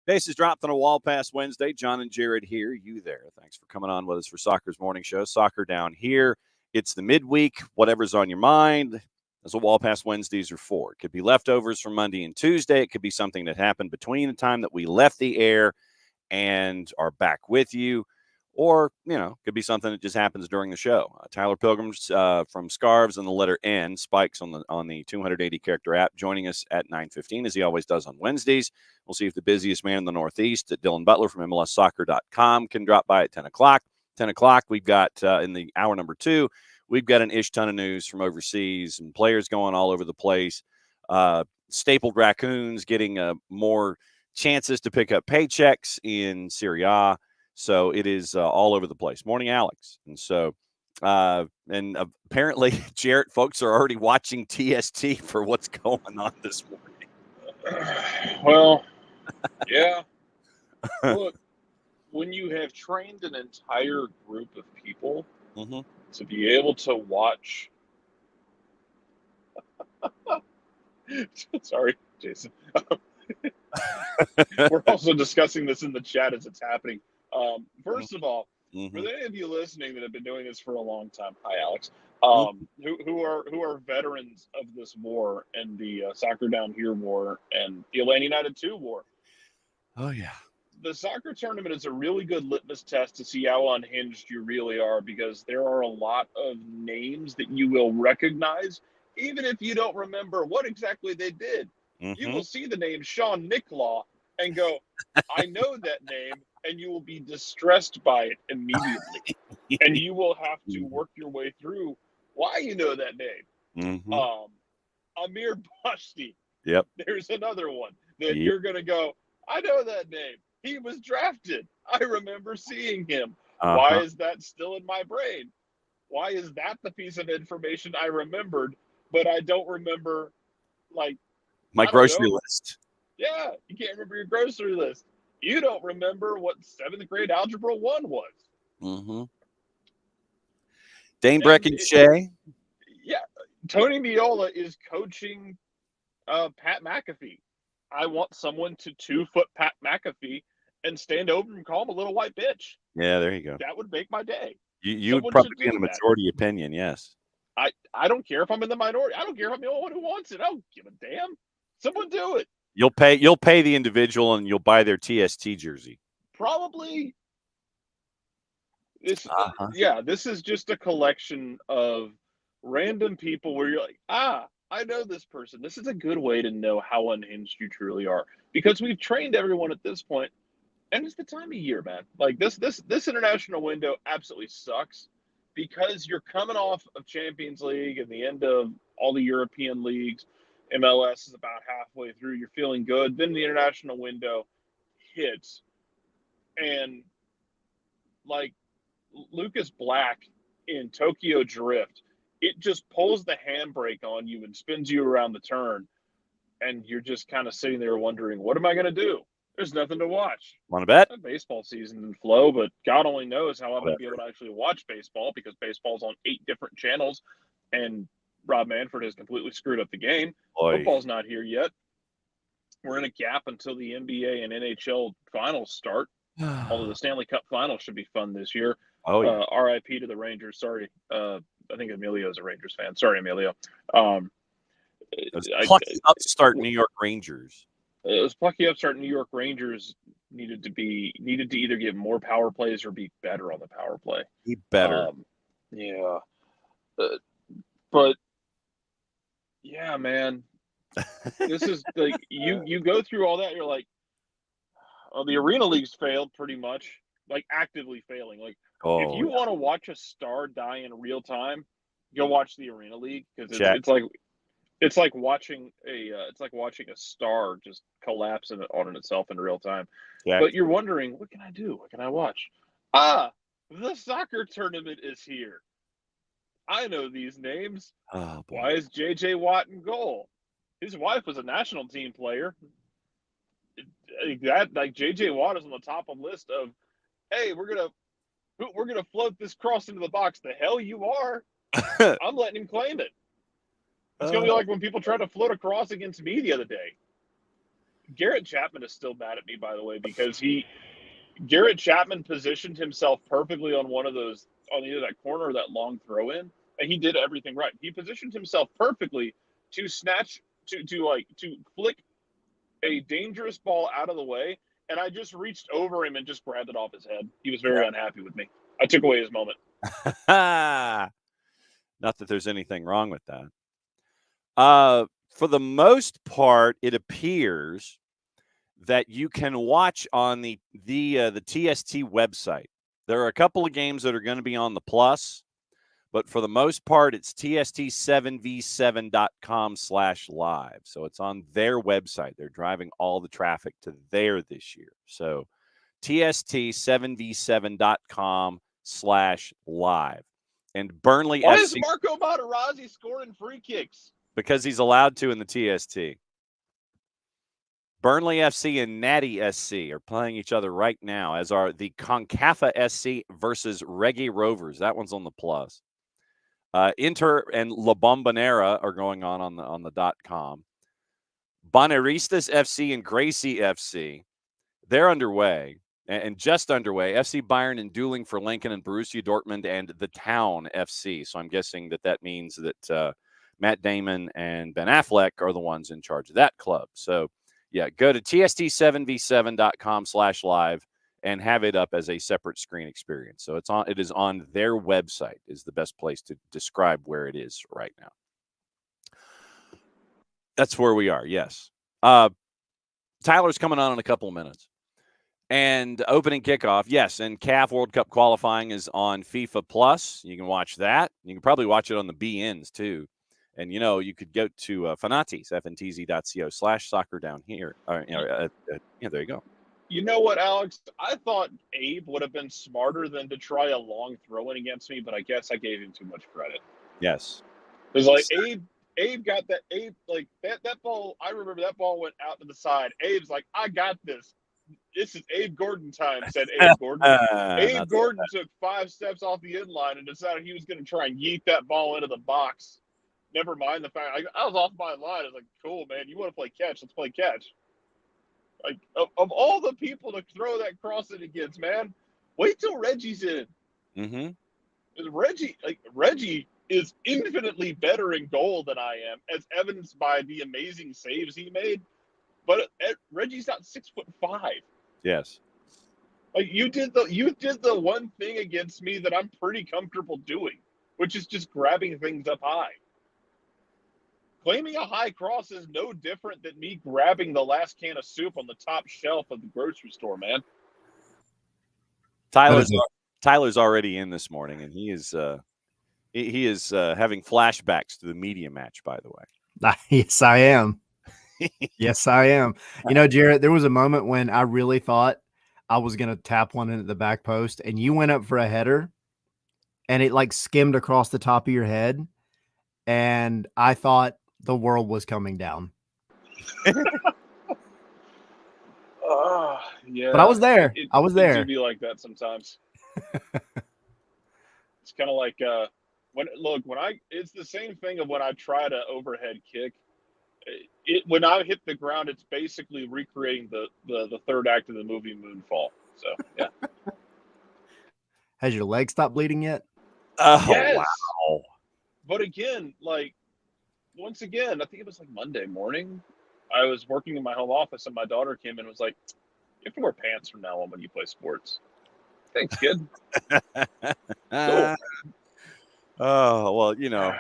Bases dropped on a wall past Wednesday. John and Jared here. You there. Thanks for coming on with us for Soccer's Morning Show. Soccer down here. It's the midweek. Whatever's on your mind. That's what wall past Wednesdays are for. It could be leftovers from Monday and Tuesday. It could be something that happened between the time that we left the air and are back with you. Or, could be something that just happens during the show. Tyler Pilgrim's from Scarves and the letter N, Spikes on the 280-character app, joining us at 9:15, as he always does on Wednesdays. We'll see if the busiest man in the Northeast, Dylan Butler from MLSsoccer.com, can drop by at 10 o'clock. 10 o'clock, we've got, in the hour number 2, we've got an ish ton of news from overseas and players going all over the place. Stapled raccoons getting more chances to pick up paychecks in Serie A. So it is all over the place. Morning, Alex. And so, apparently, Jarrett, folks are already watching TST for what's going on this morning. Well, yeah. Look, when you have trained an entire group of people to be able to watch. Sorry, Jason. We're also discussing this in the chat as it's happening. First of all, for any of you listening that have been doing this for a long time, hi Alex, who are veterans of this war and the Soccer Down Here war and the Atlanta United 2 war. Oh yeah, the soccer tournament is a really good litmus test to see how unhinged you really are, because there are a lot of names that you will recognize, even if you don't remember what exactly they did. You will see the name Sean Nicklaw and go, I know that name. And you will be distressed by it immediately. And you will have to work your way through why you know that name. Amir Bashti. Yep. There's another one that you're going to go, I know that name. He was drafted. I remember seeing him. Why is that still in my brain? Why is that the piece of information I remembered, but I don't remember, my grocery list? Yeah, you can't remember your grocery list. You don't remember what 7th grade Algebra 1 was. Dane Breckenshea. Yeah. Tony Meola is coaching Pat McAfee. I want someone to 2-foot Pat McAfee and stand over and call him a little white bitch. Yeah, there you go. That would make my day. You would probably be in the majority opinion, yes. I don't care if I'm in the minority. I don't care if I'm the only one who wants it. I don't give a damn. Someone do it. You'll pay the individual and you'll buy their TST jersey. Probably. This is just a collection of random people where you're like, I know this person. This is a good way to know how unhinged you truly are, because we've trained everyone at this point, and it's the time of year, man. Like this international window absolutely sucks, because you're coming off of Champions League and the end of all the European leagues. MLS is about halfway through. You're feeling good. Then the international window hits. And like Lucas Black in Tokyo Drift, it just pulls the handbrake on you and spins you around the turn. And you're just kind of sitting there wondering, what am I going to do? There's nothing to watch. Want to bet? Baseball season in flow, but God only knows how I'm going to be able to actually watch baseball, because baseball's on 8 different channels, and Rob Manfred has completely screwed up the game. Football's not here yet. We're in a gap until the NBA and NHL finals start. Although the Stanley Cup finals should be fun this year. RIP to the Rangers. Sorry. I think Emilio's a Rangers fan. Sorry, Emilio. Plucky upstart New York Rangers. Those plucky upstart New York Rangers needed to either get more power plays or be better on the power play. Be better. But yeah, man, this is like you go through all that. You're like, oh, the Arena League's failed pretty much, like actively failing. Like, if you want to watch a star die in real time, go watch the Arena League, because it's like watching a star just collapse on itself in real time. But you're wondering, what can I do? What can I watch? The soccer tournament is here. I know these names. Oh, boy. Why is J.J. Watt in goal? His wife was a national team player. Like J.J. Watt is on the top of the list of, hey, we're gonna float this cross into the box. The hell you are! I'm letting him claim it. It's gonna be like when people try to float a cross against me the other day. Garrett Chapman is still mad at me, by the way, because Garrett Chapman positioned himself perfectly on one of those, on either that corner or that long throw in, and he did everything right. He positioned himself perfectly to snatch to flick a dangerous ball out of the way, and I just reached over him and just grabbed it off his head. He was very unhappy with me. I took away his moment. Not that there's anything wrong with that. For the most part, it appears that you can watch on the TST website. There are a couple of games that are going to be on the Plus, but for the most part, it's tst7v7.com/live. So it's on their website. They're driving all the traffic to there this year. So tst7v7.com/live. And Burnley Why FC. is Marco Materazzi scoring free kicks? Because he's allowed to in the TST. Burnley FC and Natty SC are playing each other right now, as are the Concafa SC versus Reggae Rovers. That one's on the Plus. Inter and La Bombonera are going on the .com. Bonaeristas FC and Gracie FC, they're underway and just underway. FC Bayern and dueling for Lincoln and Borussia Dortmund and the Town FC. So I'm guessing that means that Matt Damon and Ben Affleck are the ones in charge of that club. So, yeah, go to tst7v7.com/live and have it up as a separate screen experience. So it is on their website is the best place to describe where it is right now. That's where we are, yes. Tyler's coming on in a couple of minutes. And opening kickoff, yes, and CAF World Cup qualifying is on FIFA Plus. You can watch that. You can probably watch it on the BNs, too. And, you could go to Fanati's, fntz.co/soccer down here. There you go. You know what, Alex? I thought Abe would have been smarter than to try a long throw-in against me, but I guess I gave him too much credit. Yes. Because, like, Abe got that. Abe, like, that ball, I remember that ball went out to the side. Abe's like, I got this. This is Abe Gordon time, said Abe Gordon. Abe Gordon took 5 steps off the end line and decided he was going to try and yeet that ball into the box. Never mind the fact I was off my line. I was like, cool, man. You want to play catch? Let's play catch. Like, of all the people to throw that cross in against, man, wait till Reggie's in. Mm-hmm. Reggie is infinitely better in goal than I am, as evidenced by the amazing saves he made. But Reggie's not 6'5". Yes. Like you did the one thing against me that I'm pretty comfortable doing, which is just grabbing things up high. Claiming a high cross is no different than me grabbing the last can of soup on the top shelf of the grocery store, man. Tyler's already in this morning, and he is having flashbacks to the media match, by the way. Yes, I am. Yes, I am. Jarrett, there was a moment when I really thought I was going to tap one in at the back post, and you went up for a header, and it like skimmed across the top of your head, and I thought the world was coming down. Yeah. But I was there. I was there. It do be like that sometimes. It's kind of like it's the same thing of when I try to overhead kick. When I hit the ground, it's basically recreating the third act of the movie Moonfall. So yeah. Has your leg stopped bleeding yet? Oh, yes. Wow. But again, once again, I think it was like Monday morning. I was working in my home office, and my daughter came in and was like, "You have to wear pants from now on when you play sports." Thanks, kid. Cool. Oh, well, the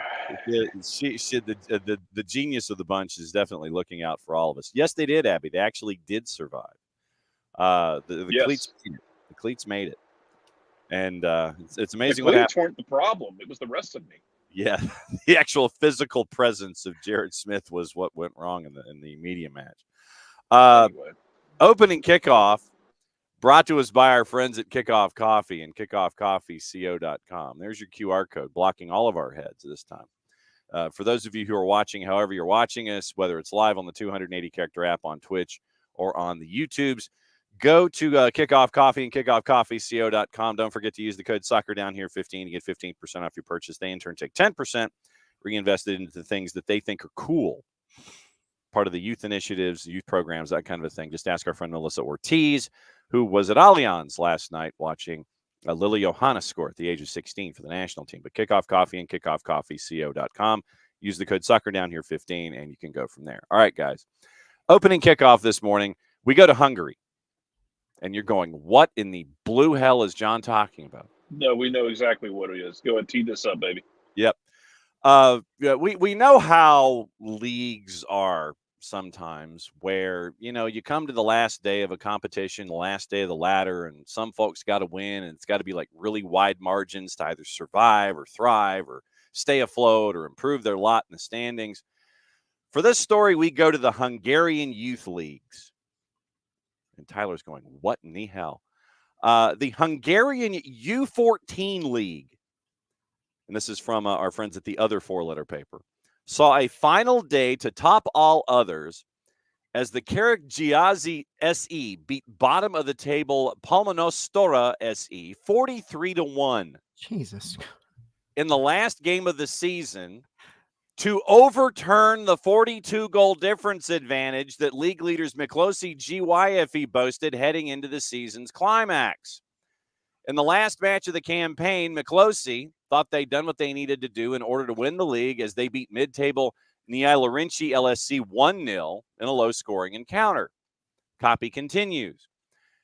genius of the bunch is definitely looking out for all of us. Yes, they did, Abby. They actually did survive. Yes. The cleats made it. And it's amazing the what happened. cleats weren't the problem. It was the rest of me. Yeah, the actual physical presence of Jared Smith was what went wrong in the media match. Anyway. Opening kickoff, Brought to us by our friends at Kickoff Coffee and kickoffcoffeeco.com. There's your QR code blocking all of our heads this time. For those of you who are watching, however you're watching us, whether it's live on the 280-character app on Twitch or on the YouTubes, go to Kickoff Coffee and kickoffcoffeeco.com. Don't forget to use the code SoccerDownHere15 to get 15% off your purchase. They in turn take 10%, reinvest it into the things that they think are cool. Part of the youth initiatives, youth programs, that kind of a thing. Just ask our friend Melissa Ortiz, who was at Allianz last night watching Lily Johannes score at the age of 16 for the national team. But Kickoff Coffee and kickoffcoffeeco.com. Use the code SoccerDownHere15, and you can go from there. All right, guys. Opening kickoff this morning, we go to Hungary. And you're going, what in the blue hell is John talking about? No, we know exactly what it is. Go ahead, tee this up, baby. Yep. We know how leagues are sometimes where, you come to the last day of a competition, the last day of the ladder, and some folks got to win, and it's got to be like really wide margins to either survive or thrive or stay afloat or improve their lot in the standings. For this story, we go to the Hungarian youth leagues. And Tyler's going, what in the hell? The Hungarian U14 League, and this is from our friends at the other four-letter paper, saw a final day to top all others as the Karagiazi SE beat bottom of the table Palmanostora SE 43-1. Jesus. In the last game of the season to overturn the 42-goal difference advantage that league leaders Miklosi GYFE boasted heading into the season's climax. In the last match of the campaign, Miklosi thought they'd done what they needed to do in order to win the league as they beat mid-table Nylarinchi LSC 1-0 in a low-scoring encounter. Copy continues.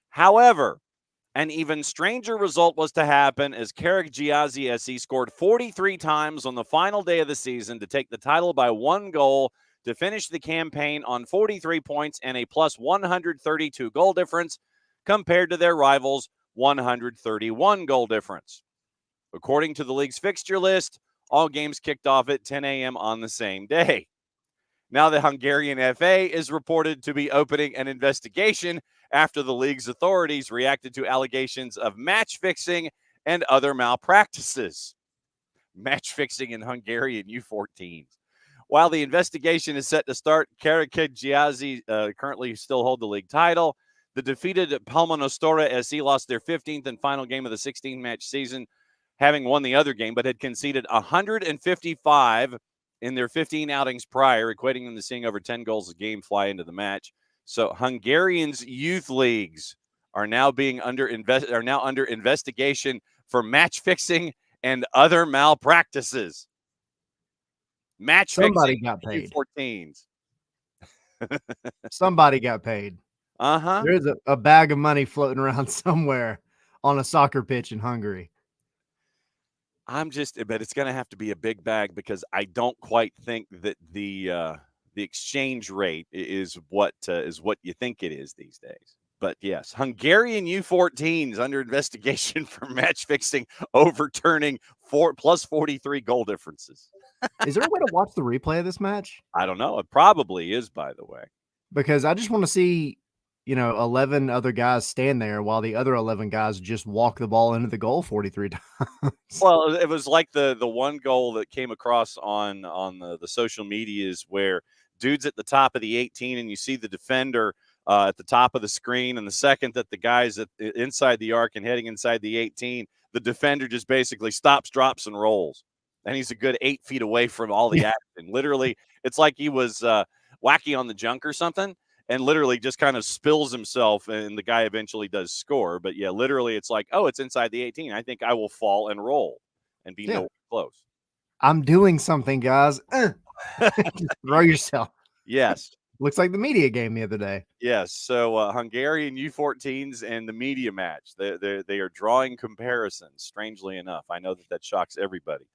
However, an even stranger result was to happen as Karagiazi SE scored 43 times on the final day of the season to take the title by 1 goal to finish the campaign on 43 points and a plus 132 goal difference compared to their rivals' 131 goal difference. According to the league's fixture list, all games kicked off at 10 a.m. on the same day. Now the Hungarian FA is reported to be opening an investigation after the league's authorities reacted to allegations of match fixing and other malpractices. Match fixing in Hungarian U14s. While the investigation is set to start, Karagiazi currently still hold the league title. The defeated Palmanostora SE lost their 15th and final game of the 16-match season, having won the other game, but had conceded 155 in their 15 outings prior, equating them to seeing over 10 goals a game fly into the match. So Hungarians' youth leagues are now under investigation for match fixing and other malpractices. Match Somebody fixing got paid. U14s. Somebody got paid. Uh-huh. There's a bag of money floating around somewhere on a soccer pitch in Hungary. But it's going to have to be a big bag because I don't quite think that the exchange rate is what you think it is these days. But yes, Hungarian U14s under investigation for match fixing, overturning plus 43 goal differences. Is there a way to watch the replay of this match? I don't know. It probably is, by the way. Because I just want to see, 11 other guys stand there while the other 11 guys just walk the ball into the goal 43 times. Well, it was like the one goal that came across on the social medias where dude's at the top of the 18 and you see the defender at the top of the screen, and the second that the guy's inside the arc and heading inside the 18, the defender just basically stops, drops, and rolls. And he's a good 8 feet away from all the action. Literally, it's like he was wacky on the junk or something, and literally just kind of spills himself, and the guy eventually does score. But yeah, literally it's like, oh, it's inside the 18. I think I will fall and roll and be nowhere close. I'm doing something, guys. Just throw yourself. Yes. Looks like the media game the other day. Yes. So Hungarian U14s and the media match, they are drawing comparisons, strangely enough. I know that shocks everybody.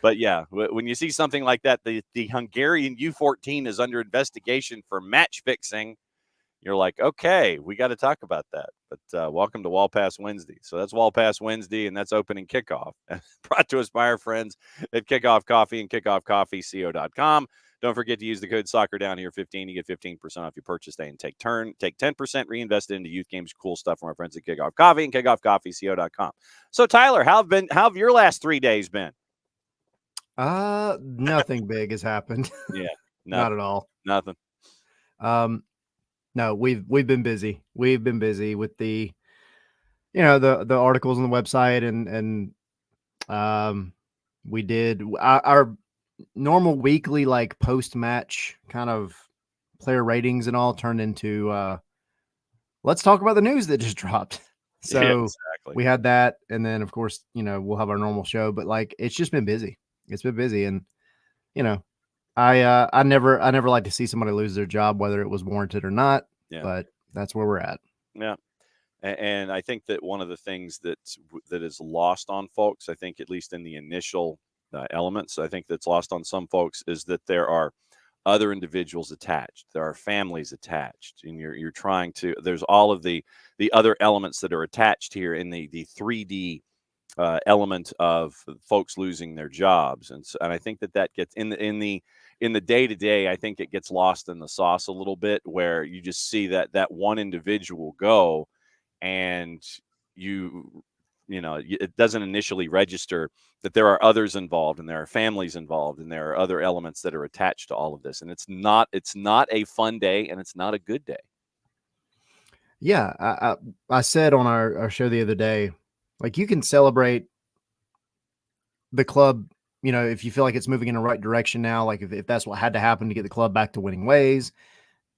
But yeah, when you see something like that, the Hungarian U14 is under investigation for match fixing. You're like, okay, we got to talk about that. But welcome to Wall Pass Wednesday. So that's Wall Pass Wednesday, and that's opening kickoff. Brought to us by our friends at Kickoff Coffee and kickoffcoffeeco.com. Don't forget to use the code SoccerDownHere15. You get 15% off your purchase day and take 10% reinvested into youth games. Cool stuff from our friends at Kickoff Coffee and kickoffcoffeeco.com. So, Tyler, how have your last 3 days been? Nothing big has happened. Yeah, not at all. Nothing. No, we've been busy. We've been busy with the, the articles on the website and we did our normal weekly like post-match kind of player ratings and all turned into let's talk about the news that just dropped. So yeah, exactly. We had that, and then of course, we'll have our normal show, but like it's just been busy. It's been busy, and I never like to see somebody lose their job, whether it was warranted or not. Yeah. But that's where we're at. Yeah. And I think that one of the things that is lost on folks, I think at least in the initial elements, I think that's lost on some folks is that there are other individuals attached. There are families attached, and you're trying to. There's all of the other elements that are attached here in the 3D element of folks losing their jobs, and I think that gets in the day-to-day. I think it gets lost in the sauce a little bit, where you just see that one individual go, and it doesn't initially register that there are others involved and there are families involved and there are other elements that are attached to all of this. And it's not a fun day, and it's not a good day. Yeah. I said on our show the other day, like, you can celebrate the club, if you feel like it's moving in the right direction now, like if that's what had to happen to get the club back to winning ways,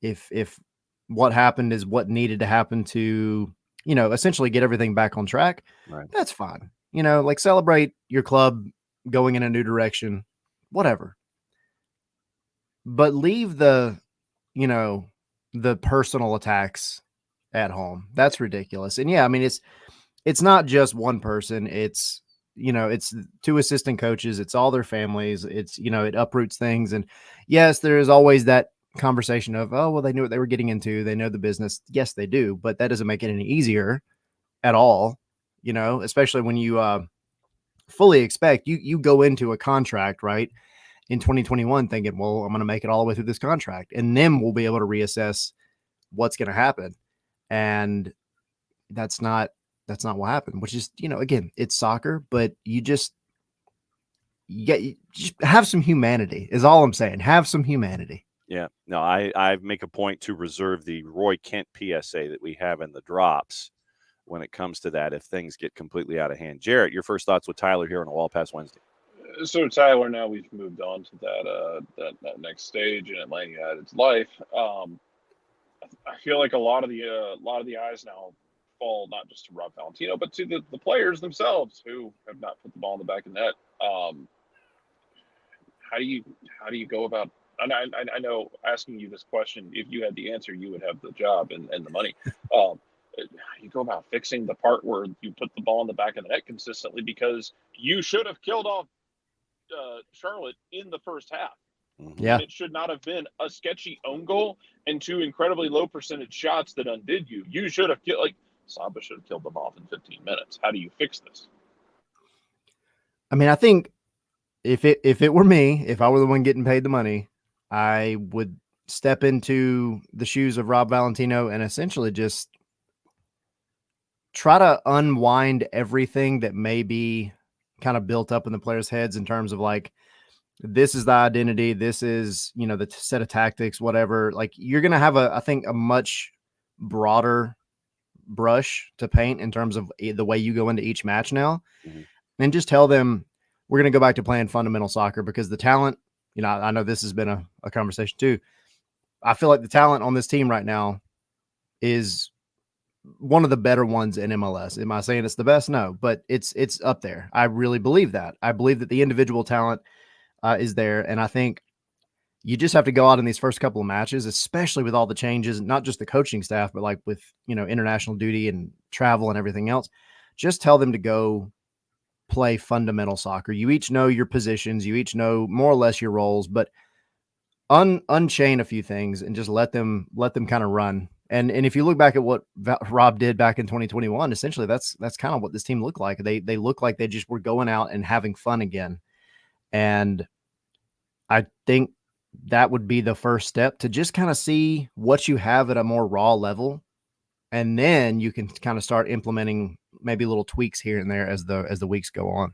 if what happened is what needed to happen to, essentially get everything back on track, right, that's fine. Like, celebrate your club going in a new direction, whatever. But leave the personal attacks at home. That's ridiculous. And yeah, I mean, it's not just one person. It's, it's two assistant coaches. It's all their families. It's, it uproots things. And yes, there is always that conversation of, oh, well, they knew what they were getting into. They know the business. Yes, they do. But that doesn't make it any easier at all, especially when you fully expect you go into a contract, right, in 2021 thinking, well, I'm going to make it all the way through this contract, and then we'll be able to reassess what's going to happen. And that's not what happened, which is, again, it's soccer, but you just have some humanity is all I'm saying. Have some humanity. Yeah, no, I make a point to reserve the Roy Kent PSA that we have in the drops when it comes to that, if things get completely out of hand. Jarrett, your first thoughts with Tyler here on a Wall Pass Wednesday. So, Tyler, now we've moved on to that next stage in Atlanta United's life. I feel like a lot of the eyes now fall not just to Rob Valentino, but to the players themselves who have not put the ball in the back of the net. How do you go about? And I know, asking you this question, if you had the answer, you would have the job and the money. How do you go about fixing the part where you put the ball in the back of the net consistently, because you should have killed off Charlotte in the first half? Yeah, and it should not have been a sketchy own goal and two incredibly low percentage shots that undid you. You should have killed, Samba should have killed them off in 15 minutes. How do you fix this? I mean, I think if it were me, if I were the one getting paid the money, I would step into the shoes of Rob Valentino and essentially just try to unwind everything that may be kind of built up in the players' heads in terms of like, this is the identity, this is, the set of tactics, whatever. Like, you're going to have I think a much broader brush to paint in terms of the way you go into each match now. Mm-hmm. And just tell them, we're going to go back to playing fundamental soccer, because the talent, I know this has been a conversation too. I feel like the talent on this team right now is one of the better ones in MLS. Am I saying it's the best? No, but it's up there. I really believe that. I believe that the individual talent is there. And I think you just have to go out in these first couple of matches, especially with all the changes, not just the coaching staff, but like with, international duty and travel and everything else. Just tell them to go play fundamental soccer. You each know your positions. You each know more or less your roles, but unchain a few things and just let them kind of run. And if you look back at what Rob did back in 2021, essentially that's kind of what this team looked like. They look like they just were going out and having fun again. And I think that would be the first step to just kind of see what you have at a more raw level. And then you can kind of start implementing maybe little tweaks here and there as the weeks go on.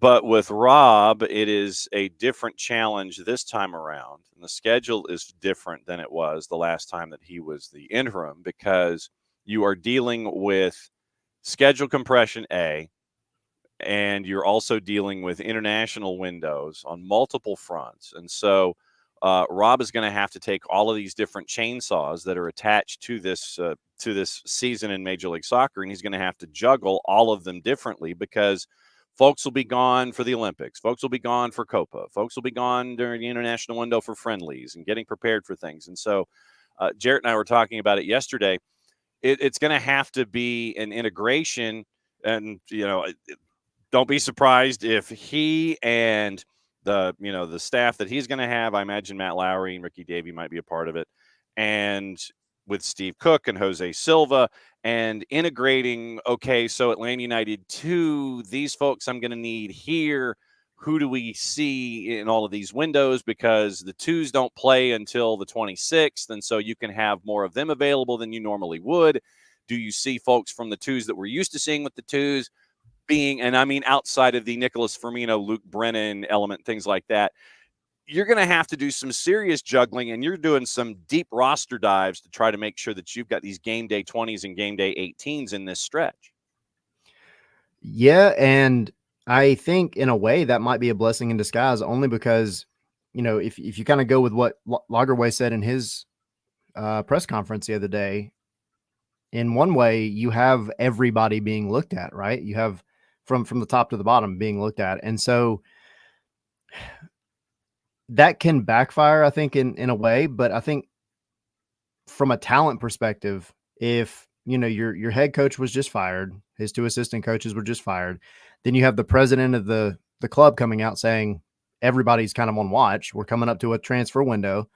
But with Rob, it is a different challenge this time around. And the schedule is different than it was the last time that he was the interim, because you are dealing with schedule compression, and you're also dealing with international windows on multiple fronts. And so Rob is going to have to take all of these different chainsaws that are attached to this season in Major League Soccer, and he's going to have to juggle all of them differently, because folks will be gone for the Olympics. Folks will be gone for Copa. Folks will be gone during the international window for friendlies and getting prepared for things. And so Jarrett and I were talking about it yesterday. It's going to have to be an integration, and don't be surprised if he and the staff that he's going to have, I imagine Matt Lowry and Ricky Davey might be a part of it, and with Steve Cook and Jose Silva, and integrating, okay, so Atlanta United 2, these folks I'm going to need here. Who do we see in all of these windows? Because the 2s don't play until the 26th, and so you can have more of them available than you normally would. Do you see folks from the 2s that we're used to seeing with the 2s being, and I mean outside of the Nicholas Firmino, Luke Brennan element, things like that? You're going to have to do some serious juggling, and you're doing some deep roster dives to try to make sure that you've got these game day 20s and game day 18s in this stretch. Yeah, and I think in a way that might be a blessing in disguise, only because, if you kind of go with what Lagerwey said in his press conference the other day, in one way you have everybody being looked at, right? You have from the top to the bottom being looked at. And so that can backfire, I think, in a way. But I think from a talent perspective, if your head coach was just fired, his 2 assistant coaches were just fired, then you have the president of the club coming out saying everybody's kind of on watch, we're coming up to a transfer window,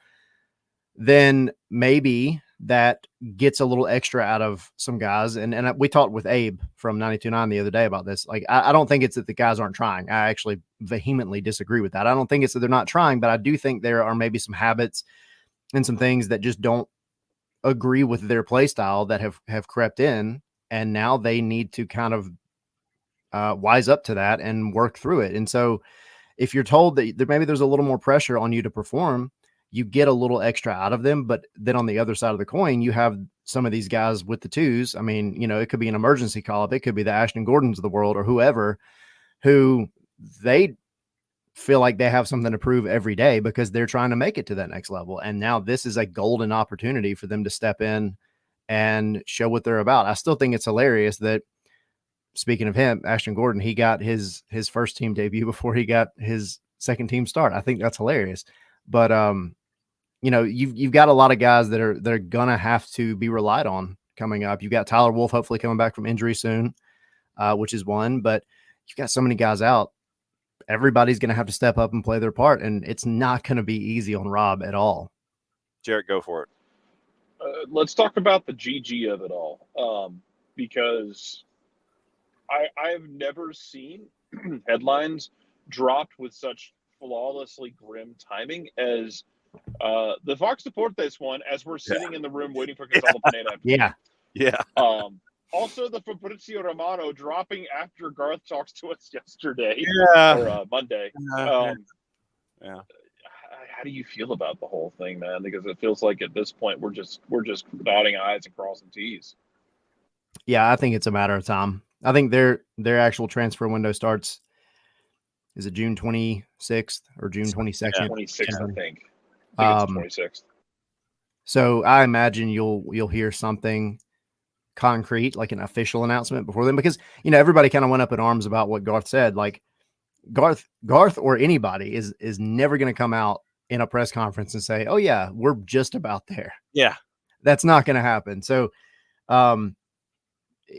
then maybe that gets a little extra out of some guys. And we talked with Abe from 92.9 the other day about this. Like, I don't think it's that the guys aren't trying. I actually vehemently disagree with that. I don't think it's that they're not trying, but I do think there are maybe some habits and some things that just don't agree with their play style that have crept in. And now they need to kind of wise up to that and work through it. And so if you're told that maybe there's a little more pressure on you to perform, you get a little extra out of them. But then on the other side of the coin, you have some of these guys with the 2s. I mean, it could be an emergency call up. It could be the Ashton Gordons of the world or whoever, who they feel like they have something to prove every day because they're trying to make it to that next level. And now this is a golden opportunity for them to step in and show what they're about. I still think it's hilarious that, speaking of him, Ashton Gordon, he got his first team debut before he got his second team start. I think that's hilarious. But you've got a lot of guys that are gonna have to be relied on coming up. You've got Tyler Wolf hopefully coming back from injury soon, which is one. But you've got so many guys out. Everybody's gonna have to step up and play their part, and it's not gonna be easy on Rob at all. Jarrett, go for it. Let's talk about the GG of it all, because I have never seen headlines dropped with such flawlessly grim timing as the Fox Deportes one, as we're sitting in the room waiting for Gonzalo Pineda. Yeah. Also, the Fabrizio Romano dropping after Garth talks to us yesterday or Monday. Yeah. How do you feel about the whole thing, man? Because it feels like at this point we're just dotting I's and crossing T's. Yeah, I think it's a matter of time. I think their actual transfer window starts, is it June 26th or June 22nd? Yeah, 26th, I think. It's 26th. So I imagine you'll hear something concrete, like an official announcement before then, because everybody kind of went up in arms about what Garth said. Like Garth or anybody is never going to come out in a press conference and say, "Oh yeah, we're just about there." Yeah, that's not going to happen. So, and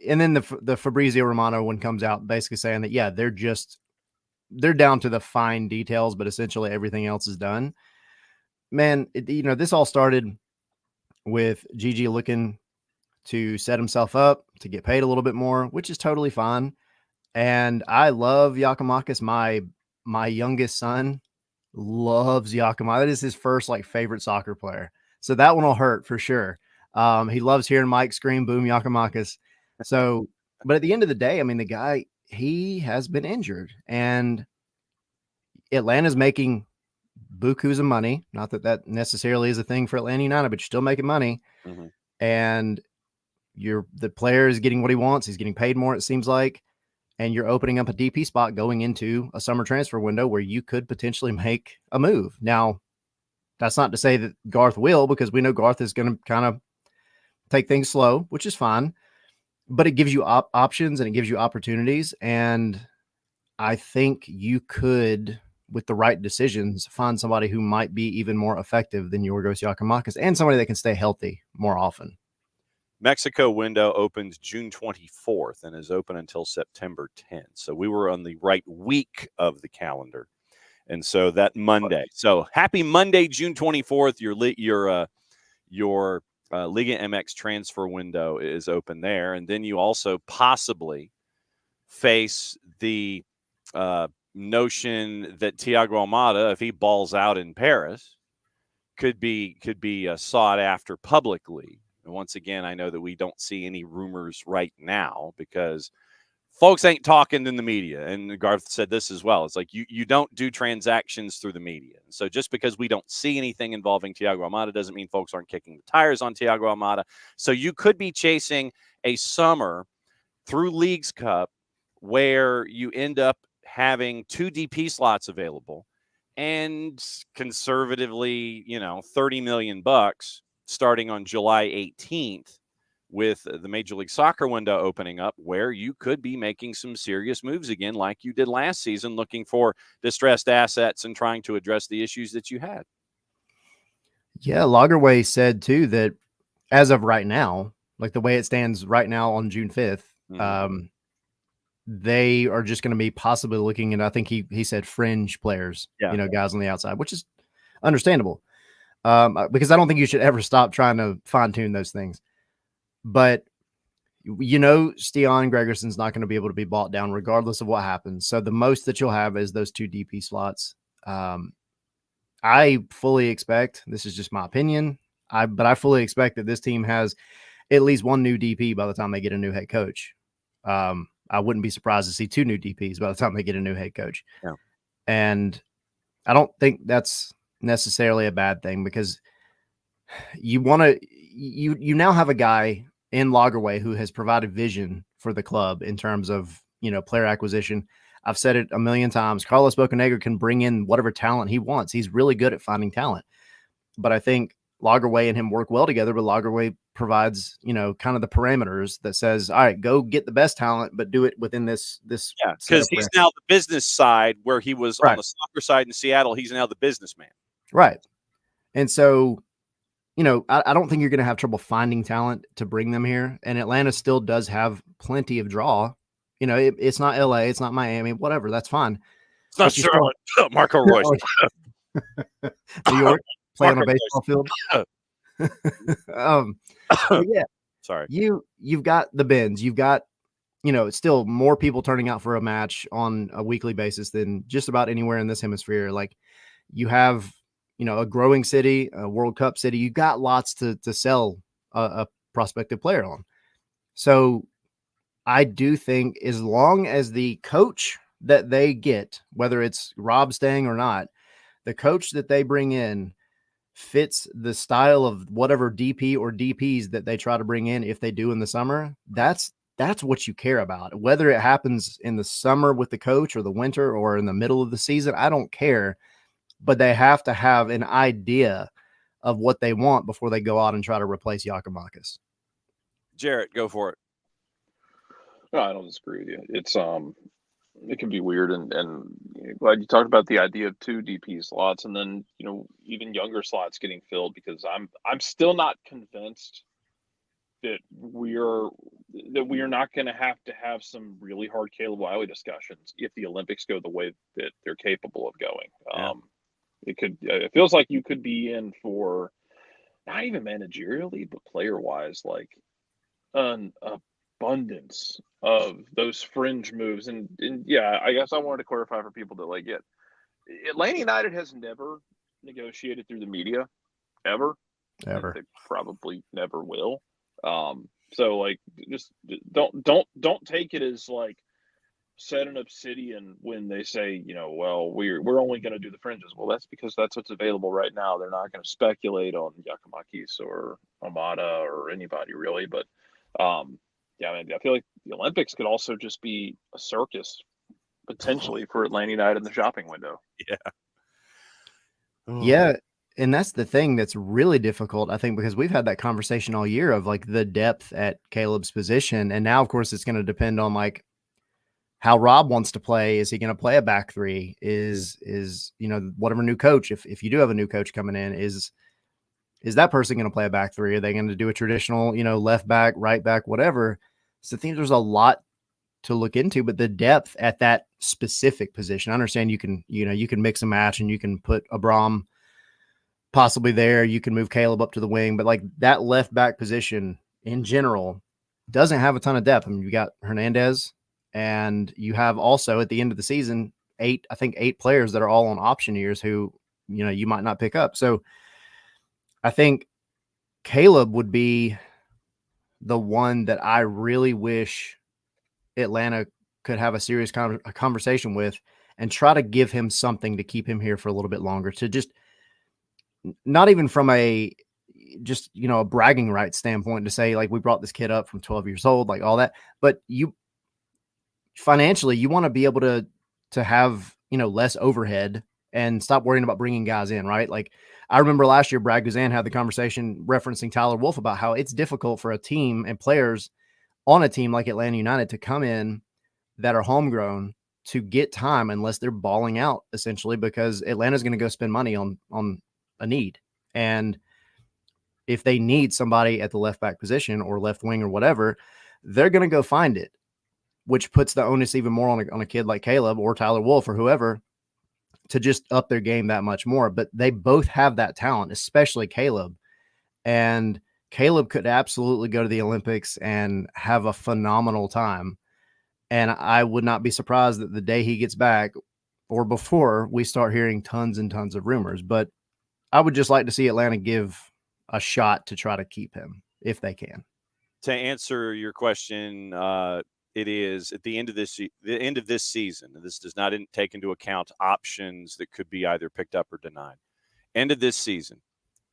then the Fabrizio Romano one comes out basically saying that they're down to the fine details, but essentially everything else is done. Man, this all started with Gigi looking to set himself up to get paid a little bit more, which is totally fine. And I love Giacomakis. My youngest son loves Yakima. That is his first like favorite soccer player. So that one will hurt for sure. He loves hearing Mike scream "Boom Yakamakis." So, but at the end of the day, I mean, the guy, he has been injured, and Atlanta's making bukus of money. Not that that necessarily is a thing for Atlanta United, but you're still making money, and the player is getting what he wants. He's getting paid more, it seems like, and you're opening up a DP spot going into a summer transfer window where you could potentially make a move. Now, that's not to say that Garth will, because we know Garth is going to kind of take things slow, which is fine, but it gives you options and it gives you opportunities. And I think you could, with the right decisions, find somebody who might be even more effective than Yorgos Yakimakis and somebody that can stay healthy more often. Mexico window opens June 24th and is open until September 10th. So we were on the right week of the calendar. And so that Monday. So happy Monday, June 24th. Your Liga MX transfer window is open there. And then you also possibly face the notion that Thiago Almada, if he balls out in Paris, could be sought after publicly. And once again, I know that we don't see any rumors right now because folks ain't talking in the media. And Garth said this as well. It's like you don't do transactions through the media. So just because we don't see anything involving Thiago Almada doesn't mean folks aren't kicking the tires on Thiago Almada. So you could be chasing a summer through Leagues Cup where you end up having 2 DP slots available and conservatively, $30 million starting on July 18th. With the Major League Soccer window opening up, where you could be making some serious moves again, like you did last season, looking for distressed assets and trying to address the issues that you had. Yeah, Lagerwey said too that as of right now, like the way it stands right now on June 5th, they are just going to be possibly looking at, I think he said fringe players, guys on the outside, which is understandable. Because I don't think you should ever stop trying to fine tune those things. But Stian Gregerson's not going to be able to be bought down regardless of what happens. So the most that you'll have is those 2 DP slots. I fully expect, this is just my opinion, but I fully expect that this team has at least 1 new DP by the time they get a new head coach. I wouldn't be surprised to see 2 new DPs by the time they get a new head coach. Yeah. And I don't think that's necessarily a bad thing, because you now have a guy in Lagerwey who has provided vision for the club in terms of, player acquisition. I've said it a million times. Carlos Bocanegra can bring in whatever talent he wants. He's really good at finding talent. But I think Lagerwey and him work well together, but Lagerwey provides, kind of the parameters that says, all right, go get the best talent, but do it within this. Yeah, because he's now the business side where he was on the soccer side in Seattle. He's now the businessman. Right. And so, I don't think you're going to have trouble finding talent to bring them here. And Atlanta still does have plenty of draw. It's not LA, it's not Miami, whatever. That's fine. It's not Charlotte. Marco Royce. New York, play on a baseball field. Yeah. Sorry. You've got the Bens. You've got, still more people turning out for a match on a weekly basis than just about anywhere in this hemisphere. Like, you have, a growing city, a World Cup city. You got lots to sell a prospective player on. So I do think as long as the coach that they get, whether it's Rob staying or not, the coach that they bring in fits the style of whatever DP or DPs that they try to bring in, if they do in the summer, that's what you care about. Whether it happens in the summer with the coach or the winter or in the middle of the season, I don't care. But they have to have an idea of what they want before they go out and try to replace Yakimakis. Jarrett, go for it. No, I don't disagree with you. It's it can be weird, and glad you talked about the idea of 2 DP slots, and then even younger slots getting filled, because I'm still not convinced that we are not going to have some really hard Caleb Wiley discussions if the Olympics go the way that they're capable of going. Yeah. It feels like you could be in for, not even managerially, but player wise, like an abundance of those fringe moves. And yeah, I guess I wanted to clarify for people that Atlanta United has never negotiated through the media, ever. Ever. They probably never will. So like, just don't take it as like set an obsidian when they say, well, we're only going to do the fringes. Well, that's because that's what's available right now. They're not going to speculate on Giacomakis or Amada or anybody really. But yeah, I mean, I feel like the Olympics could also just be a circus potentially for Atlanta United in the shopping window. Yeah. Yeah. And that's the thing that's really difficult, I think, because we've had that conversation all year of like the depth at Caleb's position. And now, of course, it's going to depend on like how Rob wants to play. Is he going to play a back three? Is whatever new coach, if you do have a new coach coming in, is that person going to play a back three? Are they going to do a traditional, left back, right back, whatever? So I think there's a lot to look into, but the depth at that specific position, I understand you can mix and match and you can put Abram possibly there. You can move Caleb up to the wing, but like that left back position in general doesn't have a ton of depth. I mean, you got Hernandez, and you have also at the end of the season, 8 players that are all on option years who, you might not pick up. So I think Caleb would be the one that I really wish Atlanta could have a serious conversation with and try to give him something to keep him here for a little bit longer, to just not even from a bragging rights standpoint to say like we brought this kid up from 12 years old, like all that, but you financially you want to be able to have, less overhead and stop worrying about bringing guys in, right? Like I remember last year, Brad Guzan had the conversation referencing Tyler Wolf about how it's difficult for a team and players on a team like Atlanta United to come in that are homegrown to get time unless they're balling out, essentially, because Atlanta's going to go spend money on a need. And if they need somebody at the left back position or left wing or whatever, they're going to go find it, which puts the onus even more on a kid like Caleb or Tyler Wolf or whoever to just up their game that much more. But they both have that talent, especially Caleb. And Caleb could absolutely go to the Olympics and have a phenomenal time. And I would not be surprised that the day he gets back or before we start hearing tons and tons of rumors. But I would just like to see Atlanta give a shot to try to keep him if they can. To answer your question, it is at the end of this season. This does not take into account options that could be either picked up or denied. End of this season,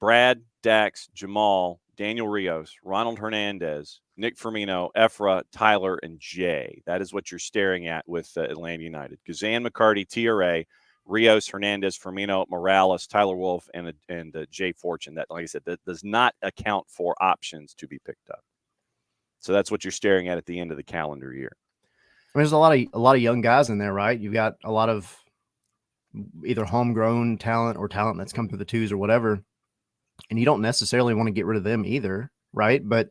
Brad, Dax, Jamal, Daniel Rios, Ronald Hernandez, Nick Firmino, Efra, Tyler, and Jay. That is what you're staring at with Atlanta United. Guzan, McCarty, TRA, Rios, Hernandez, Firmino, Morales, Tyler Wolf, and Jay Fortune. That, like I said, that does not account for options to be picked up. So that's what you're staring at the end of the calendar year. I mean, there's a lot of young guys in there, right? You've got a lot of either homegrown talent or talent that's come through the twos or whatever, and you don't necessarily want to get rid of them either, right? But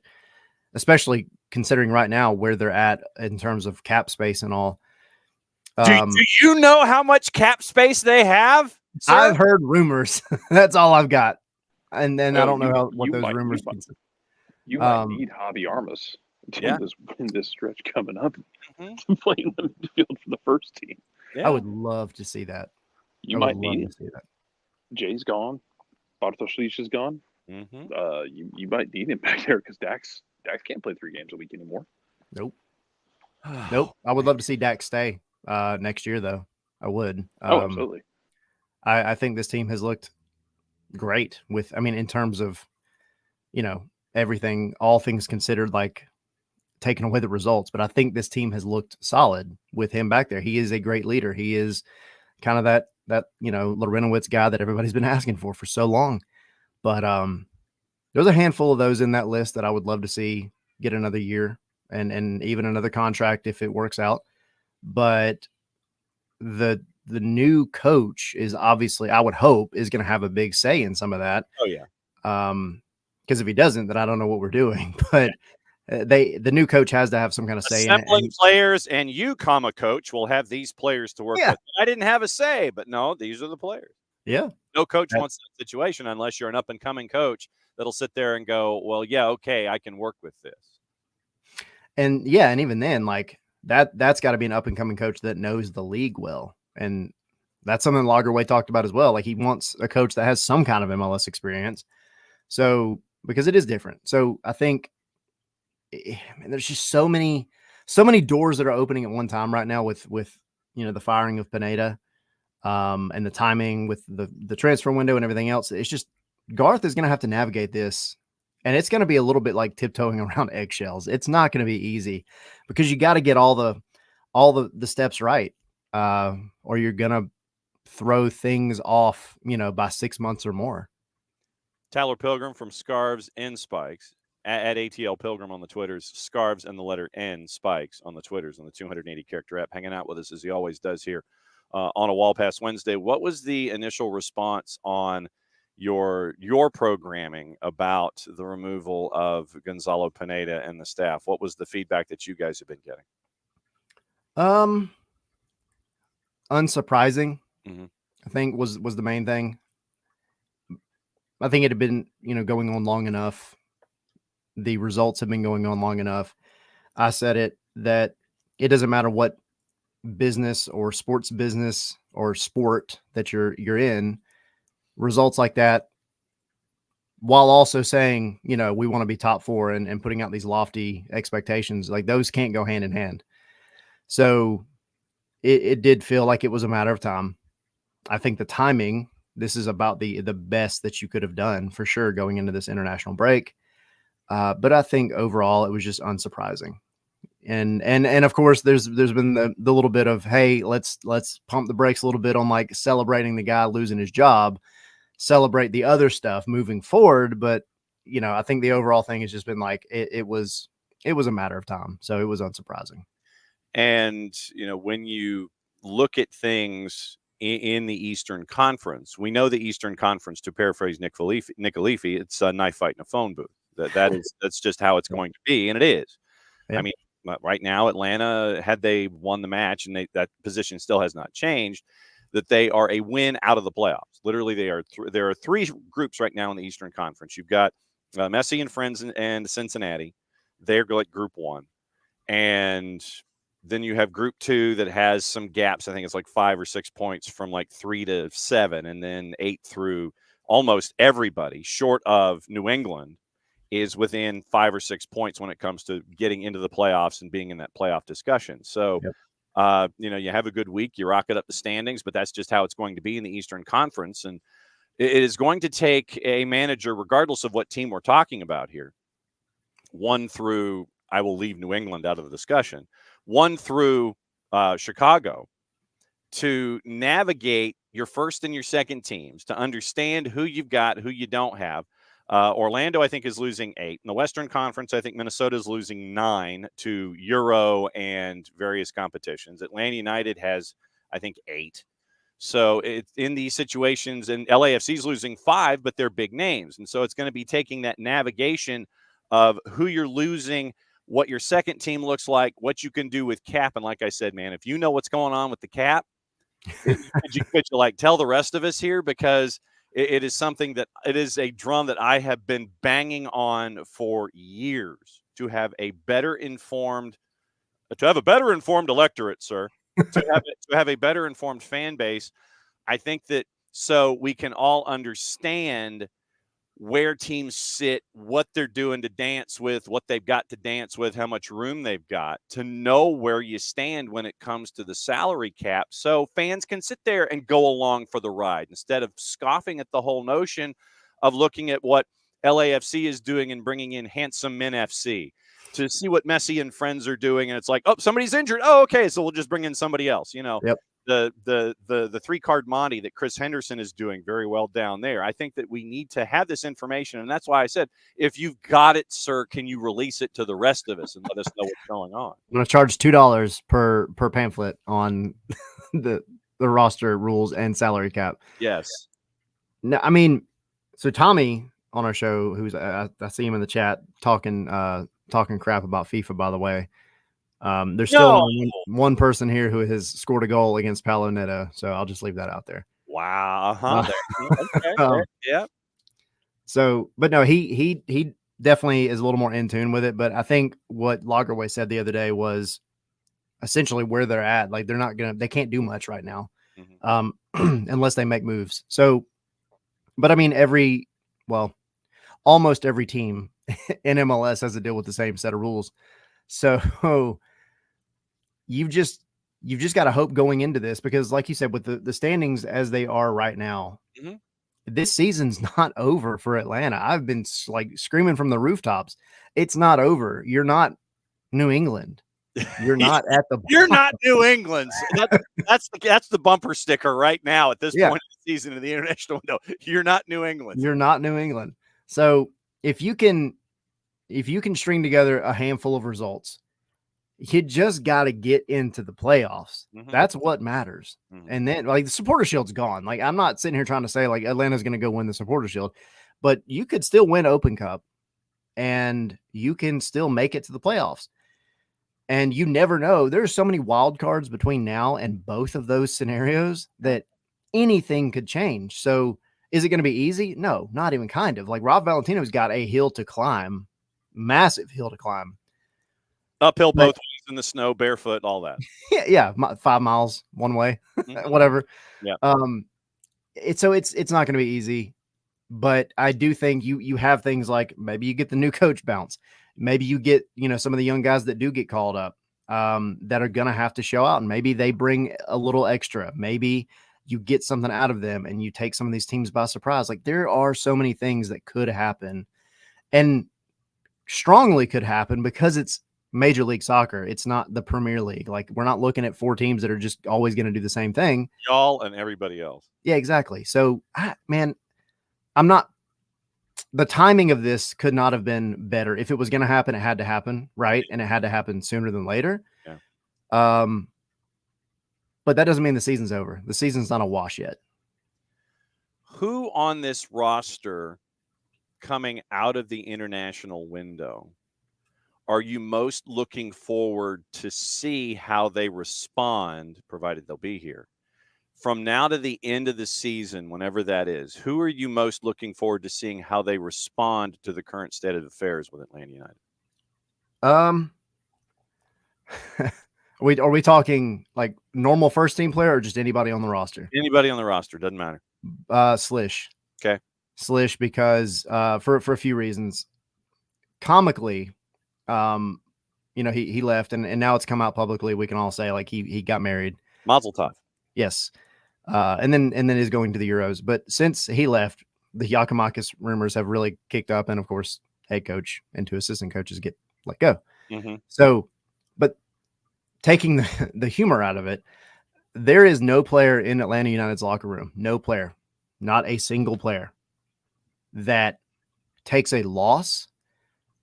especially considering right now where they're at in terms of cap space and all. Do you know how much cap space they have, sir? I've heard rumors. That's all I've got. And then I don't know what those rumors mean. You might need Javi Armas in this stretch coming up, playing the midfield for the first team. Yeah. I would love to see that. You might need it. Jay's gone. Bartosz is gone. You might need him back there because Dax can't play 3 games a week anymore. Nope. I would love to see Dax stay next year, though. I would. Absolutely. I think this team has looked great in terms of, everything, all things considered, like taking away the results. But I think this team has looked solid with him back there. He is a great leader. He is kind of that Lorenowitz guy that everybody's been asking for so long. But there's a handful of those in that list that I would love to see get another year and even another contract if it works out. But the new coach is obviously, I would hope, is going to have a big say in some of that. Oh yeah. Because if he doesn't, then I don't know what we're doing. But the new coach has to have some kind of say in it. Players, and you, coach, will have these players to work with. I didn't have a say, but no, these are the players. Yeah. No coach wants that situation unless you're an up and coming coach that'll sit there and go, well, yeah, okay, I can work with this. And even then, like that's got to be an up and coming coach that knows the league well. And that's something Lagerwey talked about as well. Like he wants a coach that has some kind of MLS experience. So because it is different. So I think there's just so many doors that are opening at one time right now with the firing of Pineda, and the timing with the transfer window and everything else. It's just Garth is going to have to navigate this, and it's going to be a little bit like tiptoeing around eggshells. It's not going to be easy because you got to get all the steps right, or you're going to throw things off, by 6 months or more. Tyler Pilgrim from Scarves and Spikes at ATL Pilgrim on the Twitters, Scarves and the letter N Spikes on the Twitters, on the 280 character app, hanging out with us as he always does here on a Wall Pass Wednesday. What was the initial response on your programming about the removal of Gonzalo Pineda and the staff? What was the feedback that you guys have been getting? Unsurprising, I think was the main thing. I think it had been, going on long enough. The results have been going on long enough. I said it that it doesn't matter what business or sports business or sport that you're in, results like that, while also saying, we want to be top four and putting out these lofty expectations, like those can't go hand in hand. So it did feel like it was a matter of time. I think the timing, this is about the best that you could have done for sure going into this international break. But I think overall it was just unsurprising. And of course there's been the little bit of, hey, let's pump the brakes a little bit on like celebrating the guy losing his job, celebrate the other stuff moving forward. But, I think the overall thing has just been like, it was a matter of time. So it was unsurprising. And, when you look at things in the Eastern Conference, we know the Eastern Conference, to paraphrase Nick Khalifi, it's a knife fight in a phone booth. That's just how it's going to be, and it is. Yeah. I mean, right now, Atlanta, had they won the match, and that position still has not changed, that they are a win out of the playoffs. Literally, there are three groups right now in the Eastern Conference. You've got Messi and friends and Cincinnati. They're like Group 1, and then you have Group 2 that has some gaps. I think it's like 5 or 6 points from like 3 to 7, and then 8 through almost everybody, short of New England, is within 5 or 6 points when it comes to getting into the playoffs and being in that playoff discussion. So, yep. You have a good week, you rocket up the standings, but that's just how it's going to be in the Eastern Conference. And it is going to take a manager, regardless of what team we're talking about here, 1 through, I will leave New England out of the discussion, 1 through Chicago, to navigate your first and your second teams, to understand who you've got, who you don't have. Orlando, I think, is losing 8. In the Western Conference, I think Minnesota is losing 9 to Euro and various competitions. Atlanta United has, I think, 8. So it's in these situations, and LAFC is losing 5, but they're big names. And so it's going to be taking that navigation of who you're losing, what your second team looks like, what you can do with cap. And like I said, man, if you know what's going on with the cap, could you like tell the rest of us here? Because it is something that it is a drum that I have been banging on for years, to have a better informed electorate, sir, to have a better informed fan base. I think that so we can all understand where teams sit, what they're doing to dance with, what they've got to dance with, how much room they've got, to know where you stand when it comes to the salary cap, so fans can sit there and go along for the ride instead of scoffing at the whole notion of looking at what LAFC is doing and bringing in Handsome Men FC to see what Messi and friends are doing. And it's like, oh, somebody's injured. Oh, okay, so we'll just bring in somebody else, Yep. The 3-card Monty that Chris Henderson is doing very well down there. I think that we need to have this information, and that's why I said, if you've got it, sir, can you release it to the rest of us and let us know what's going on? I'm going to charge $2 per pamphlet on the roster rules and salary cap. Yes. No, I mean, so Tommy on our show, who's I see him in the chat talking crap about FIFA, by the way. There's still only one person here who has scored a goal against Paulo Neto, so I'll just leave that out there. Wow. Okay. Yeah. So, but no, he definitely is a little more in tune with it. But I think what Lagerwey said the other day was essentially where they're at. Like they can't do much right now. unless they make moves. So, but I mean, almost every team in MLS has to deal with the same set of rules. So you've just got to hope going into this, because like you said, with the standings as they are right now, this season's not over for Atlanta. I've been like screaming from the rooftops. It's not over. You're not New England. You're not at the You're not New England. That's the bumper sticker right now at this point of the season in the international window. You're not New England. You're not New England. So if you can string together a handful of results, you just got to get into the playoffs. That's what matters. And then, like, the Supporter Shield's gone. Like, I'm not sitting here trying to say like Atlanta's going to go win the Supporter Shield, but you could still win Open Cup and you can still make it to the playoffs. And you never know. There's so many wild cards between now and both of those scenarios that anything could change. So is it going to be easy? No, not even kind of. Like, Rob Valentino's got a hill to climb, massive hill to climb. Uphill both ways in the snow, barefoot, all that. Yeah, 5 miles one way, whatever. Yeah. It's not going to be easy, but I do think you have things like maybe you get the new coach bounce, maybe you get some of the young guys that do get called up that are going to have to show out, and maybe they bring a little extra. Maybe you get something out of them and you take some of these teams by surprise. Like, there are so many things that could happen, and strongly could happen, because it's Major League Soccer. It's not the Premier League. Like, we're not looking at 4 teams that are just always going to do the same thing. Y'all and everybody else. Yeah, exactly. So, the timing of this could not have been better. If it was going to happen, it had to happen, right? And it had to happen sooner than later. Yeah. But that doesn't mean the season's over. The season's not a wash yet. Who on this roster coming out of the international window are you most looking forward to see how they respond, provided they'll be here, from now to the end of the season, whenever that is? Who are you most looking forward to seeing how they respond to the current state of affairs with Atlanta United? Are we talking like normal first team player or just anybody on the roster? Anybody on the roster, doesn't matter. Slish. Okay. Slish, because for a few reasons. Comically, he left, and now it's come out publicly. We can all say like he got married. Mazel tov. Yes. And then is going to the Euros. But since he left, the Giacomakis rumors have really kicked up, and of course, head coach and 2 assistant coaches get let go. So, but taking the humor out of it, there is no player in Atlanta United's locker room, no player, not a single player, that takes a loss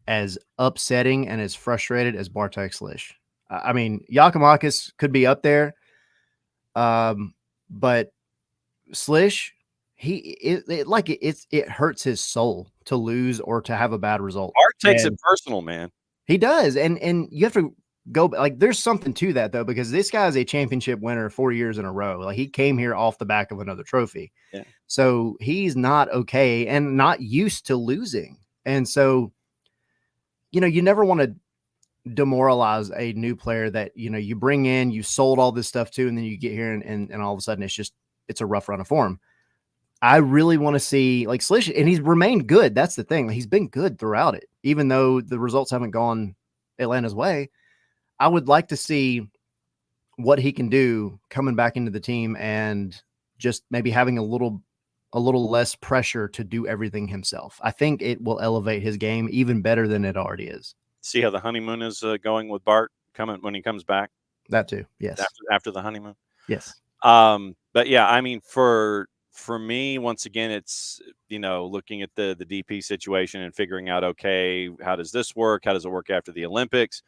as upsetting and as frustrated as Bartek Slish. I mean, Giacomakis could be up there, but Slish, it hurts his soul to lose or to have a bad result. Art takes it personal, man. He does, and you have to go like. There's something to that though, because this guy is a championship winner 4 years in a row. Like, he came here off the back of another trophy, so he's not okay and not used to losing, and so. You never want to demoralize a new player that, you bring in, you sold all this stuff to, and then you get here and all of a sudden it's a rough run of form. I really want to see like Slish, and he's remained good. That's the thing. He's been good throughout it, even though the results haven't gone Atlanta's way. I would like to see what he can do coming back into the team and just maybe having a little less pressure to do everything himself. I think it will elevate his game even better than it already is. See how the honeymoon is going with Bart when he comes back? That too. Yes. After the honeymoon. Yes. But yeah, I mean, for me, once again, it's, looking at the DP situation and figuring out, okay, how does this work? How does it work after the Olympics?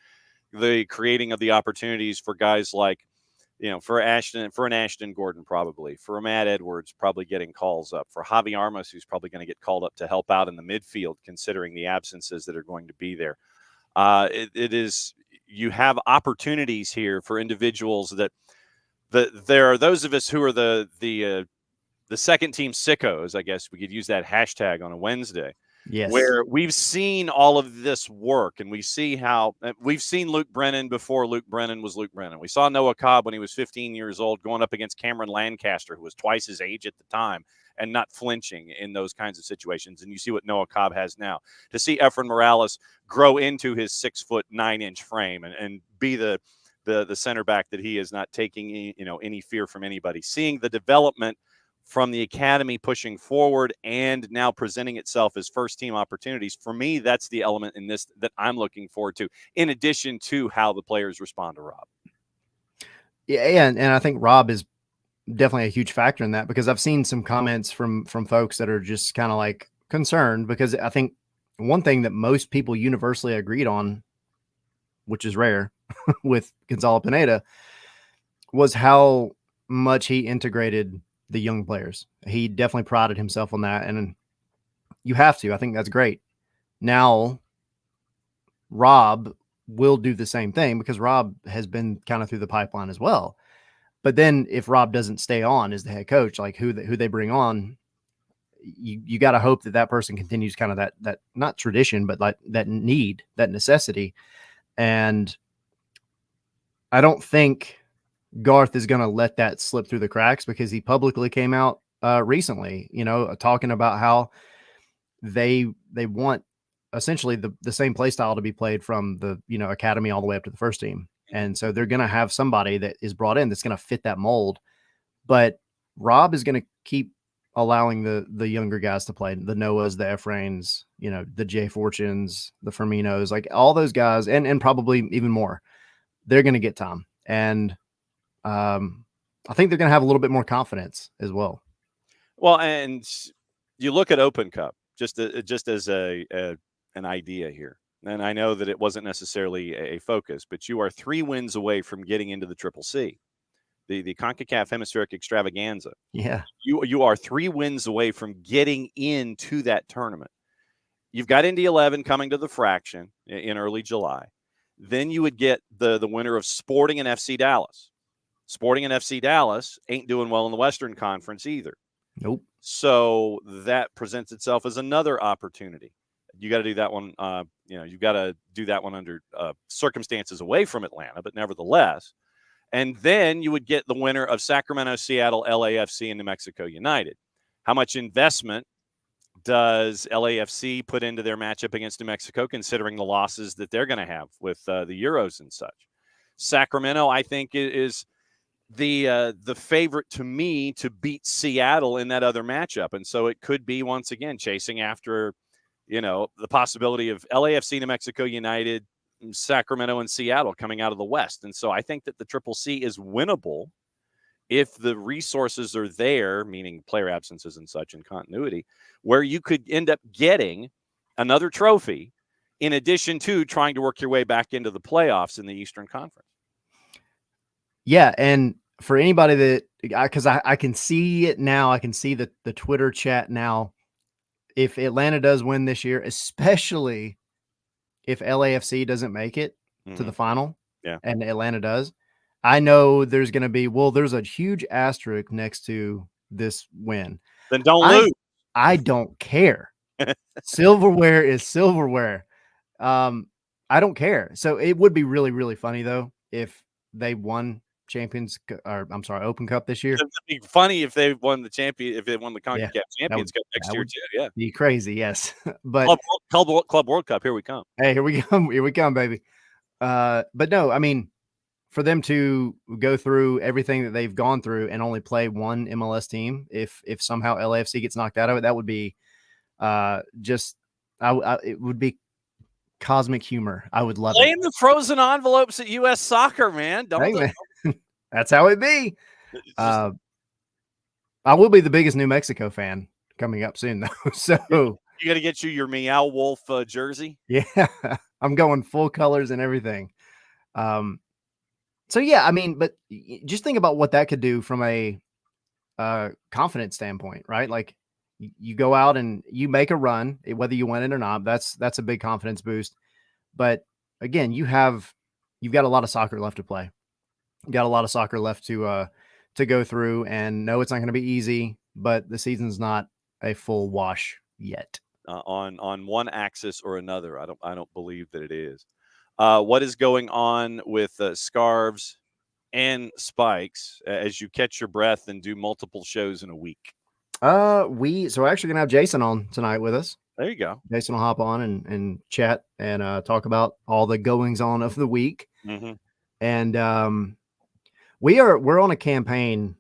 The creating of the opportunities for guys like, for an Ashton Gordon, probably for a Matt Edwards, probably getting calls up, for Javi Armas, who's probably going to get called up to help out in the midfield, considering the absences that are going to be there. You have opportunities here for individuals that there are those of us who are the second team sickos, I guess we could use that hashtag on a Wednesday, Yes. where we've seen all of this work, and we see how we've seen Luke Brennan before Luke Brennan was Luke Brennan. We saw Noah Cobb when he was 15 years old going up against Cameron Lancaster, who was twice his age at the time, and not flinching in those kinds of situations. And you see what Noah Cobb has now. To see Efren Morales grow into his 6'9" frame and be the center back that he is, not taking any fear from anybody. Seeing the development from the academy pushing forward and now presenting itself as first team opportunities. For me, that's the element in this that I'm looking forward to, in addition to how the players respond to Rob. Yeah, and I think Rob is definitely a huge factor in that, because I've seen some comments from folks that are just kind of like concerned, because I think one thing that most people universally agreed on, which is rare with Gonzalo Pineda, was how much he integrated the young players. He definitely prided himself on that, and you have to. I think that's great. Now, Rob will do the same thing, because Rob has been kind of through the pipeline as well. But then if Rob doesn't stay on as the head coach, like who they bring on, you got to hope that person continues kind of that not tradition, but like that need, that necessity. And I don't think Garth is going to let that slip through the cracks, because he publicly came out recently, talking about how they want essentially the same play style to be played from the academy all the way up to the first team. And so they're going to have somebody that is brought in that's going to fit that mold. But Rob is going to keep allowing the younger guys to play, the Noahs, the Efrains, the Jay Fortunes, the Firminos, like all those guys, and probably even more. They're going to get time. And I think they're going to have a little bit more confidence as well. Well, and you look at Open Cup just as an idea here. And I know that it wasn't necessarily a focus, but you are 3 wins away from getting into the Triple C, the CONCACAF Hemispheric Extravaganza. Yeah. You are 3 wins away from getting into that tournament. You've got Indy 11 coming to the Fraction in early July. Then you would get the winner of Sporting and FC Dallas. Sporting and FC Dallas ain't doing well in the Western Conference either. Nope. So that presents itself as another opportunity. You got to do that one. You've got to do that one under circumstances away from Atlanta, but nevertheless. And then you would get the winner of Sacramento, Seattle, LAFC, and New Mexico United. How much investment does LAFC put into their matchup against New Mexico, considering the losses that they're going to have with the Euros and such? Sacramento, I think, is the favorite to me to beat Seattle in that other matchup. And so it could be, once again, chasing after, the possibility of LAFC, New Mexico United, Sacramento, and Seattle coming out of the West. And so I think that the Triple C is winnable if the resources are there, meaning player absences and such and continuity, where you could end up getting another trophy in addition to trying to work your way back into the playoffs in the Eastern Conference. Yeah, and for anybody that, because I can see it now, I can see the Twitter chat now. If Atlanta does win this year, especially if LAFC doesn't make it to the final, and Atlanta does, I know there's going to be, there's a huge asterisk next to this win. Then don't lose. I don't care. Silverware is silverware. I don't care. So it would be really, really funny though if they won Open Cup this year. It'd be funny if they won the CONCACAF Champions Cup next year too. Yeah, be crazy. Yes, but Club World Cup. Here we come. Hey, here we come, baby. But no, I mean, for them to go through everything that they've gone through and only play one MLS team, if somehow LAFC gets knocked out of it, that would be it would be cosmic humor. I would love Blame the frozen envelopes at U.S. Soccer, man. Man. That's how it be. I will be the biggest New Mexico fan coming up soon, though. So you got to get your Meow Wolf jersey. Yeah, I'm going full colors and everything. So yeah, I mean, but just think about what that could do from a confidence standpoint, right? Like you go out and you make a run, whether you win it or not. That's a big confidence boost. But again, you've got a lot of soccer left to play. You got a lot of soccer left to go through, and no, it's not going to be easy, but the season's not a full wash yet. on one axis or another. I don't believe that it is. What is going on with scarves and spikes as you catch your breath and do multiple shows in a week? We're actually gonna have Jason on tonight with us. There you go. Jason will hop on and chat and talk about all the goings on of the week. Mm-hmm. And we're on a campaign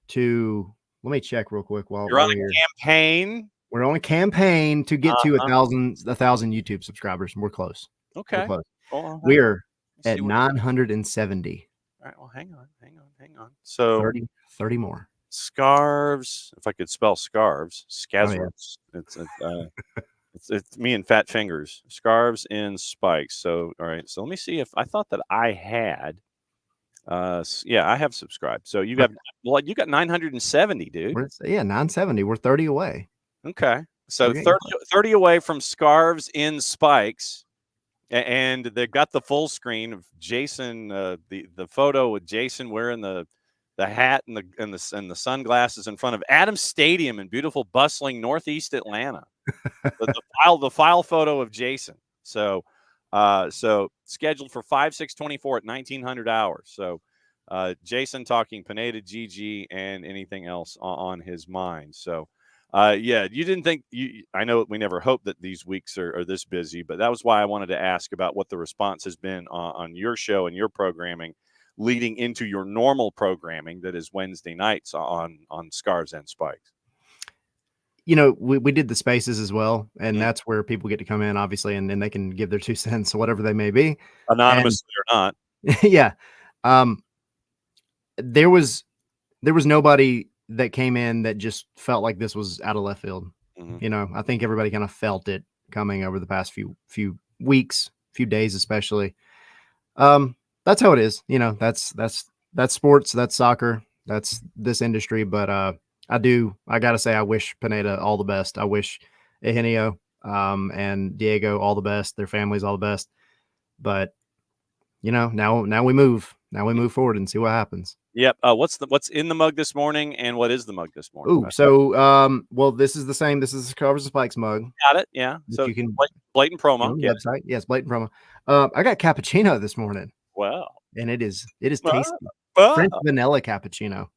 to, let me check real quick while You're on we're a here. campaign. We're on a campaign to get to 1,000 YouTube subscribers, and we're close. Okay. We're close. Well, We're at 970. All right. Well, hang on. So 30 more. Scarves. If I could spell scarves, scazwords. Oh, yeah. It's me and fat fingers. Scarves and spikes. So all right. So let me see if I thought that I had. Yeah, I have subscribed. So you got 970, dude. 970. We're 30 away. Okay. So 30 away from scarves in spikes. And they've got the full screen of Jason, the photo with Jason wearing the hat and the sunglasses in front of Adams Stadium in beautiful, bustling Northeast Atlanta. the file photo of Jason. So scheduled for 5/6/24 at 1900 hours. So Jason talking Pineda, Gigi, and anything else on his mind. So. Yeah, you didn't think I know we never hoped that these weeks are this busy, but that was why I wanted to ask about what the response has been on your show and your programming leading into your normal programming that is Wednesday nights on Scarves and Spikes. We did the spaces as well, and that's where people get to come in, obviously, and then they can give their 2 cents, whatever they may be. Anonymously or not. Yeah. There was nobody that came in that just felt like this was out of left field. Mm-hmm. I think everybody kind of felt it coming over the past few weeks, few days, especially. That's how it is. That's sports, that's soccer, that's this industry. But I gotta say, I wish Pineda all the best. I wish Eugenio and Diego all the best, their families all the best. But now we move. Now we move forward and see what happens. Yep. What's in the mug this morning, and what is the mug this morning? Ooh, so well, this is the same. This is the Scarves and Spikes mug. Got it. Yeah. So you can blatant promo. On the website. Yes, blatant promo. I got cappuccino this morning. Wow. And it is tasty. Wow. French vanilla cappuccino.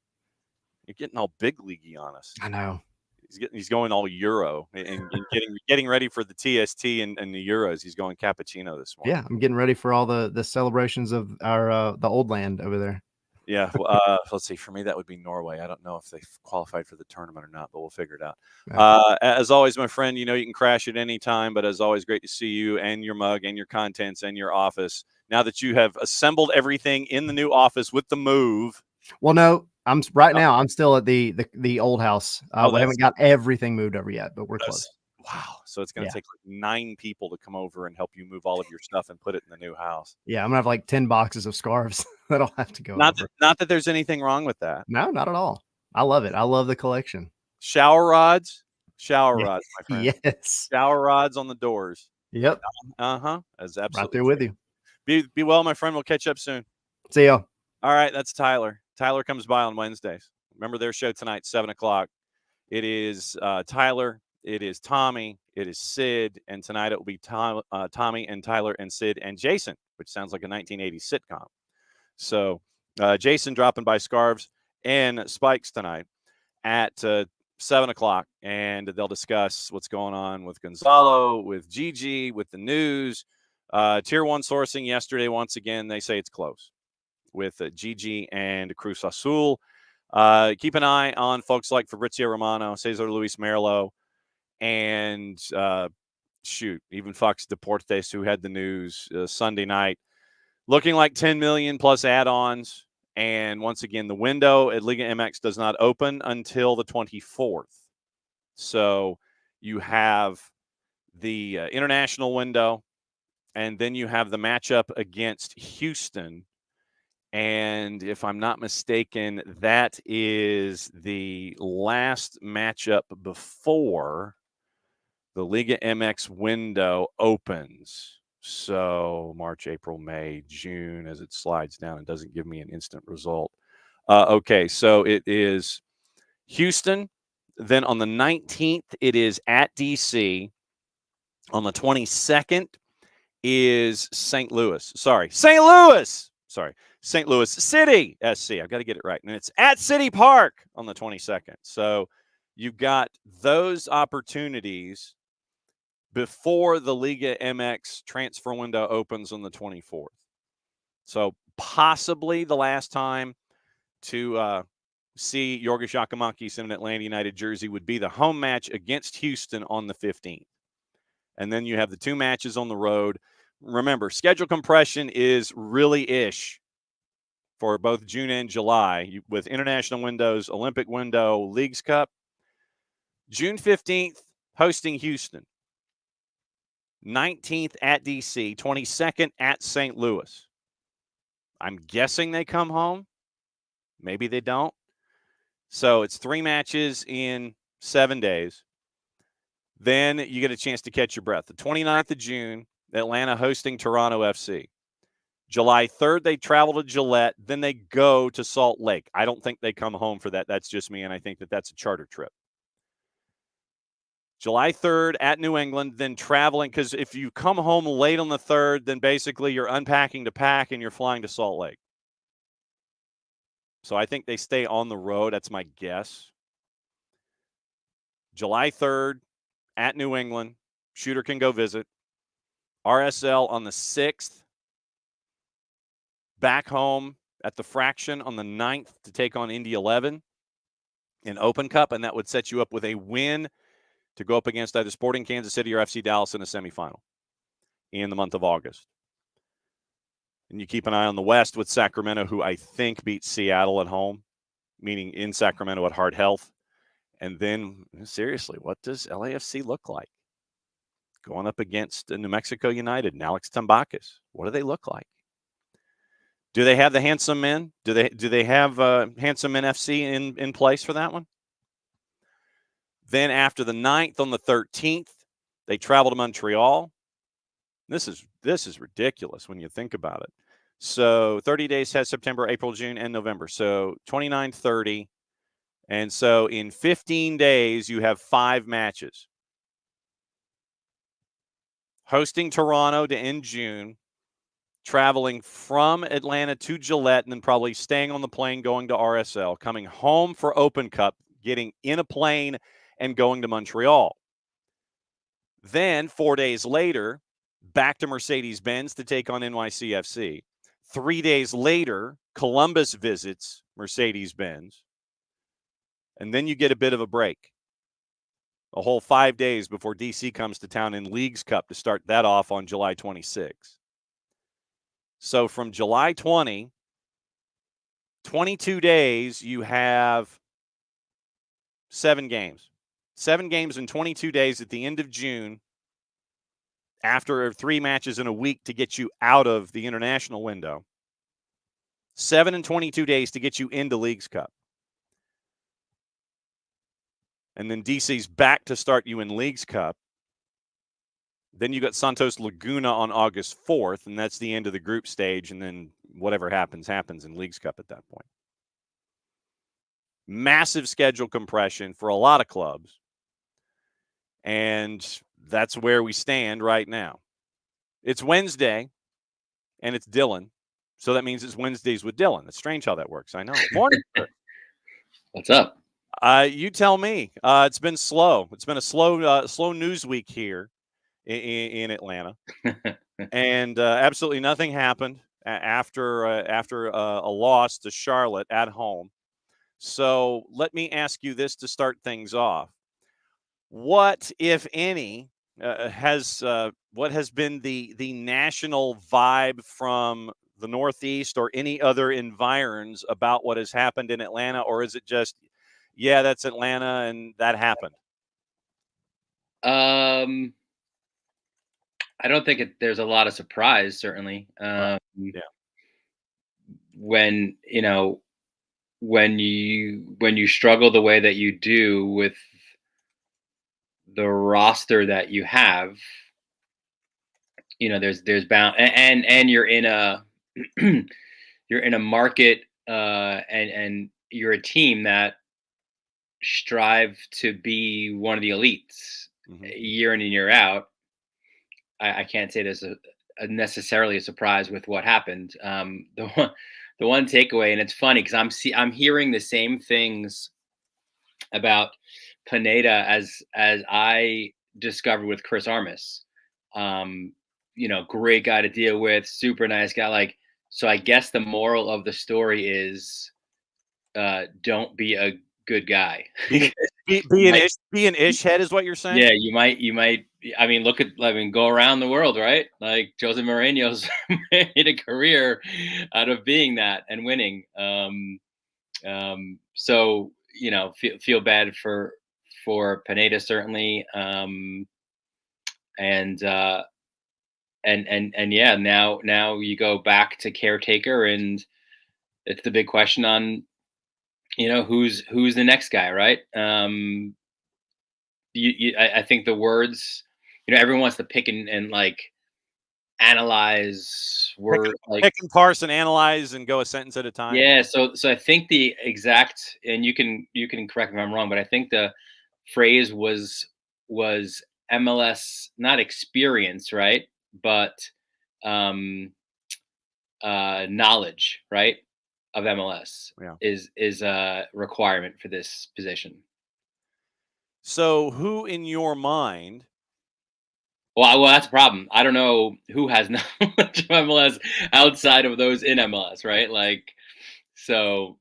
You're getting all big leaguey on us. I know. He's going all Euro and getting ready for the TST and the Euros. He's going cappuccino this morning. Yeah, I'm getting ready for all the celebrations of our the old land over there. Yeah, let's see. For me, that would be Norway. I don't know if they qualified for the tournament or not, but we'll figure it out. Yeah. As always, my friend, you can crash at any time, but as always, great to see you and your mug and your contents and your office. Now that you have assembled everything in the new office with the move. Well, no, I'm still at the old house. We haven't got everything moved over yet, but we're close. Wow. So it's going to take like 9 people to come over and help you move all of your stuff and put it in the new house. Yeah, I'm going to have like 10 boxes of scarves that'll have to go Not that there's anything wrong with that. No, not at all. I love it. I love the collection. Shower rods, my friend. Yes. Shower rods on the doors. Yep. That's absolutely right there with you. Be well, my friend. We'll catch up soon. See ya. All right. That's Tyler. Tyler comes by on Wednesdays. Remember their show tonight, 7:00. It is Tyler. It is Tommy. It is Sid. And tonight it will be Tommy and Tyler and Sid and Jason, which sounds like a 1980s sitcom. So Jason dropping by Scarves and Spikes tonight at 7:00. And they'll discuss what's going on with Gonzalo, with Gigi, with the news. Tier 1 sourcing yesterday, once again, they say it's close with Gigi and Cruz Azul. Keep an eye on folks like Fabrizio Romano, Cesar Luis Merlo, and even Fox Deportes, who had the news Sunday night, looking like 10 million plus add-ons. And once again, the window at Liga MX does not open until the 24th. So you have the international window, and then you have the matchup against Houston. And if I'm not mistaken, that is the last matchup before the Liga MX window opens. So March, April, May, June, as it slides down and doesn't give me an instant result. Okay, so it is Houston, Then on the 19th, it is at DC. On the 22nd is St. Louis. St. Louis City SC. I've got to get it right. And it's at City Park on the 22nd. So you've got those opportunities before the Liga MX transfer window opens on the 24th. So possibly the last time to see Yorgos Giacomakis in an Atlanta United jersey would be the home match against Houston on the 15th. And then you have the 2 matches on the road. Remember, schedule compression is really ish for both June and July with international windows, Olympic window, Leagues Cup. June 15th, hosting Houston. 19th at DC, 22nd at St. Louis. I'm guessing they come home. Maybe they don't. So it's 3 matches in 7 days. Then you get a chance to catch your breath. The 29th of June, Atlanta hosting Toronto FC. July 3rd, they travel to Gillette. Then they go to Salt Lake. I don't think they come home for that. That's just me, and I think that that's a charter trip. July 3rd at New England, then traveling, because if you come home late on the 3rd, then basically you're unpacking to pack and you're flying to Salt Lake. So I think they stay on the road. That's my guess. July 3rd at New England. Shooter can go visit. RSL on the 6th. Back home at the Fraction on the 9th to take on Indy 11 in Open Cup, and that would set you up with a win to go up against either Sporting Kansas City or FC Dallas in a semifinal in the month of August. And you keep an eye on the West with Sacramento, who I think beat Seattle at home, meaning in Sacramento at Hard Health. And then, seriously, what does LAFC look like? Going up against New Mexico United and Alex Tambakis. What do they look like? Do they have the Handsome Men? Do they have Handsome Men FC in place for that one? Then after the 9th on the 13th, they travel to Montreal. This is ridiculous when you think about it. So 30 days has September, April, June, and November. So 29, 30. And so in 15 days, you have 5 matches. Hosting Toronto to end June, traveling from Atlanta to Gillette, and then probably staying on the plane going to RSL, coming home for Open Cup, getting in a plane and going to Montreal. Then 4 days later, back to Mercedes-Benz to take on NYCFC. 3 days later, Columbus visits Mercedes-Benz. And then you get a bit of a break. A whole 5 days before DC comes to town in Leagues Cup to start that off on July 26. So from July 20, 22 days, you have 7 games. 7 games in 22 days at the end of June after 3 matches in a week to get you out of the international window. 7 and 22 days to get you into Leagues Cup. And then DC's back to start you in Leagues Cup. Then you got Santos Laguna on August 4th, and that's the end of the group stage. And then whatever happens in Leagues Cup at that point. Massive schedule compression for a lot of clubs. And that's where we stand right now. It's Wednesday, and it's Dylan. So that means it's Wednesdays with Dylan. It's strange how that works. I know. Morning. What's up? You tell me. It's been slow. It's been a slow news week here in Atlanta, and absolutely nothing happened after a loss to Charlotte at home. So let me ask you this to start things off: what, if any, what has been the national vibe from the Northeast or any other environs about what has happened in Atlanta, or is it just, yeah, that's Atlanta and that happened? I don't think there's a lot of surprise, certainly. Yeah. When you struggle the way that you do with the roster that you have, there's bound, and you're in a you're in a market, and you're a team that strive to be one of the elites Mhm. year in and year out. I can't say there's necessarily a surprise with what happened. The one takeaway, and it's funny because I'm hearing the same things about Pineda as I discovered with Chris Armas. Great guy to deal with, super nice guy. Like, so I guess the moral of the story is, don't be a good guy. Be an ish head is what you're saying? Yeah, you might. I mean, go around the world, right? Like Jose Mourinho's made a career out of being that and winning. So feel bad for Pineda, certainly. And yeah, now you go back to caretaker, and it's the big question on who's the next guy, right? I think the words, everyone wants to pick and like analyze word, like Pick and parse and analyze and go a sentence at a time. yeah. So I think the exact, and you can correct me if I'm wrong, but I think the phrase was MLS, not experience, right? But knowledge, right, of MLS Yeah. is a requirement for this position. So, who in your mind? Well, that's a problem. I don't know who has knowledge of MLS outside of those in MLS, right? Like, so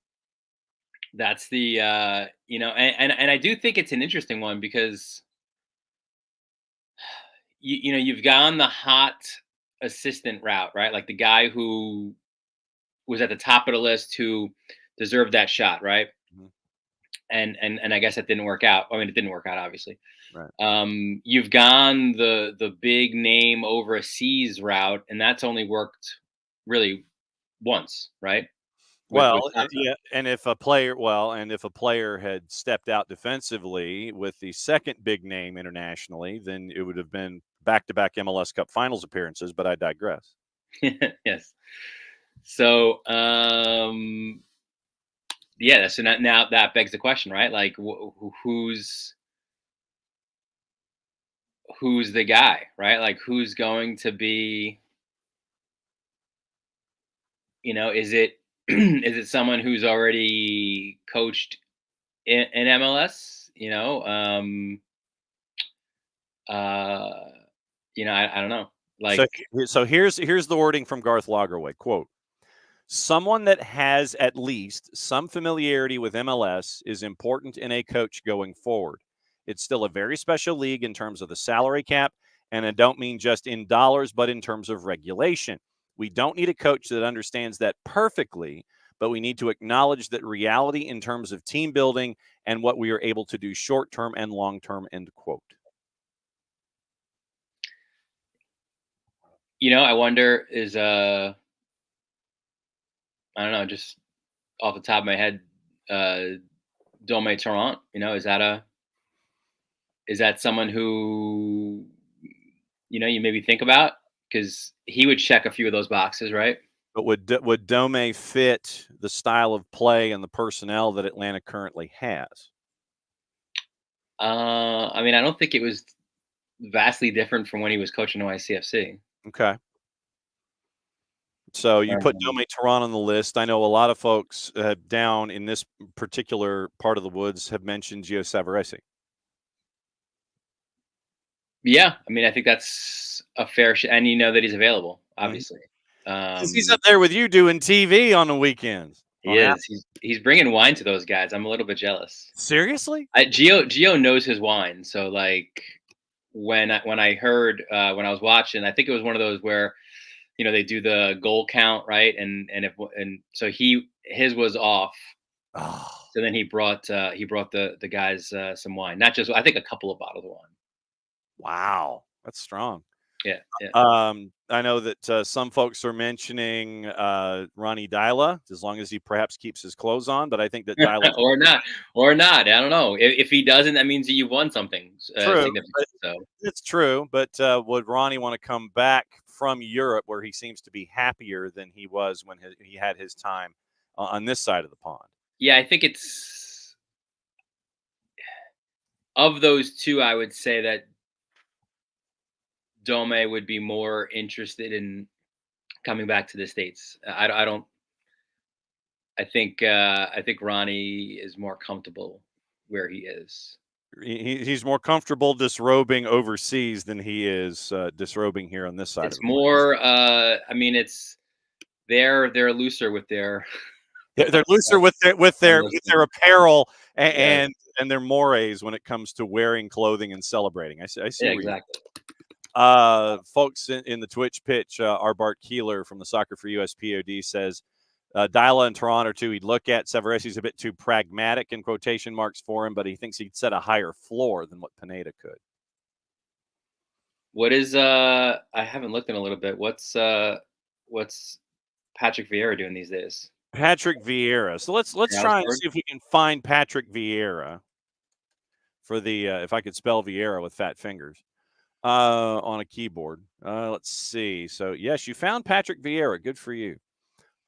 that's the and I do think it's an interesting one because you've gone the hot assistant route, right? Like the guy who was at the top of the list who deserved that shot, right? Mhm. And I guess it didn't work out. I mean, it didn't work out, obviously. Right. You've gone the big name overseas route, and that's only worked really once, right? With Yeah, and if a player had stepped out defensively with the second big name internationally, then it would have been back-to-back MLS Cup Finals appearances. But I digress. Yes. So, yeah. So now that begs the question, right? Like, who's the guy, right? Like, who's going to be? Is it is it someone who's already coached in MLS? I don't know. So, Like, here's the wording from Garth Lagerwey. Quote: "Someone that has at least some familiarity with MLS is important in a coach going forward. It's still a very special league in terms of the salary cap, and I don't mean just in dollars, but in terms of regulation. We don't need a coach that understands that perfectly, but we need to acknowledge that reality in terms of team building and what we are able to do short term and long term." End quote. I wonder is I don't know, just off the top of my head, Dome Torrent, is that someone who you maybe think about, because he would check a few of those boxes, right? But would Dome fit the style of play and the personnel that Atlanta currently has? I mean, I don't think it was vastly different from when he was coaching NYCFC. Okay. So you put Dome Tehran on the list. I know a lot of folks down in this particular part of the woods have mentioned Gio Savarese. Yeah, I mean, I think that's a fair and that he's available, obviously. He's up there with you doing TV on the weekends. He is. He's bringing wine to those guys. I'm a little bit jealous. Seriously? Gio knows his wine. So like when I heard when I was watching, I think it was one of those where they do the goal count, right? And so his was off. Oh. So then he brought the guys some wine, not just, I think, a couple of bottles of wine. Wow, that's strong. Yeah. I know that some folks are mentioning Ronnie Dyla, as long as he perhaps keeps his clothes on. But I think that Dyla or not. I don't know. If he doesn't, that means that you've won something significant. So it's true. But would Ronnie want to come back from Europe, where he seems to be happier than he was when he had his time on this side of the pond? Yeah, I think it's. of those two, I would say that Dome would be more interested in coming back to the States. I don't. I think Ronnie is more comfortable where he is. He's more comfortable disrobing overseas than he is disrobing here on this side. It's more. I mean, it's they're looser with their. They're looser with their apparel and their mores when it comes to wearing clothing and celebrating. I see. Yeah, exactly. Folks in the Twitch pitch, our Bart Keeler from the Soccer for US POD says Dyla and Toronto too. He'd look at Savaresi's a bit too pragmatic in quotation marks for him, but he thinks he'd set a higher floor than what Pineda could. What is I haven't looked in a little bit. What's Patrick Vieira doing these days? Patrick Vieira. So let's try and see if we can find Patrick Vieira for the if I could spell Vieira with fat fingers on a keyboard. Let's see. So yes, you found Patrick Vieira. Good for you.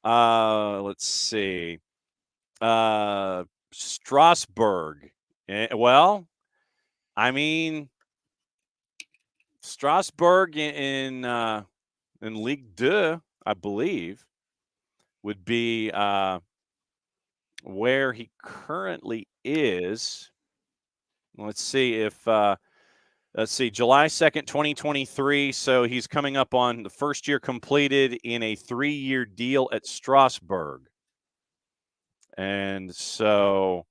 Let's see. Strasbourg. Well, I mean, Strasbourg in Ligue 2, I believe, would be where he currently is. Let's see if July 2nd, 2023. So he's coming up on the first year completed in a 3-year deal at Strasbourg. And so,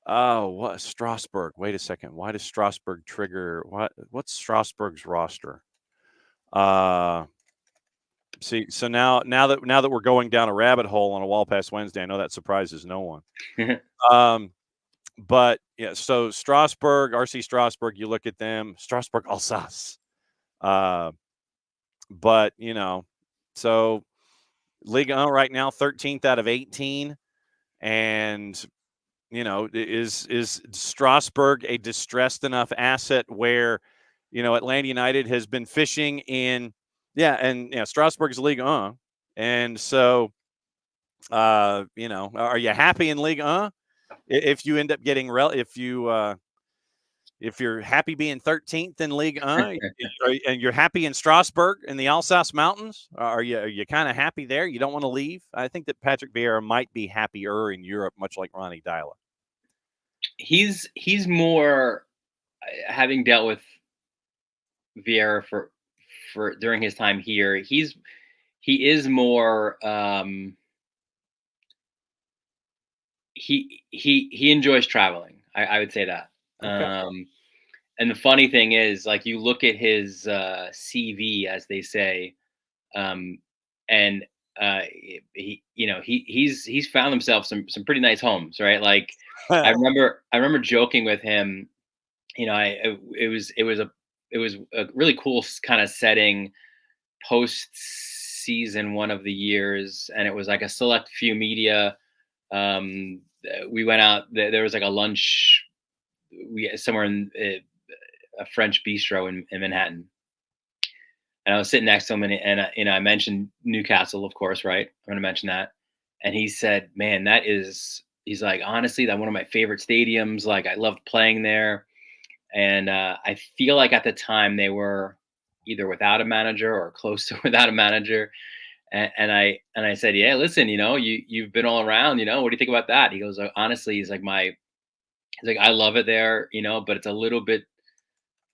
what Strasbourg? Wait a second. Why does Strasbourg trigger what's Strasbourg's roster? See, so now that we're going down a rabbit hole on a Wall Pass Wednesday, I know that surprises no one. But yeah, so Strasbourg, RC Strasbourg, you look at them, Strasbourg, Alsace. But so Ligue 1 right now, 13th out of 18, and is Strasbourg a distressed enough asset where Atlanta United has been fishing in. Strasbourg's Ligue 1. And so, are you happy in Ligue 1? If you end up getting if you're happy being 13th in Ligue 1 and you're happy in Strasbourg in the Alsace Mountains, are you kind of happy there? You don't want to leave? I think that Patrick Vieira might be happier in Europe, much like Ronnie Dyla. He's more, having dealt with Vieira for during his time here, he is more he enjoys traveling. I would say that. Okay. And the funny thing is, like, you look at his CV, as they say, and he's found himself some pretty nice homes, right? Like, I remember joking with him. It was a really cool kind of setting post season one of the years, and it was like a select few media. We went out. There was like a lunch somewhere in a French bistro in Manhattan, and I was sitting next to him, and I mentioned Newcastle, of course, right? I'm going to mention that, and he said, "Man, he's like, honestly, that's one of my favorite stadiums. Like, I loved playing there." And I feel like at the time they were either without a manager or close to without a manager. And I said, yeah, listen, you've been all around, what do you think about that? He goes, honestly, he's like, I love it there, but it's a little bit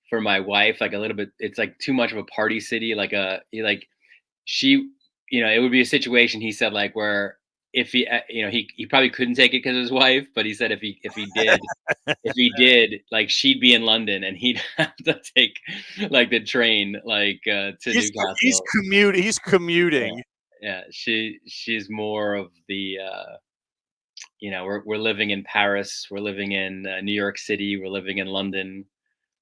for my wife, like a little bit, it's like too much of a party city. It would be a situation, he said, like, where if he, he probably couldn't take it because of his wife, but he said if he did, like, she'd be in London and he'd have to take like the train, like, to Newcastle. He's commuting. Yeah. She's more of the, we're living in Paris, we're living in New York City, we're living in London,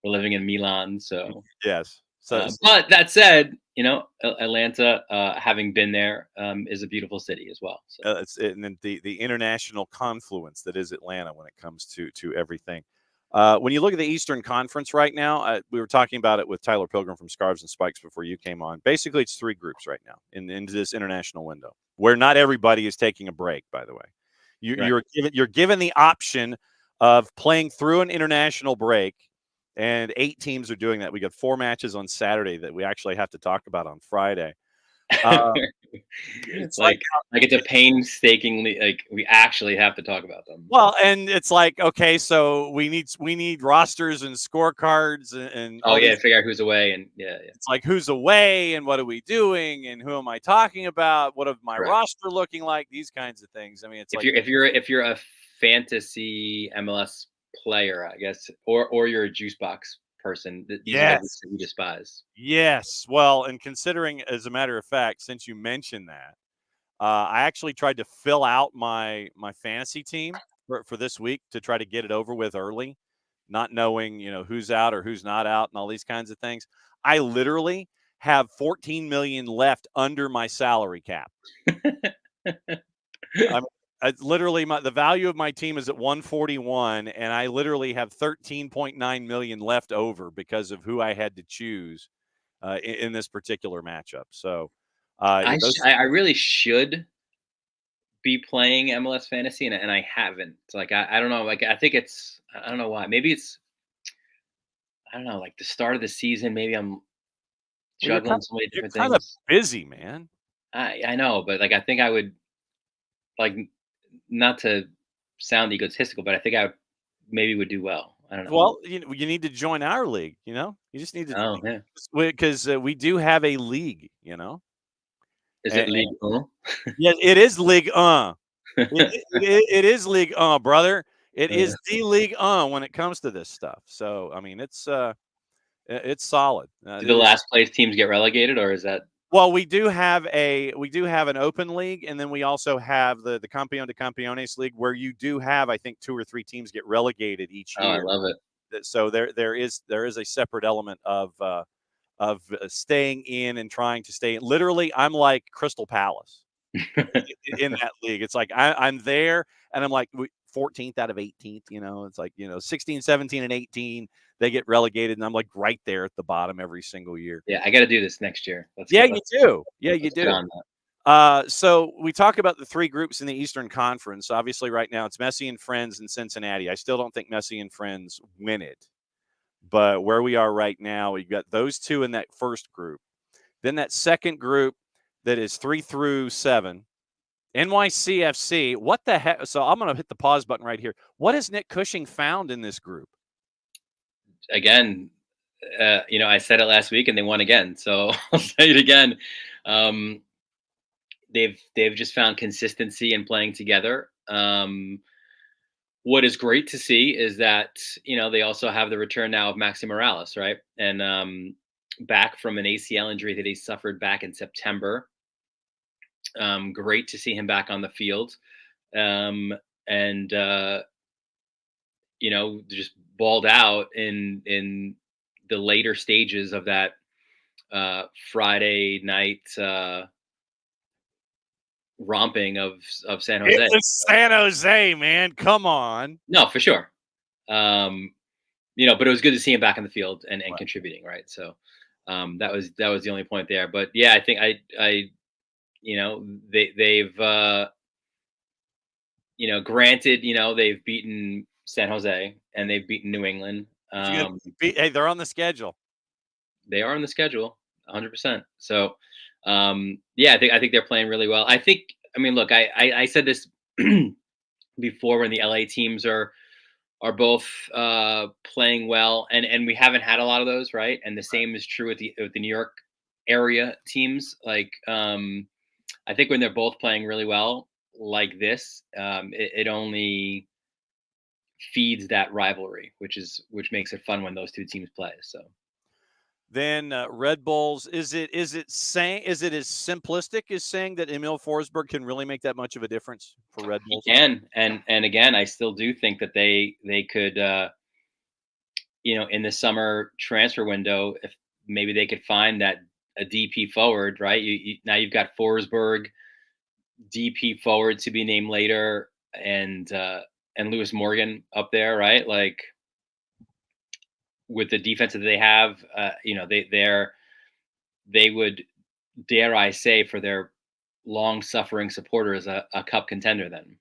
we're living in Milan. So yes. But that said, Atlanta, having been there, is a beautiful city as well. So. And then the international confluence that is Atlanta when it comes to everything. When you look at the Eastern Conference right now, we were talking about it with Tyler Pilgrim from Scarves and Spikes before you came on. Basically, it's 3 groups right now into this international window, where not everybody is taking a break. By the way, you're given the option of playing through an international break, and 8 teams are doing that. We got 4 matches on Saturday that we actually have to talk about on Friday. It's like it's a painstakingly, like, we actually have to talk about them. Well, and it's like, okay, so we need rosters and scorecards and oh yeah, figure out who's away, and yeah. It's like, who's away and what are we doing and who am I talking about? What of my Correct. roster looking like? These kinds of things. I mean, it's if you're a fantasy MLS player, I guess, or you're a juice box person, these are the weeks that we despise. Yes. Well, and considering, as a matter of fact, since you mentioned that, I actually tried to fill out my fantasy team for this week to try to get it over with early, not knowing, who's out or who's not out and all these kinds of things. I literally have 14 million left under my salary cap. Literally, the value of my team is at 141, and I literally have 13.9 million left over because of who I had to choose in this particular matchup. So I really should be playing MLS fantasy, and I haven't. Like, I don't know. Like, I think it's, I don't know why. Maybe it's, I don't know, like the start of the season. Maybe I'm juggling so many different things. You're kind of busy, man. I know, but like, I think I would, like, not to sound egotistical, but I think I maybe would do well. I don't know. Well, you need to join our league. You just need to. Oh yeah. Because we do have a league. Is it League 1? Yeah, it is League 1. It is League 1, brother. It is the League 1 when it comes to this stuff. So, I mean, it's solid. Do the last place teams get relegated, or is that? Well, we do have an open league, and then we also have the Campeón de Campeones league, where you do have, I think, 2 or 3 teams get relegated each year. Oh, I love it. So there is a separate element of staying in and trying to stay in. Literally, I'm like Crystal Palace in that league. It's like I'm there, and I'm like 14th out of 18th. It's like 16, 17, and 18. They get relegated, and I'm like right there at the bottom every single year. Yeah, I got to do this next year. You do. Yeah, you do. So we talk about the 3 groups in the Eastern Conference. Obviously, right now it's Messi and Friends and Cincinnati. I still don't think Messi and Friends win it. But where we are right now, we've got those 2 in that first group. Then that second group that is 3 through 7. NYCFC, what the heck? So I'm going to hit the pause button right here. What has Nick Cushing found in this group? Again, I said it last week and they won again. So I'll say it again. They've just found consistency in playing together. What is great to see is that, they also have the return now of Maxi Morales, right? And back from an ACL injury that he suffered back in September. Great to see him back on the field. Just balled out in the later stages of that Friday night romping of San Jose. It was San Jose, man. Come on. No, for sure. But it was good to see him back in the field and right. Contributing, right? So that was the only point there. But yeah, I think they've granted, they've beaten San Jose and they've beaten New England. Hey, they're on the schedule. They are on the schedule, 100%. So, I think they're playing really well. Look, I said this before when the LA teams are both playing well, and we haven't had a lot of those, right? And the same is true with the New York area teams. Like, I think when they're both playing really well like this, it only feeds that rivalry, which makes it fun when those 2 teams play. So then Red Bulls, is it as simplistic as saying that Emil Forsberg can really make that much of a difference for Red Bulls? He can, and again, I still do think that they could, in the summer transfer window, if maybe they could find that a DP forward, right? Now you've got Forsberg, DP forward to be named later, and Lewis Morgan up there, right? Like, with the defense that they have, they would, dare I say, for their long-suffering supporters, a cup contender then.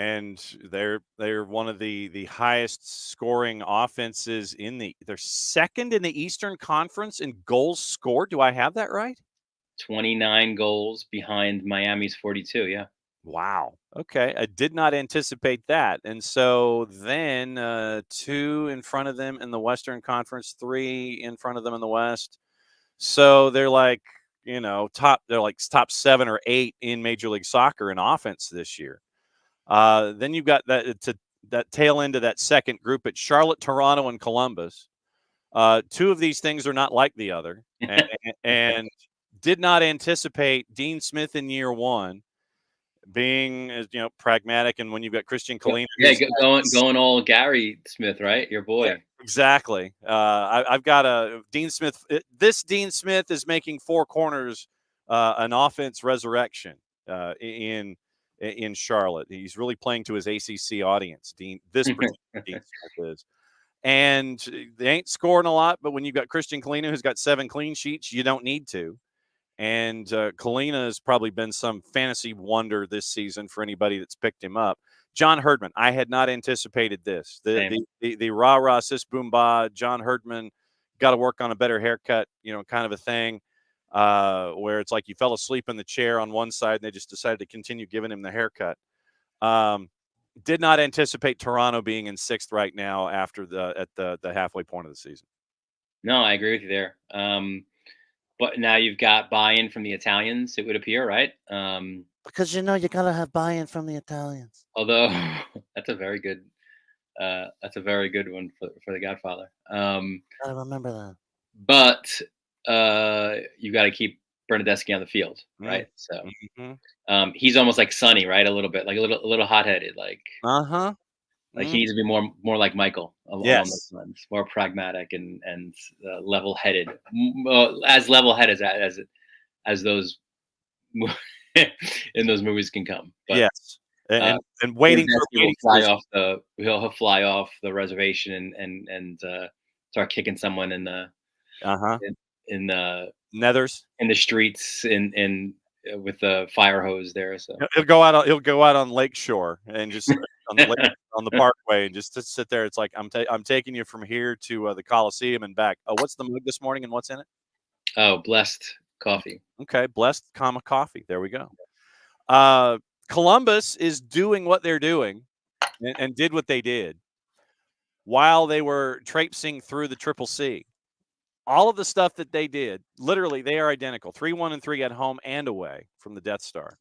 and they're one of the highest scoring offenses they're second in the Eastern Conference in goals scored. Do I have that right? 29 goals behind Miami's 42. Yeah. Wow. Okay. I did not anticipate that. And so then 2 in front of them in the Western Conference, 3 in front of them in the West. So they're like, they're like top 7 or 8 in Major League Soccer in offense this year. Then you've got that tail end of that second group at Charlotte, Toronto, and Columbus. 2 of these things are not like the other, and did not anticipate Dean Smith in year 1 being pragmatic. And when you've got Christian Colina, going all Gary Smith, right? Your boy. Yeah, exactly. I've got a Dean Smith. This Dean Smith is making 4 corners an offense resurrection in Charlotte. He's really playing to his ACC audience. This particular Dean Smith is. And they ain't scoring a lot, but when you've got Christian Colina, who's got 7 clean sheets, you don't need to. And Colina has probably been some fantasy wonder this season for anybody that's picked him up. John Herdman, I had not anticipated this. The rah-rah sis boom ba, John Herdman, got to work on a better haircut, kind of a thing, where it's like you fell asleep in the chair on one side and they just decided to continue giving him the haircut. Did not anticipate Toronto being in 6th right now at the halfway point of the season. No, I agree with you there. But now you've got buy-in from the Italians, it would appear, right? Because you got to have buy-in from the Italians. Although that's a very good one for the Godfather. Gotta remember that. But you got to keep Bernadeschi on the field, right? So he's almost like Sonny, right? A little bit, like a little hot-headed, like like he needs to be more like Michael along those lines, more pragmatic and level-headed, as level-headed as those in those movies can come. But, yes, and waiting for he'll fly off the reservation and start kicking someone in the in the nethers in the streets with the fire hose there. So he'll go out on Lakeshore and just on the Parkway and just to sit there. It's like I'm taking you from here to the Coliseum and back. Oh, what's the mug this morning and what's in it? Oh, Blessed coffee. Okay, Blessed, coffee. There we go. Columbus is doing what they're doing and did what they did while they were traipsing through the Triple C. All of the stuff that they did, literally, they are identical. 3-1-3 at home and away from the Death Star.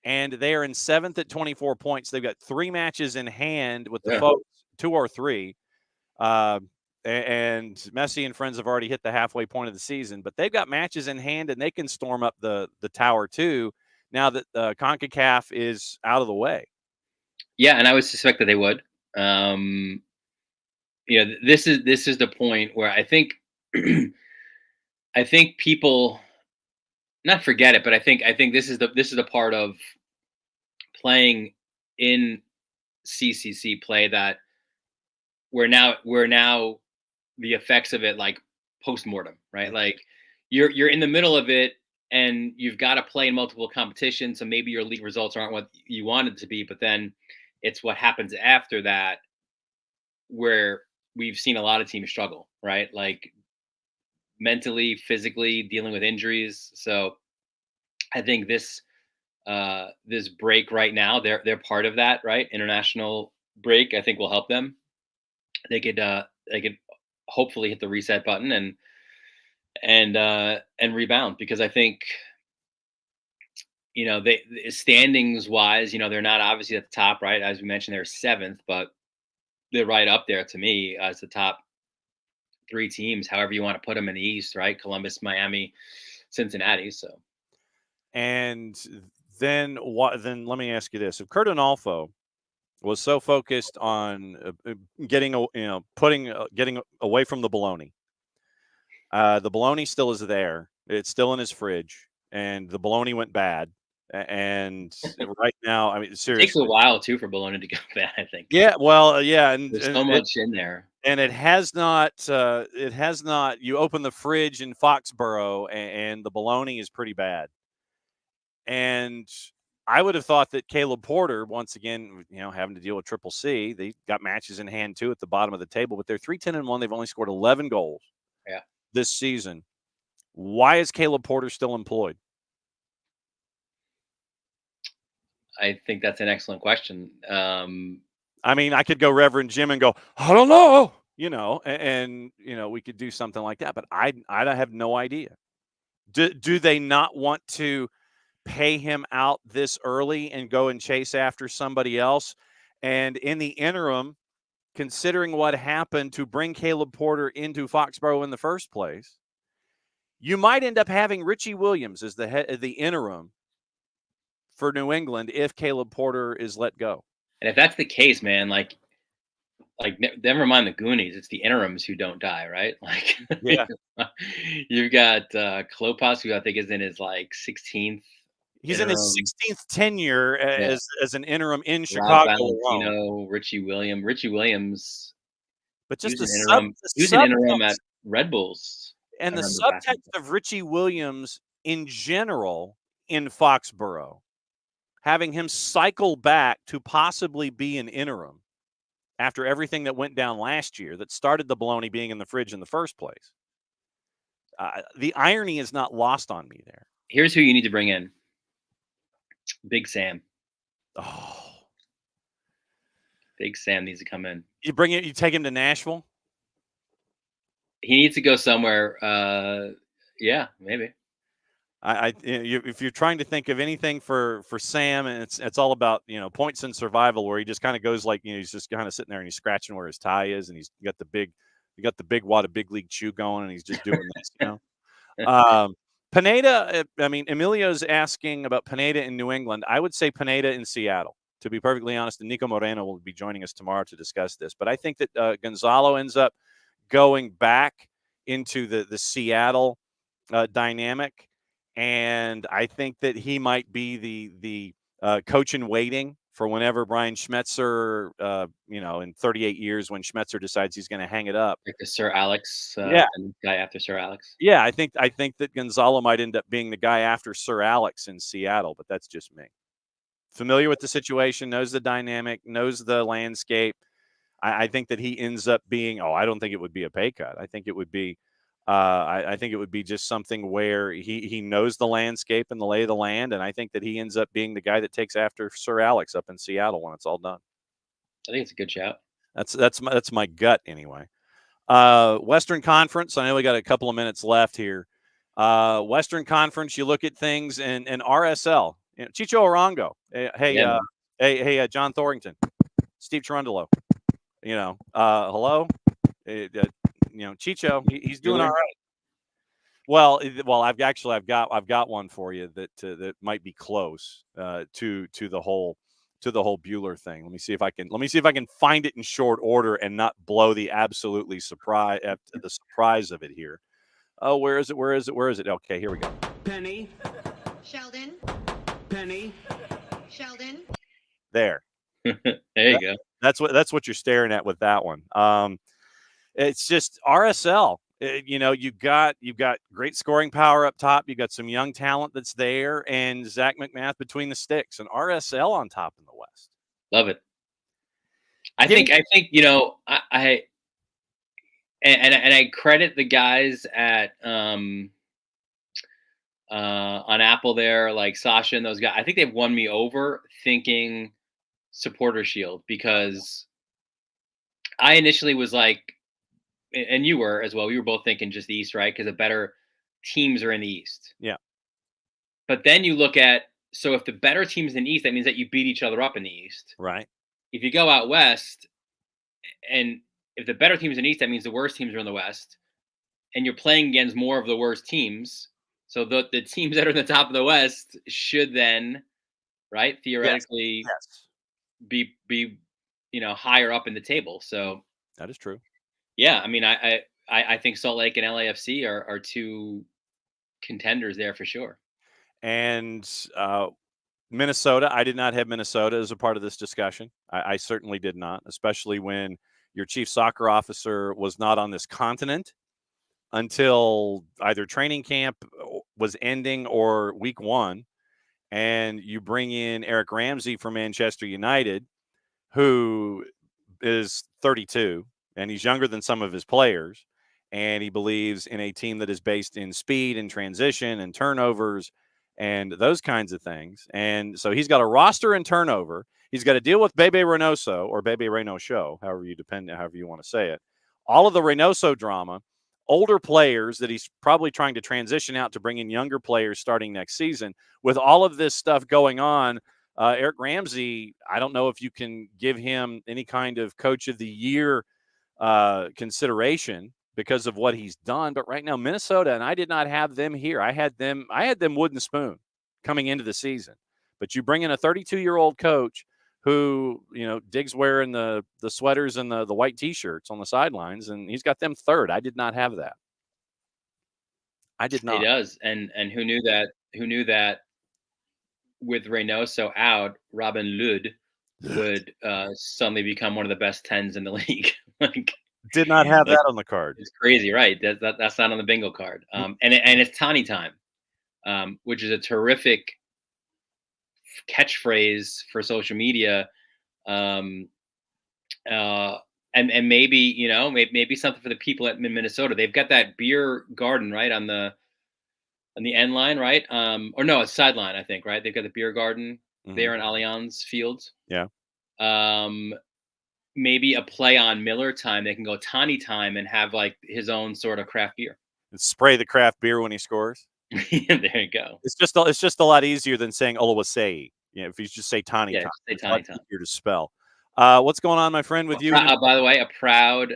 And they are in 7th at 24 points. They've got 3 matches in hand with the folks, 2 or 3. And Messi and friends have already hit the halfway point of the season. But they've got matches in hand, and they can storm up the tower, too, now that CONCACAF is out of the way. Yeah, and I would suspect that they would. This is the point where I think people not forget it, but I think this is the part of playing in CCC play that we're now the effects of it, like post-mortem, right? Like you're in the middle of it and you've got to play in multiple competitions, so maybe your league results aren't what you wanted to be, but then it's what happens after that where we've seen a lot of teams struggle, right? Like mentally, physically, dealing with injuries. So I think this break right now, they're part of that, right? International break, I think will help them. They could hopefully hit the reset button and rebound, because I think they standings wise, they're not obviously at the top, right? As we mentioned, they're 7th, but they're right up there to me as the top 3 teams, however you want to put them in the East, right? Columbus, Miami, Cincinnati. So, and then let me ask you this: if Kurt Onalfo was so focused on getting away from the baloney, the baloney still is there. It's still in his fridge, and the baloney went bad. And right now, I mean, seriously, it takes a while too for baloney to go bad, I think. Yeah, well, yeah, and there's so much in there. And it has not. You open the fridge in Foxborough, and the bologna is pretty bad. And I would have thought that Caleb Porter, once again, having to deal with Triple C, they got matches in hand too at the bottom of the table, but they're 3-10-1. They've only scored 11 goals this season. Why is Caleb Porter still employed? I think that's an excellent question. I mean, I could go Reverend Jim and go, I don't know, and we could do something like that, but I have no idea. Do they not want to pay him out this early and go and chase after somebody else? And in the interim, considering what happened to bring Caleb Porter into Foxborough in the first place, you might end up having Richie Williams as the interim for New England if Caleb Porter is let go. And if that's the case, man, like never mind the Goonies, it's the interims who don't die, right? Like, yeah, you've got Klopas, who I think is in his 16th. He's interim. in his 16th tenure as an interim in Rob Chicago. Valentino, Richie Williams, but just he was an interim at Red Bulls. And the subtext of Richie Williams in general in Foxborough, having him cycle back to possibly be an interim after everything that went down last year that started the baloney being in the fridge in the first place. The irony is not lost on me there. Here's who you need to bring in. Big Sam. Oh. Big Sam needs to come in. You take him to Nashville? He needs to go somewhere. Yeah, maybe. If you're trying to think of anything for Sam, and it's all about points and survival, where he just kind of goes he's just kind of sitting there and he's scratching where his tie is, and he's got the big wad of big league chew going, and he's just doing this. Pineda. I mean, Emilio's asking about Pineda in New England. I would say Pineda in Seattle, to be perfectly honest. And Nico Moreno will be joining us tomorrow to discuss this. But I think that Gonzalo ends up going back into the Seattle dynamic. And I think that he might be the coach in waiting for whenever Brian Schmetzer, in 38 years, when Schmetzer decides he's going to hang it up. Like the Sir Alex guy after Sir Alex. Yeah, I think that Gonzalo might end up being the guy after Sir Alex in Seattle, but that's just me. Familiar with the situation, knows the dynamic, knows the landscape. I think that he ends up being, I don't think it would be a pay cut. I think it would be I think it would be just something where he knows the landscape and the lay of the land, and I think that he ends up being the guy that takes after Sir Alex up in Seattle when it's all done. I think it's a good shout. That's my gut anyway. Western Conference. I know we got a couple of minutes left here. Western Conference. You look at things and RSL. Chicho Arango. Hey, John Thorrington, Steve Cherundolo. Hello. Chicho, he's doing all right. Well, I've got one for you that might be close to the whole Bueller thing. Let me see if I can find it in short order and not blow the absolutely surprise of it here. Oh, where is it? Okay, here we go. Penny. Sheldon. Penny. Sheldon. There. There you go. That's what you're staring at with that one. It's just RSL. You've got great scoring power up top. You've got some young talent that's there, and Zach McMath between the sticks, and RSL on top in the West. Love it. I think I credit the guys at on Apple there, like Sasha and those guys. I think they've won me over thinking Supporter Shield, because I initially was like, and you were as well, we were both thinking just the East, right? Because the better teams are in the East. Yeah. But then you look at, so if the better team's in the East, that means that you beat each other up in the East. Right. If you go out West, and if the better team's in the East, that means the worst teams are in the West. And you're playing against more of the worst teams. So the teams that are in the top of the West should then, right, theoretically be higher up in the table. So that is true. Yeah, I mean, I think Salt Lake and LAFC are two contenders there for sure. And Minnesota, I did not have Minnesota as a part of this discussion. I certainly did not, especially when your chief soccer officer was not on this continent until either training camp was ending or week one. and you bring in Eric Ramsey from Manchester United, who is 32, and he's younger than some of his players, and he believes in a team that is based in speed and transition and turnovers and those kinds of things. And so he's got a roster and turnover. He's got to deal with Bebe Reynoso, or Bebe Reynoso, however you want to say it. All of the Reynoso drama, older players that he's probably trying to transition out to bring in younger players starting next season. With all of this stuff going on, Eric Ramsey, I don't know if you can give him any kind of coach of the year consideration because of what he's done. But right now, Minnesota, and I did not have them here. I had them wood and spoon coming into the season. But you bring in a 32-year-old coach who, Diggs wearing the sweaters and the white T-shirts on the sidelines, and he's got them third. I did not have that. I did not. He does. And who knew that? Who knew that with Reynoso out, Robin Lod would suddenly become one of the best 10s in the league? Did not have that on the card. It's crazy, right? That's not on the bingo card. And it's Tani time, which is a terrific catchphrase for social media. And maybe, maybe something for the people in Minnesota. They've got that beer garden right on the end line, right? Or no, it's sideline, I think, right? They've got the beer garden there in Allianz Field. Yeah. Maybe a play on Miller time. They can go Tani time and have like his own sort of craft beer. And spray the craft beer when he scores. There you go. It's just a lot easier than saying Oluwasei. If you just say Tani time, say Tani time. Easier to spell. What's going on, my friend, with you? By the way, a proud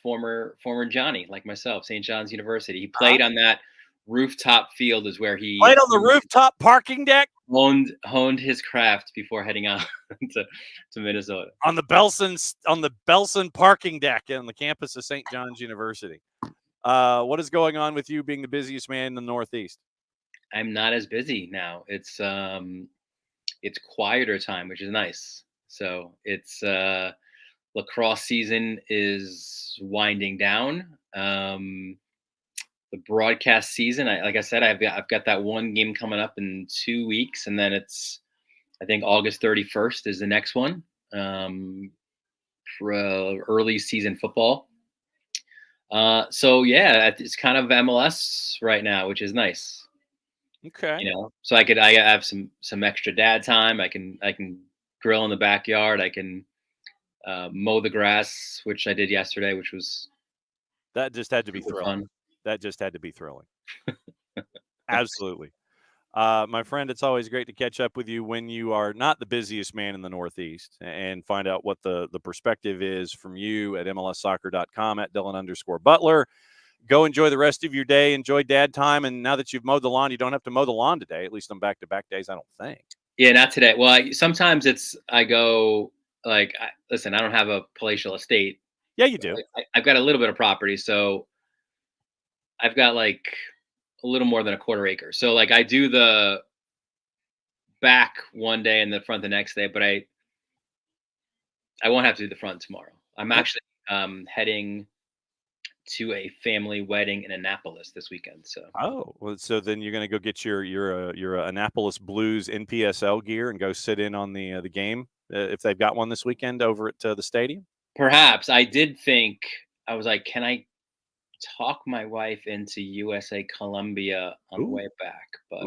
former Johnny like myself, St. John's University. He played on that rooftop field, is where he played on the rooftop parking deck. Honed his craft before heading out to Minnesota. On the Belson parking deck on the campus of St. John's University. What is going on with you being the busiest man in the Northeast? I'm not as busy now. It's quieter time, which is nice. So it's lacrosse season is winding down. The broadcast season, like I said, I've got that one game coming up in 2 weeks, and then it's, I think, August 31st is the next one. For early season football. So yeah, it's kind of MLS right now, which is nice. Okay. So I have some extra dad time. I can grill in the backyard. I can mow the grass, which I did yesterday, which was that just had to be thrilling. Fun. That just had to be thrilling. Absolutely. My friend, it's always great to catch up with you when you are not the busiest man in the Northeast and find out what the perspective is from you at MLSsoccer.com at Dylan_Butler. Go enjoy the rest of your day. Enjoy dad time. And now that you've mowed the lawn, you don't have to mow the lawn today, at least on back-to-back days, I don't think. Yeah, not today. Well, sometimes I go like, listen, I don't have a palatial estate. Yeah, you do. I've got a little bit of property. So I've got like a little more than a quarter acre. So like I do the back one day and the front the next day, but I won't have to do the front tomorrow. I'm actually heading to a family wedding in Annapolis this weekend. So so then you're going to go get your Annapolis Blues NPSL gear and go sit in on the game if they've got one this weekend over at the stadium. Perhaps. I did think, I was like, can I talk my wife into USA Columbia on the way back? But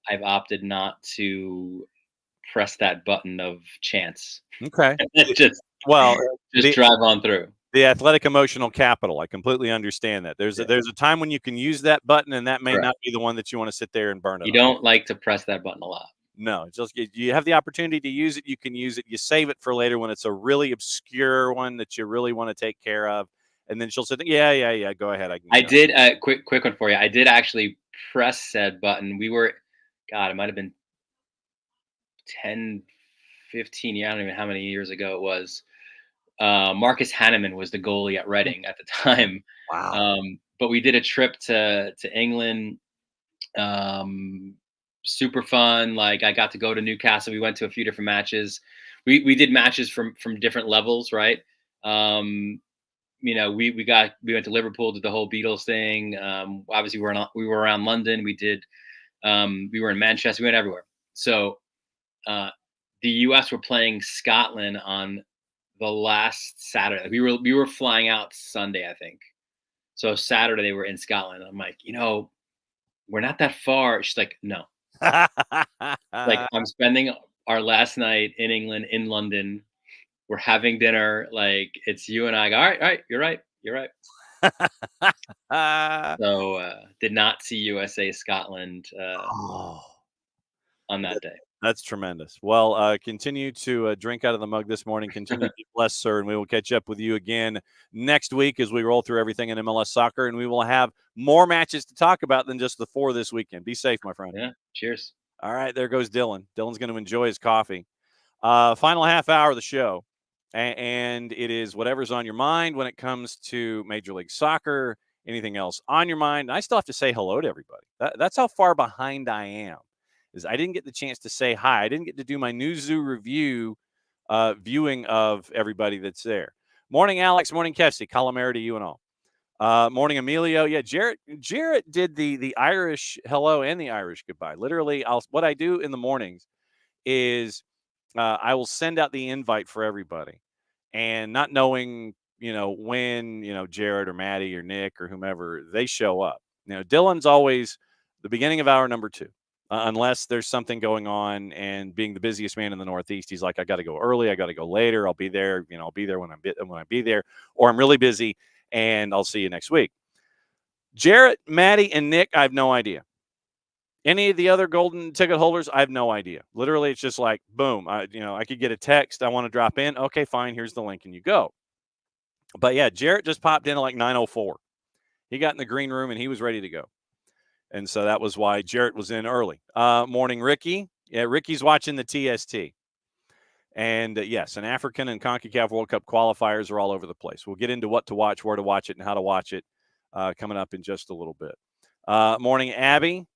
I've opted not to press that button of chance. Okay. just drive on through. The athletic emotional capital. I completely understand that. There's a time when you can use that button, and that may not be the one that you want to sit there and burn it. You don't like to press that button a lot. No, just you have the opportunity to use it. You can use it. You save it for later when it's a really obscure one that you really want to take care of. And then she'll say, yeah, go ahead. I did a quick one for you. I did actually press said button. We were, God, it might have been 10, 15 years. I don't even know how many years ago it was. Marcus Hanneman was the goalie at Reading at the time. Wow. But we did a trip to England. Super fun. Like I got to go to Newcastle. We went to a few different matches. We did matches from different levels, right? We went to Liverpool, did the whole Beatles thing. Obviously we were around London. We were in Manchester. We went everywhere. So the U.S. were playing Scotland on the last Saturday. We were flying out Sunday, I think. So Saturday they were in Scotland. I'm like, we're not that far. She's like, no. Like, I'm spending our last night in England, in London. We're having dinner. Like, it's you and I. All right, you're right. So did not see USA Scotland on that day. That's tremendous. Well, continue to drink out of the mug this morning. Continue to be blessed, sir, and we will catch up with you again next week as we roll through everything in MLS soccer, and we will have more matches to talk about than just the 4 this weekend. Be safe, my friend. Yeah, cheers. All right, there goes Dylan. Dylan's going to enjoy his coffee. Final half hour of the show, and it is whatever's on your mind when it comes to Major League Soccer, anything else on your mind. I still have to say hello to everybody. That's how far behind I am. Is I didn't get the chance to say hi. I didn't get to do my New Zoo review viewing of everybody that's there. Morning, Alex. Morning, Kessie. Calamari to you and all. Morning, Emilio. Yeah, Jarrett did the Irish hello and the Irish goodbye. Literally, what I do in the mornings is I will send out the invite for everybody, and not knowing when Jarrett or Maddie or Nick or whomever they show up. Dylan's always the beginning of hour number 2. Unless there's something going on, and being the busiest man in the Northeast, he's like, I got to go early. I got to go later. I'll be there. I'll be there when I be there, or I'm really busy and I'll see you next week. Jarrett, Maddie, and Nick, I have no idea. Any of the other golden ticket holders, I have no idea. Literally, it's just like, boom. I could get a text. I want to drop in. Okay, fine. Here's the link and you go. But yeah, Jarrett just popped in at like 9:04. He got in the green room and he was ready to go. And so that was why Jarrett was in early. Morning, Ricky. Yeah, Ricky's watching the TST. And yes, an African and CONCACAF World Cup qualifiers are all over the place. We'll get into what to watch, where to watch it, and how to watch it coming up in just a little bit. Morning, Abby.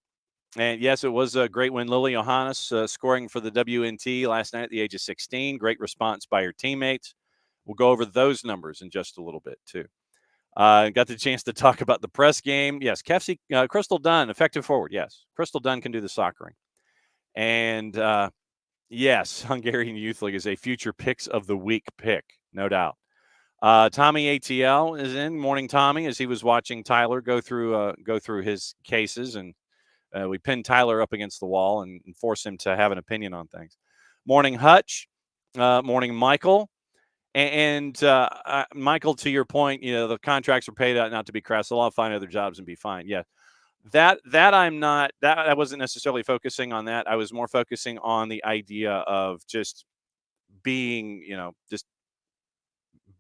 And yes, it was a great win. Lily Johannes scoring for the WNT last night at the age of 16. Great response by her teammates. We'll go over those numbers in just a little bit, too. Got the chance to talk about the press game. Yes, Crystal Dunn, effective forward. Yes, Crystal Dunn can do the soccering. And yes, Hungarian Youth League is a future picks of the week pick, no doubt. Tommy ATL is in. Morning, Tommy, as he was watching Tyler go through his cases, and we pinned Tyler up against the wall and force him to have an opinion on things. Morning, Hutch. Morning, Michael. And Michael, to your point, the contracts were paid out not to be crass. They'll all find other jobs and be fine. Yeah, that I wasn't necessarily focusing on that. I was more focusing on the idea of just being, just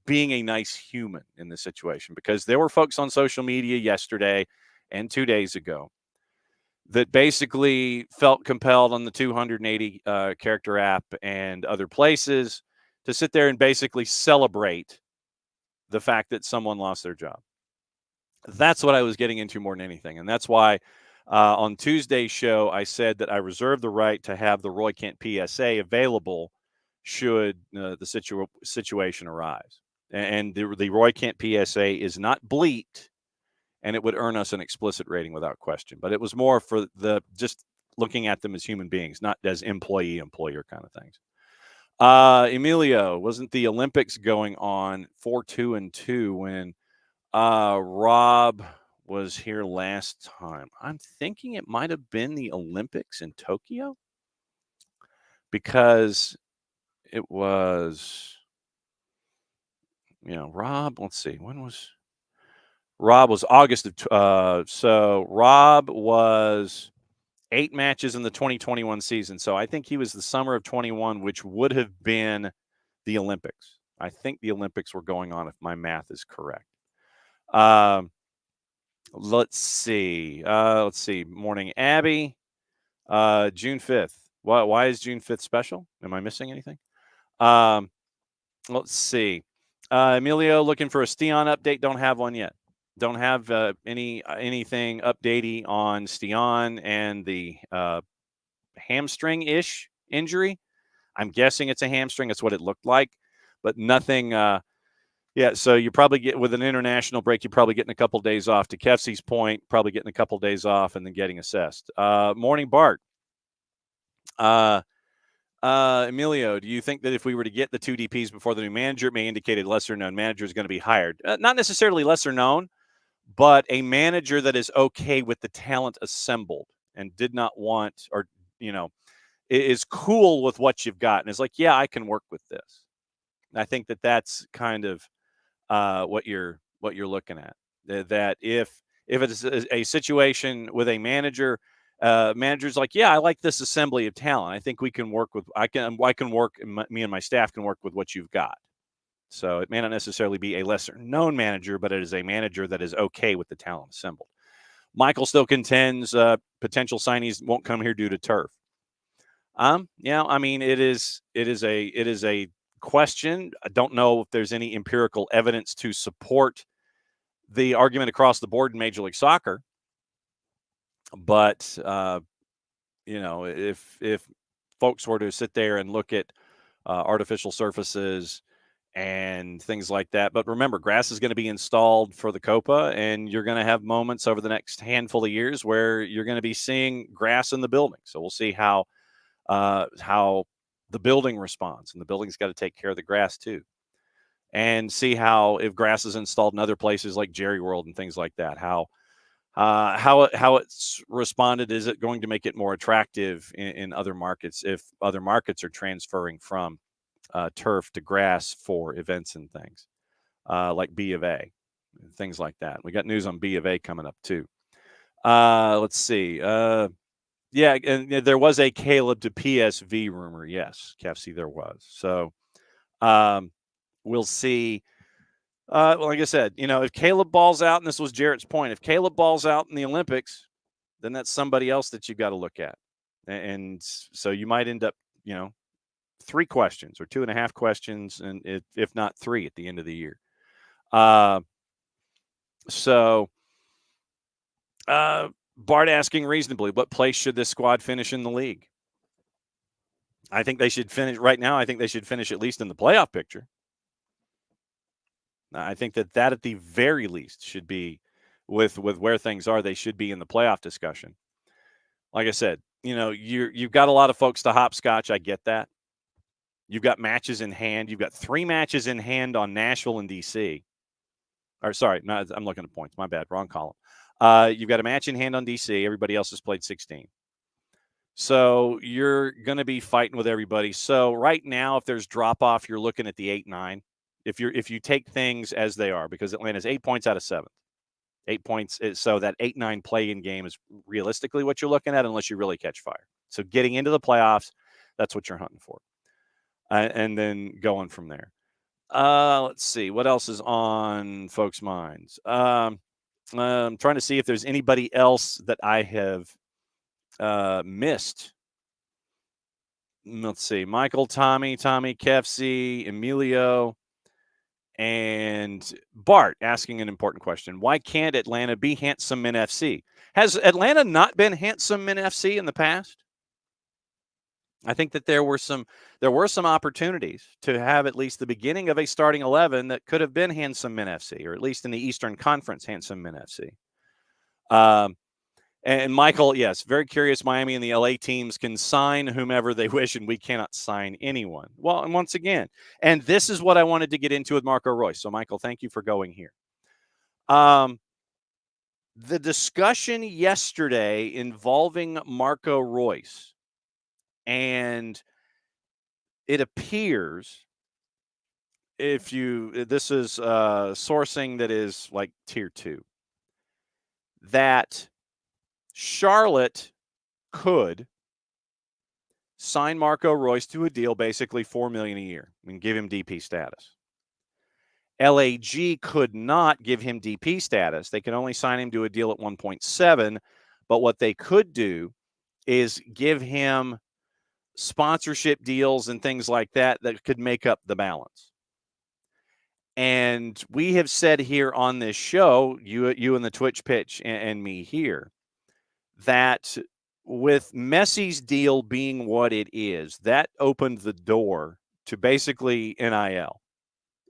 being a nice human in this situation, because there were folks on social media yesterday and 2 days ago that basically felt compelled on the 280 character app and other places to sit there and basically celebrate the fact that someone lost their job. That's what I was getting into more than anything. And that's why on Tuesday's show, I said that I reserve the right to have the Roy Kent PSA available should the situation arise. And the Roy Kent PSA is not bleeped, and it would earn us an explicit rating without question. But it was more for just looking at them as human beings, not as employer kind of things. Emilio, wasn't the Olympics going on 4-2-2 when Rob was here last time? I'm thinking it might have been the Olympics in Tokyo, because it was, Rob, let's see, when was Rob? Was August of so Rob was 8 matches in the 2021 season. So I think he was the summer of 21, which would have been the Olympics. I think the Olympics were going on, if my math is correct. Let's see. Morning, Abby. June 5th. Why is June 5th special? Am I missing anything? Let's see. Emilio, looking for a Stian update. Don't have one yet. Don't have anything updating on Stian and the hamstring-ish injury. I'm guessing it's a hamstring. That's what it looked like, but nothing. So you probably get, with an international break, you're probably getting a couple days off. To Kefsi's point, probably getting a couple days off and then getting assessed. Morning, Bart. Emilio, do you think that if we were to get the 2 DPs before the new manager, it may indicate a lesser-known manager is going to be hired? Not necessarily lesser-known, but a manager that is okay with the talent assembled and did not want, or, is cool with what you've got and is like, yeah, I can work with this. And I think that that's kind of what you're looking at. That if it is a situation with a manager, manager's like, yeah, I like this assembly of talent. I think we can work with. I can work. Me and my staff can work with what you've got. So it may not necessarily be a lesser known manager, but it is a manager that is okay with the talent assembled. Michael still contends potential signees won't come here due to turf. Yeah, I mean, it is a question. I don't know if there's any empirical evidence to support the argument across the board in Major League Soccer. But if folks were to sit there and look at artificial surfaces and things like that, but remember, grass is going to be installed for the Copa, and you're going to have moments over the next handful of years where you're going to be seeing grass in the building. So we'll see how the building responds, and the building's got to take care of the grass too, and see how, if grass is installed in other places like Jerry World and things like that, how it's responded. Is it going to make it more attractive in other markets if other markets are transferring from turf to grass for events and things like B of A, things like that. We got news on B of A coming up too. Let's see. Yeah, and there was a Caleb to PSV rumor. Yes, Kefsey, there was. So we'll see. Well, like I said, if Caleb balls out, and this was Jarrett's point, if Caleb balls out in the Olympics, then that's somebody else that you've got to look at. And so you might end up, 3 questions or 2.5 questions, and if not 3 at the end of the year. Bart asking reasonably, what place should this squad finish in the league? I think they should finish right now. I think they should finish at least in the playoff picture. I think that at the very least should be with where things are. They should be in the playoff discussion. Like I said, you've got a lot of folks to hopscotch. I get that. You've got matches in hand. You've got 3 matches in hand on Nashville and DC. Or sorry, no, I'm looking at points. My bad. Wrong column. You've got a match in hand on DC. Everybody else has played 16. So you're going to be fighting with everybody. So right now, if there's drop off, you're looking at the 8-9. If you take things as they are, because Atlanta's 8 points out of 7, 8 points. So that 8-9 play-in game is realistically what you're looking at, unless you really catch fire. So getting into the playoffs, that's what you're hunting for, and then going from there. Let's see what else is on folks' minds. I'm trying to see if there's anybody else that I have missed. Let's see. Michael, Tommy, Kefsey, Emilio, and Bart asking an important question. Why can't Atlanta be Handsome Men FC? Has Atlanta not been Handsome Men FC in the past? I think that there were some opportunities to have at least the beginning of a starting 11 that could have been Handsome Men FC, or at least in the Eastern Conference Handsome Men FC. And Michael, yes, very curious. Miami and the LA teams can sign whomever they wish, and we cannot sign anyone. Well, and once again, and this is what I wanted to get into with Marco Royce. So, Michael, thank you for going here. The discussion yesterday involving Marco Royce, and it appears, this is sourcing that is like tier 2, that Charlotte could sign Marco Royce to a deal, basically $4 million a year, and give him DP status. LAG could not give him DP status. They can only sign him to a deal at 1.7, but what they could do is give him sponsorship deals and things like that could make up the balance. And we have said here on this show, you and the Twitch pitch and me here, that with Messi's deal being what it is, that opened the door to basically NIL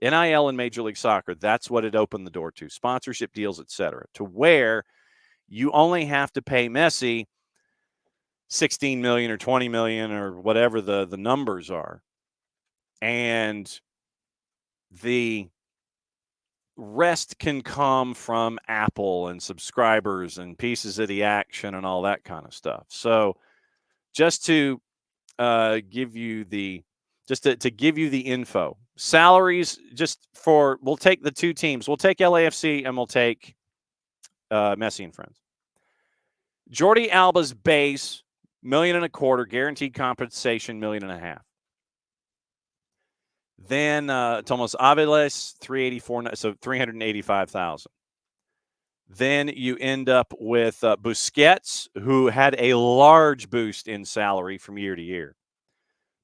in Major League Soccer. That's what it opened the door to, sponsorship deals, etc., to where you only have to pay Messi 16 million or 20 million or whatever the numbers are. And the rest can come from Apple and subscribers and pieces of the action and all that kind of stuff. So just to give you the info, salaries we'll take the two teams. We'll take LAFC and we'll take Messi and Friends. Jordi Alba's base, $1.25 million, guaranteed compensation, $1.5 million. Then Tomas Aviles, 384, so 385,000. Then you end up with Busquets, who had a large boost in salary from year to year.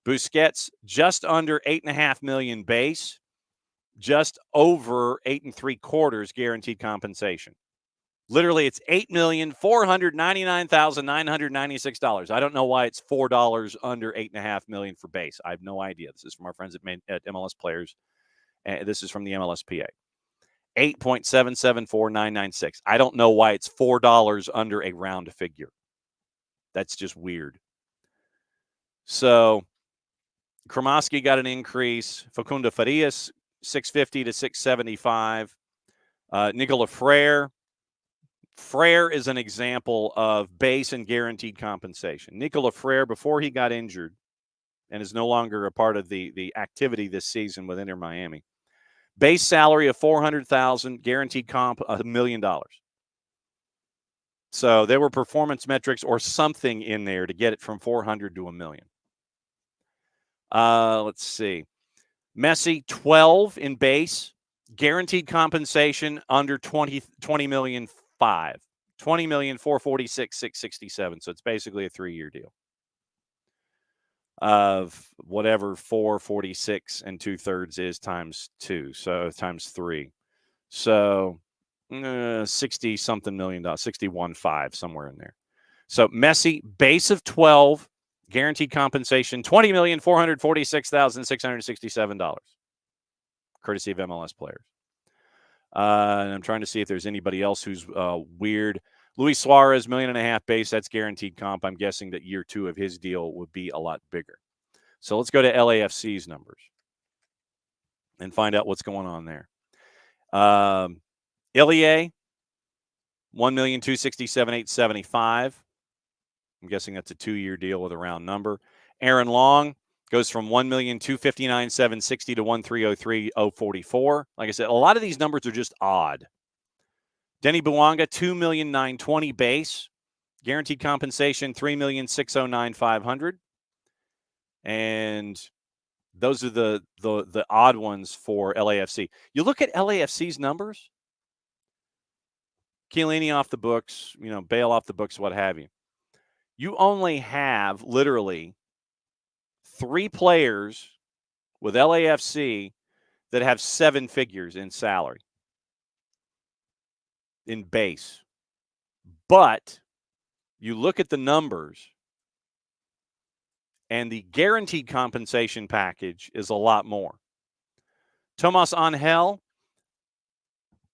Busquets just under $8.5 million base, just over $8.75 guaranteed compensation. Literally, it's $8,499,996. I don't know why it's $4 under $8.5 million for base. I have no idea. This is from our friends at MLS Players. And this is from the MLSPA. 8.774996. I don't know why it's $4 under a round figure. That's just weird. So Kremoski got an increase. Facundo Farias, 650 to 675. Nicola Frere is an example of base and guaranteed compensation. Nicola Frere, before he got injured and is no longer a part of the activity this season with Inter Miami, base salary of $400,000, guaranteed comp $1 million. So there were performance metrics or something in there to get it from 400 to $1 million. Let's see. Messi, 12 in base, guaranteed compensation under 20 million 5. 20 million 446 667. So it's basically a 3-year deal of whatever 446 2/3 is times 2, so times 3. So 60 something million dollars, 61.5, somewhere in there. So Messi, base of 12, guaranteed compensation $20,446,667, courtesy of MLS Players. And I'm trying to see if there's anybody else who's weird. Luis Suarez, $1.5 million base. That's guaranteed comp. I'm guessing that year 2 of his deal would be a lot bigger. So let's go to LAFC's numbers and find out what's going on there. Ilie, $1,267,875. I'm guessing that's a 2-year deal with a round number. Aaron Long goes from $1,259,760 to $1,303,044. Like I said, a lot of these numbers are just odd. Denny Bouanga, $2,920,000 base, guaranteed compensation $3,609,500, and those are the odd ones for LAFC. You look at LAFC's numbers. Chiellini off the books, Bale off the books, what have you. You only have literally 3 players with LAFC that have 7 figures in salary, in base. But you look at the numbers, and the guaranteed compensation package is a lot more. Tomas Angel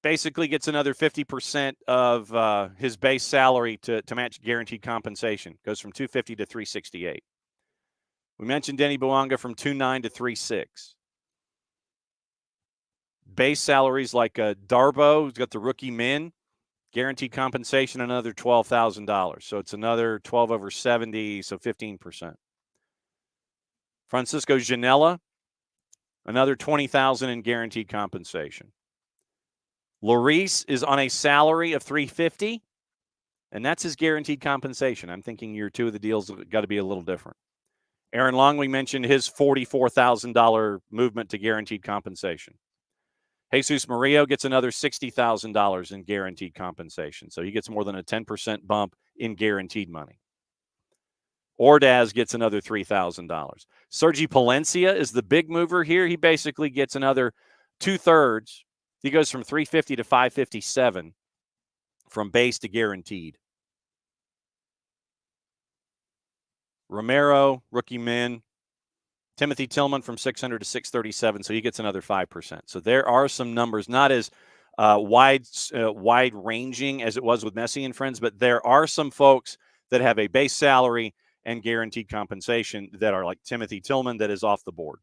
basically gets another 50% of his base salary to match guaranteed compensation. Goes from $250 to $368. We mentioned Denny Bouanga from $2.9 to $3.6. Base salaries like Darbo, who's got the rookie min, guaranteed compensation another $12,000. So it's another 12 over 70, so 15%. Francisco Janela, another $20,000 in guaranteed compensation. Lloris is on a salary of $350, and that's his guaranteed compensation. I'm thinking year 2 of the deal's got to be a little different. Aaron Long, we mentioned his $44,000 movement to guaranteed compensation. Jesus Murillo gets another $60,000 in guaranteed compensation. So he gets more than a 10% bump in guaranteed money. Ordaz gets another $3,000. Sergi Palencia is the big mover here. He basically gets another 2/3. He goes from $350 to $557 from base to guaranteed. Romero, rookie min. Timothy Tillman from $600 to $637, so he gets another 5%. So there are some numbers, not as wide-ranging as it was with Messi and Friends, but there are some folks that have a base salary and guaranteed compensation that are like Timothy Tillman, that is off the board.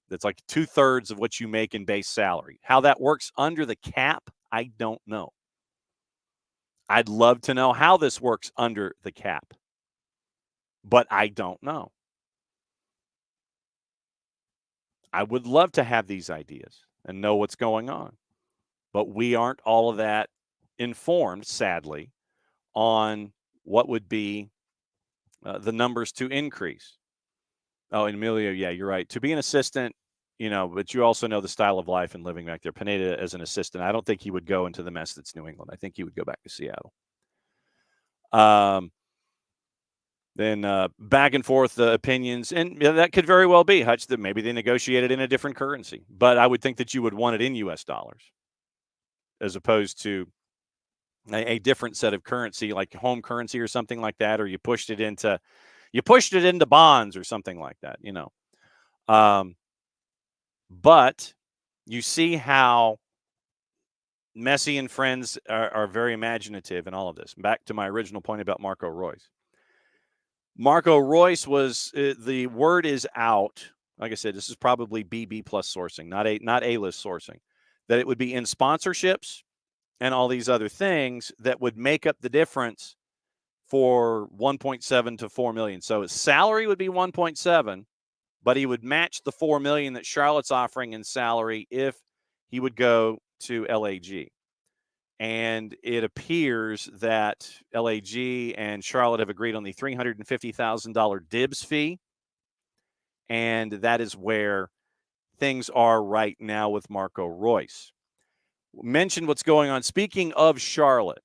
That's like 2/3 of what you make in base salary. How that works under the cap, I don't know. I'd love to know how this works under the cap, but I don't know. I would love to have these ideas and know what's going on, but we aren't all of that informed, sadly, on what would be the numbers to increase. Oh, and Emilio, yeah, you're right. To be an assistant, but you also know the style of life and living back there. Pineda as an assistant, I don't think he would go into the mess that's New England. I think he would go back to Seattle. Then back and forth opinions, and that could very well be, Hutch, that maybe they negotiated in a different currency. But I would think that you would want it in U.S. dollars as opposed to a different set of currency, like home currency or something like that, or you pushed it into bonds or something like that, But you see how Messi and friends are very imaginative in all of this. Back to my original point about Marco Reus. Marco Reus was the word is out. Like I said, this is probably BB plus sourcing, not A-list sourcing. That it would be in sponsorships and all these other things that would make up the difference for 1.7 to 4 million. So his salary would be 1.7, but he would match the 4 million that Charlotte's offering in salary if he would go to LAG. And it appears that LAG and Charlotte have agreed on the $350,000 dibs fee. And that is where things are right now with Marco Reus. Mentioned what's going on. Speaking of Charlotte,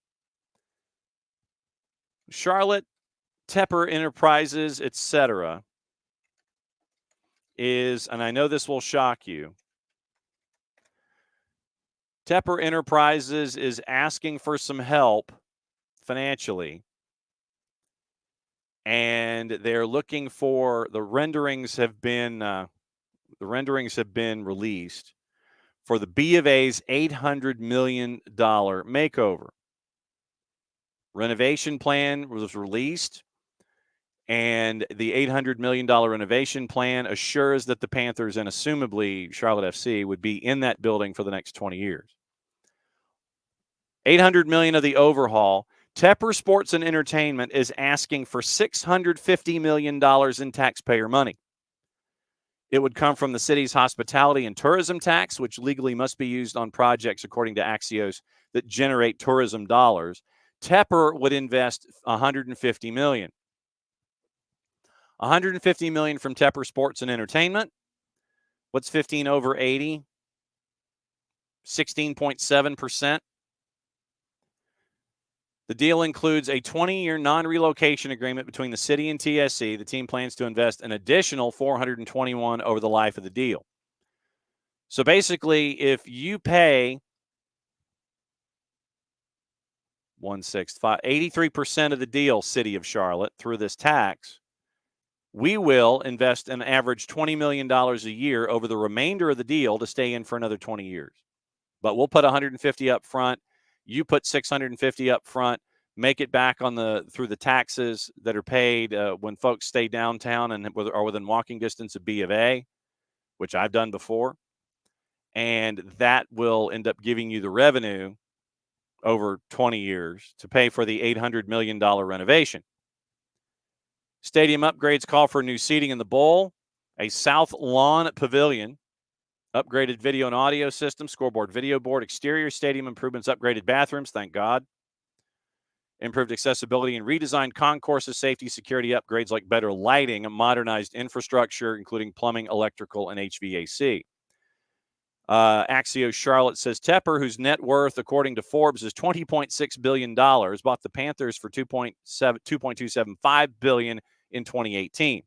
Tepper Enterprises, etc., is, and I know this will shock you, Tepper Enterprises is asking for some help financially, and they're looking for the renderings have been released for the B of A's $800 million makeover. Renovation plan was released, and the $800 million renovation plan assures that the Panthers and assumably Charlotte FC would be in that building for the next 20 years. $800 million of the overhaul. Tepper Sports and Entertainment is asking for $650 million in taxpayer money. It would come from the city's hospitality and tourism tax, which legally must be used on projects, according to Axios, that generate tourism dollars. Tepper would invest $150 million. $150 million from Tepper Sports and Entertainment. What's 15 over 80? 16.7%. The deal includes a 20-year non-relocation agreement between the city and TSC. The team plans to invest an additional $421 over the life of the deal. So basically, if you pay 83% of the deal, City of Charlotte, through this tax, we will invest an average $20 million a year over the remainder of the deal to stay in for another 20 years. But we'll put 150 up front. You put 650 up front, make it back through the taxes that are paid when folks stay downtown and are within walking distance of B of A, which I've done before. And that will end up giving you the revenue over 20 years to pay for the $800 million renovation. Stadium upgrades call for new seating in the bowl, a south lawn pavilion, upgraded video and audio system, scoreboard, video board, exterior stadium improvements, upgraded bathrooms, thank God. Improved accessibility and redesigned concourses, safety, security upgrades like better lighting, a modernized infrastructure, including plumbing, electrical, and HVAC. Axios Charlotte says Tepper, whose net worth, according to Forbes, is $20.6 billion, bought the Panthers for $2.275 billion in 2018.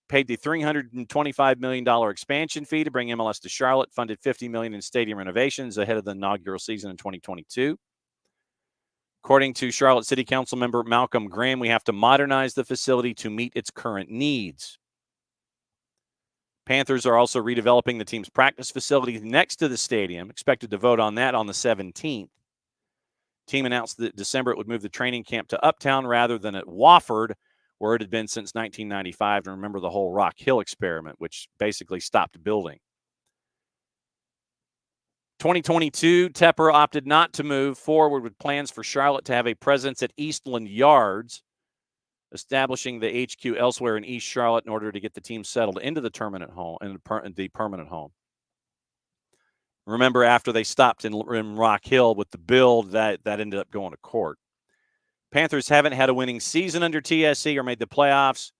Paid the $325 million expansion fee to bring MLS to Charlotte, funded $50 million in stadium renovations ahead of the inaugural season in 2022. According to Charlotte City Council member Malcolm Graham, we have to modernize the facility to meet its current needs. Panthers are also redeveloping the team's practice facility next to the stadium, expected to vote on that on the 17th. Team announced that December it would move the training camp to Uptown rather than at Wofford, where it had been since 1995. And remember the whole Rock Hill experiment, which basically stopped building. 2022, Tepper opted not to move forward with plans for Charlotte to have a presence at Eastland Yards, establishing the HQ elsewhere in East Charlotte in order to get the team settled into the permanent home. Remember, after they stopped in Rock Hill with the build, that ended up going to court. Panthers haven't had a winning season under TSC or made the playoffs.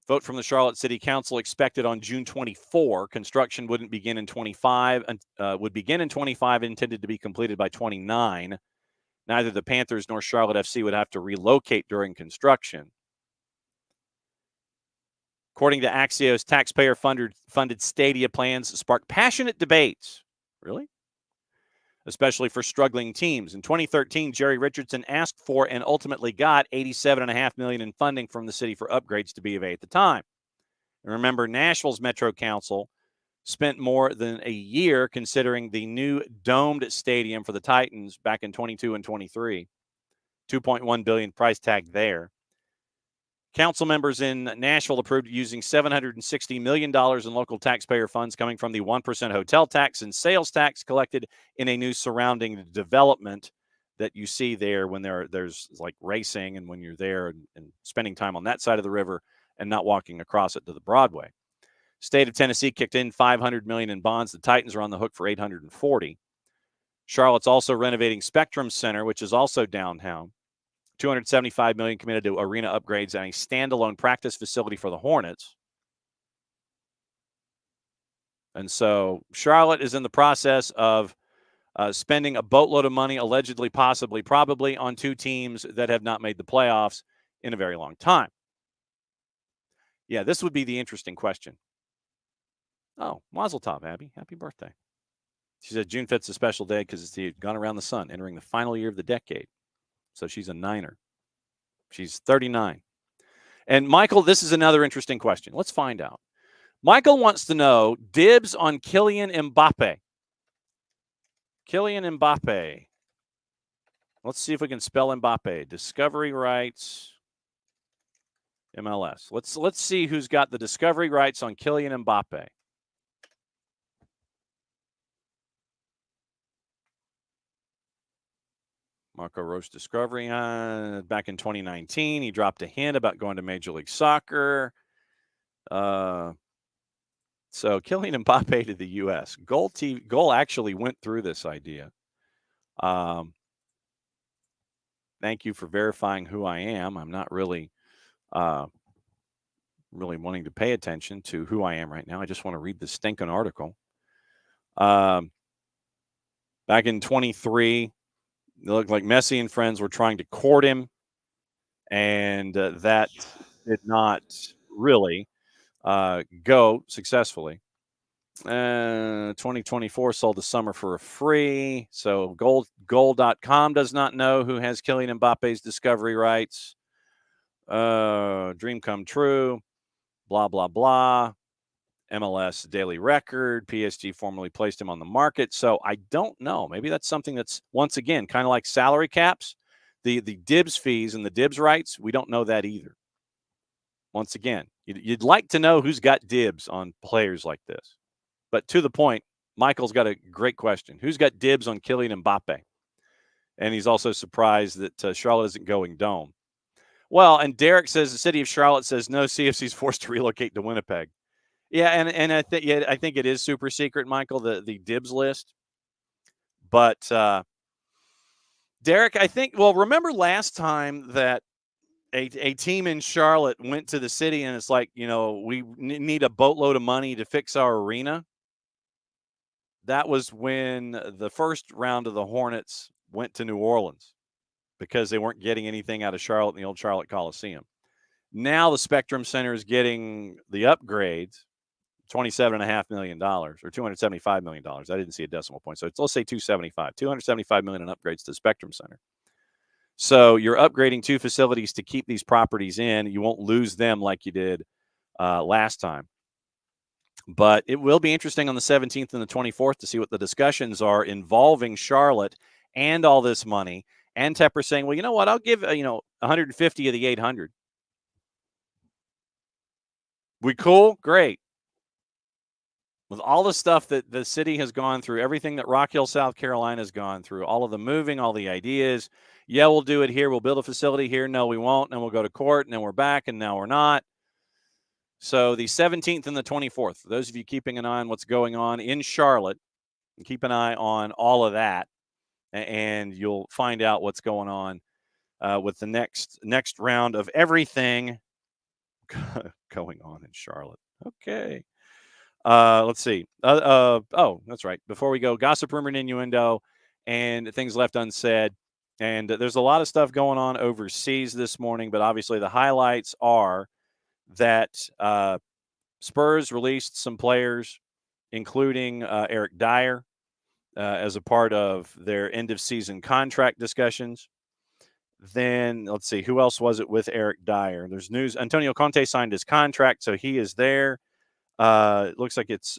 Vote from the Charlotte City Council expected on June 24. Construction wouldn't begin in 25. Would begin in 25, intended to be completed by 29. Neither the Panthers nor Charlotte FC would have to relocate during construction. According to Axios, taxpayer-funded stadia plans spark passionate debates. Really? Especially for struggling teams. In 2013, Jerry Richardson asked for and ultimately got $87.5 million in funding from the city for upgrades to B of A at the time. And remember, Nashville's Metro Council spent more than a year considering the new domed stadium for the Titans back in 22 and 23. $2.1 billion price tag there. Council members in Nashville approved using $760 million in local taxpayer funds coming from the 1% hotel tax and sales tax collected in a new surrounding development that you see there when there's like racing and when you're there and spending time on that side of the river and not walking across it to the Broadway. State of Tennessee kicked in $500 million in bonds. The Titans are on the hook for $840. Charlotte's also renovating Spectrum Center, which is also downtown. $275 million committed to arena upgrades and a standalone practice facility for the Hornets. And so Charlotte is in the process of spending a boatload of money, allegedly, possibly, probably, on two teams that have not made the playoffs in a very long time. Yeah, this would be the interesting question. Oh, Mazel Tov, Abby. Happy birthday. She said June 5th is a special day because it's gone around the sun, entering the final year of the decade. So she's a Niner. She's 39. And Michael, this is another interesting question. Let's find out. Michael wants to know dibs on Kylian Mbappe. Kylian Mbappe. Let's see if we can spell Mbappe. Discovery rights. MLS. Let's see who's got the discovery rights on Kylian Mbappe. Marco Roche Discovery back in 2019. He dropped a hint about going to Major League Soccer. So Kylian Mbappe to the U.S. Goal actually went through this idea. Thank you for verifying who I am. I'm not really wanting to pay attention to who I am right now. I just want to read the stinking article. Back in 23, it looked like Messi and friends were trying to court him, and that did not really go successfully. 2024 sold the summer for a free. So goal.com does not know who has Kylian Mbappe's discovery rights. Dream come true. Blah, blah, blah. MLS Daily Record. PSG formally placed him on the market. So I don't know. Maybe that's something that's, once again, kind of like salary caps. The dibs fees and the dibs rights, we don't know that either. Once again, you'd like to know who's got dibs on players like this. But to the point, Michael's got a great question. Who's got dibs on Kylian Mbappe? And he's also surprised that Charlotte isn't going dome. Well, and Derek says the city of Charlotte says no, CFC's forced to relocate to Winnipeg. Yeah, and I think it is super secret, Michael, the dibs list. But Derek, I think, well, remember last time that a team in Charlotte went to the city and it's like, we need a boatload of money to fix our arena. That was when the first round of the Hornets went to New Orleans because they weren't getting anything out of Charlotte in the old Charlotte Coliseum. Now the Spectrum Center is getting the upgrades, $27.5 million or $275 million. I didn't see a decimal point. So let's say $275 million in upgrades to the Spectrum Center. So you're upgrading two facilities to keep these properties in. You won't lose them like you did last time. But it will be interesting on the 17th and the 24th to see what the discussions are involving Charlotte and all this money, and Tepper saying, well, you know what, I'll give 150 of the 800. We cool? Great. With all the stuff that the city has gone through, everything that Rock Hill, South Carolina has gone through, all of the moving, all the ideas. Yeah, we'll do it here. We'll build a facility here. No, we won't. And then we'll go to court, and then we're back, and now we're not. So the 17th and the 24th, those of you keeping an eye on what's going on in Charlotte, keep an eye on all of that, and you'll find out what's going on with the next round of everything going on in Charlotte. Okay. Let's see. Oh, that's right. Before we go, gossip, rumor, and innuendo, and things left unsaid. And there's a lot of stuff going on overseas this morning, but obviously the highlights are that Spurs released some players, including Eric Dyer, as a part of their end-of-season contract discussions. Then, let's see, who else was it with Eric Dyer? There's news. Antonio Conte signed his contract, so he is there. It looks like it's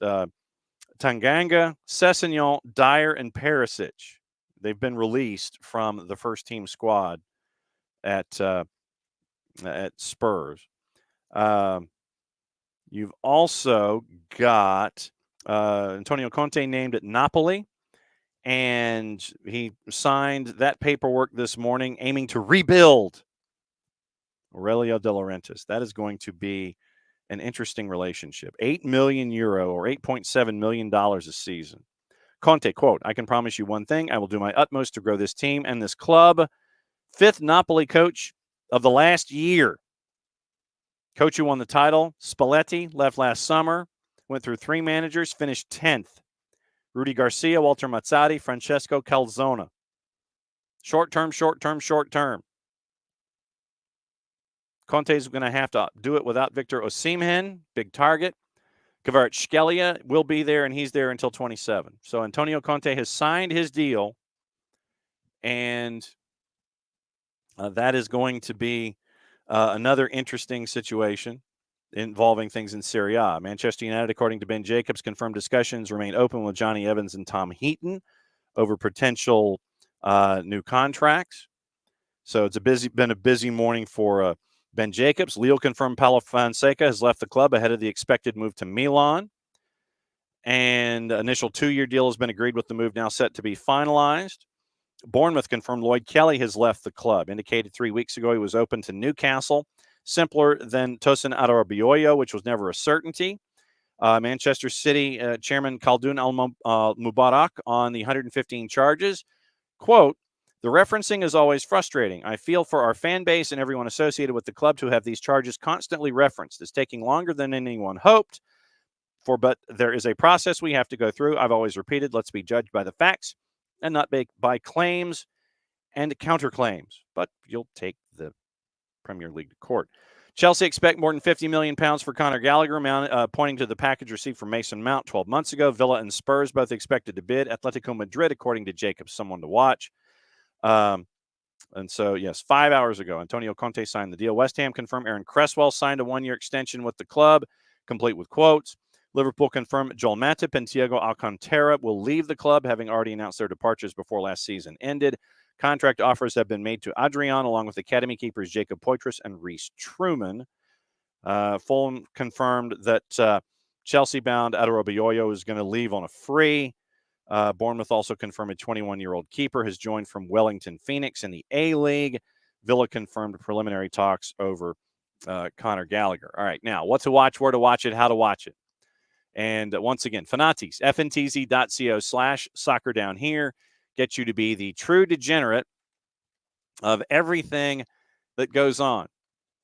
Tanganga, Sessegnon, Dyer, and Perisic. They've been released from the first-team squad at Spurs. You've also got Antonio Conte named at Napoli, and he signed that paperwork this morning aiming to rebuild Aurelio De Laurentiis. That is going to be an interesting relationship. €8 million or $8.7 million a season. Conte, quote, I can promise you one thing. I will do my utmost to grow this team and this club. 5th Napoli coach of the last year. Coach who won the title, Spalletti, left last summer, went through 3 managers, finished 10th. Rudy Garcia, Walter Mazzarri, Francesco Calzona. Short term. Conte's going to have to do it without Victor Osimhen, big target. Kvaratskhelia will be there, and he's there until 27. So Antonio Conte has signed his deal, and that is going to be another interesting situation involving things in Serie A. Manchester United, according to Ben Jacobs, confirmed discussions remain open with Johnny Evans and Tom Heaton over potential new contracts. So it's been a busy morning for Ben Jacobs. Lille confirmed Paulo Fonseca has left the club ahead of the expected move to Milan. And initial 2-year deal has been agreed with the move now set to be finalized. Bournemouth confirmed Lloyd Kelly has left the club. Indicated 3 weeks ago he was open to Newcastle. Simpler than Tosin Adarabioyo, which was never a certainty. Manchester City chairman Khaldoun Al-Mubarak on the 115 charges. Quote, the referencing is always frustrating. I feel for our fan base and everyone associated with the club to have these charges constantly referenced. It's taking longer than anyone hoped but there is a process we have to go through. I've always repeated, let's be judged by the facts and not by claims and counterclaims. But you'll take the Premier League to court. Chelsea expect more than £50 million for Conor Gallagher, pointing to the package received from Mason Mount 12 months ago. Villa and Spurs both expected to bid. Atletico Madrid, according to Jacobs, someone to watch. And so, yes, 5 hours ago, Antonio Conte signed the deal. West Ham confirmed Aaron Cresswell signed a 1-year extension with the club, complete with quotes. Liverpool confirmed Joel Matip and Thiago Alcantara will leave the club, having already announced their departures before last season ended. Contract offers have been made to Adrian, along with academy keepers Jacob Poitras and Reece Truman. Fulham confirmed that Chelsea-bound Adarabioyo is going to leave on a free. Bournemouth also confirmed a 21-year-old keeper has joined from Wellington Phoenix in the A-League. Villa confirmed preliminary talks over Conor Gallagher. All right, now, what to watch, where to watch it, how to watch it. And once again, Fanati's, fntz.co/soccer down here, get you to be the true degenerate of everything that goes on.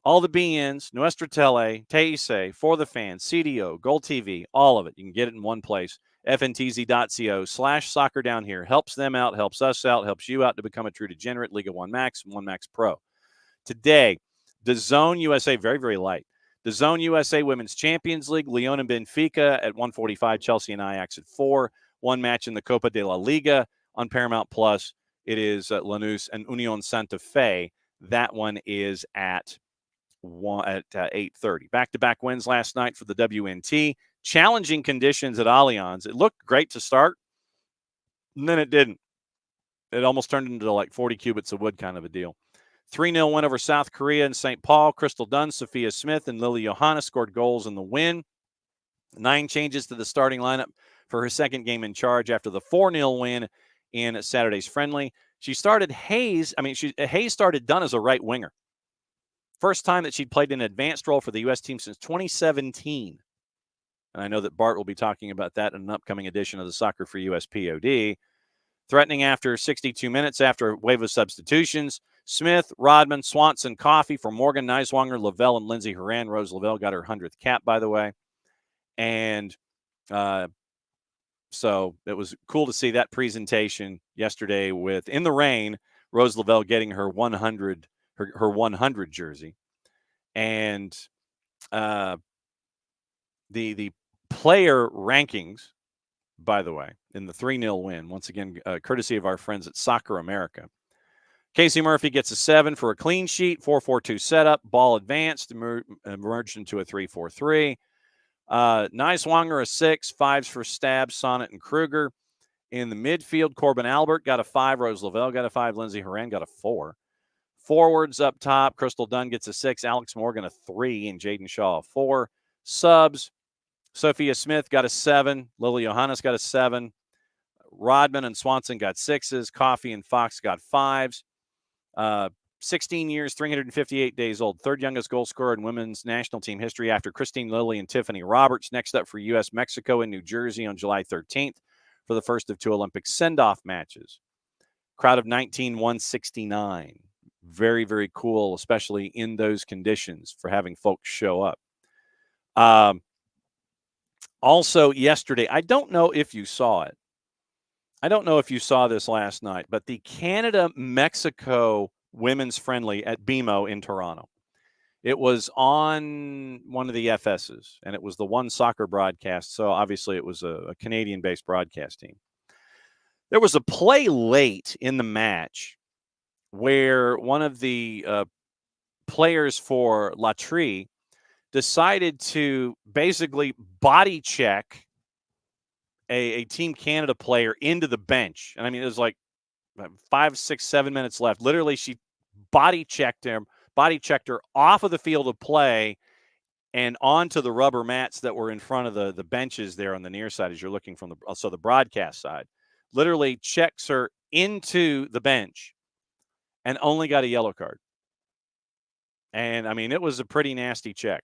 All the BNs, Nuestra Tele, Teise, For the Fans, CDO, Gold TV, all of it. You can get it in one place. fntz.co/soccer down here. Helps them out, helps us out, helps you out to become a true degenerate. Liga 1 Max and 1 Max Pro. Today, DAZN USA, very, very light. DAZN USA Women's Champions League, Lyon and Benfica at 1:45, Chelsea and Ajax at 4. One match in the Copa de la Liga on Paramount Plus. It is Lanús and Union Santa Fe. That one is at 8:30. Back-to-back wins last night for the WNT. Challenging conditions at Allianz. It looked great to start, and then it didn't. it almost turned into like 40 cubits of wood kind of a deal. 3-0 win over South Korea in St. Paul. Crystal Dunn, Sophia Smith, and Lily Johanna scored goals in the win. 9 changes to the starting lineup for her second game in charge after the 4-0 win in Saturday's friendly. She started Hayes. Hayes started Dunn as a right winger. First time that she'd played an advanced role for the U.S. team since 2017. And I know that Bart will be talking about that in an upcoming edition of the Soccer for US POD. Threatening after 62 minutes after a wave of substitutions. Smith, Rodman, Swanson, Coffey for Morgan, Neiswanger, Lavelle, and Lindsay Horan. Rose Lavelle got her 100th cap, by the way. And so it was cool to see that presentation yesterday with, in the rain, Rose Lavelle getting her 100 jersey. And the player rankings, by the way, in the 3-0 win, once again, courtesy of our friends at Soccer America. Casey Murphy gets a 7 for a clean sheet, 4-4-2 setup, ball advanced, emerged into a 3-4-3. Neiswanger a 6, 5s for Stab, Sonnet, and Kruger. In the midfield, Corbin Albert got a 5, Rose Lavelle got a 5, Lindsay Horan got a 4. Forwards up top, Crystal Dunn gets a 6, Alex Morgan a 3, and Jaden Shaw a 4. Subs, Sophia Smith got a 7, Lily Johannes got a 7, Rodman and Swanson got 6s, Coffey and Fox got 5s. 16 years, 358 days old, third youngest goal scorer in women's national team history after Christine Lilly and Tiffany Roberts. Next up for U.S.-Mexico in New Jersey on July 13th for the first of 2 Olympic send-off matches. Crowd of 19,169. Very, very cool, especially in those conditions for having folks show up. Also yesterday, I don't know if you saw it. I don't know if you saw this last night, but the Canada-Mexico women's friendly at BMO in Toronto. It was on one of the FSs, and it was the One Soccer broadcast, so obviously it was a Canadian-based broadcast team. There was a play late in the match where one of the players for ATLUTD decided to basically body check a Team Canada player into the bench. And I mean, it was like 5, 6, 7 minutes left. Literally, she body checked her off of the field of play and onto the rubber mats that were in front of the benches there on the near side as you're looking from the broadcast side. Literally checks her into the bench and only got a yellow card. And I mean, it was a pretty nasty check.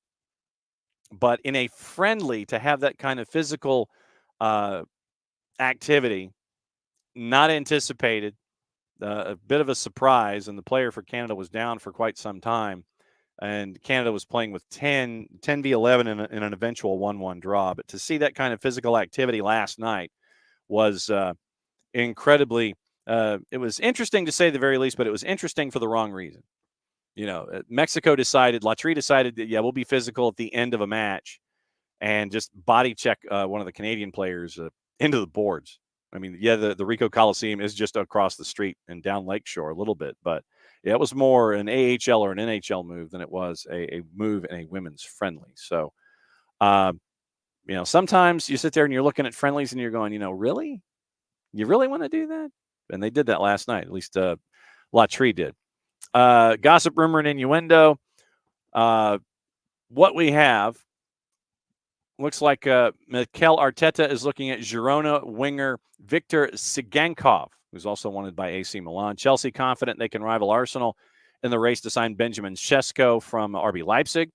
But in a friendly, to have that kind of physical activity, not anticipated, a bit of a surprise, and the player for Canada was down for quite some time, and Canada was playing with 10v11 in an eventual 1-1 draw. But to see that kind of physical activity last night was incredibly, it was interesting to say the very least, but it was interesting for the wrong reason. You know, ATLUTD decided that, yeah, we'll be physical at the end of a match and just body check one of the Canadian players into the boards. I mean, yeah, the Ricoh Coliseum is just across the street and down Lakeshore a little bit, but yeah, it was more an AHL or an NHL move than it was a move in a women's friendly. So, you know, sometimes you sit there and you're looking at friendlies and you're going, you know, really? You really want to do that? And they did that last night. At least ATLUTD did. Gossip, rumor, and innuendo. What we have looks like Mikel Arteta is looking at Girona winger Viktor Sigankov, who's also wanted by AC Milan. Chelsea confident they can rival Arsenal in the race to sign Benjamin Sesko from RB Leipzig.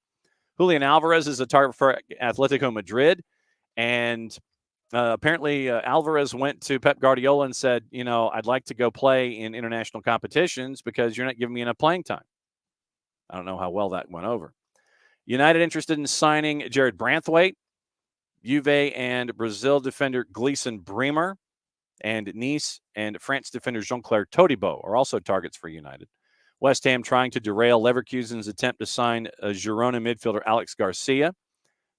Julian Alvarez is a target for Atletico Madrid. And apparently Alvarez went to Pep Guardiola and said, you know, I'd like to go play in international competitions because you're not giving me enough playing time. I don't know how well that went over. United interested in signing Jared Branthwaite. Juve and Brazil defender Gleison Bremer, and Nice and France defender Jean-Claire Todibo are also targets for United. West Ham trying to derail Leverkusen's attempt to sign Girona midfielder Alex Garcia.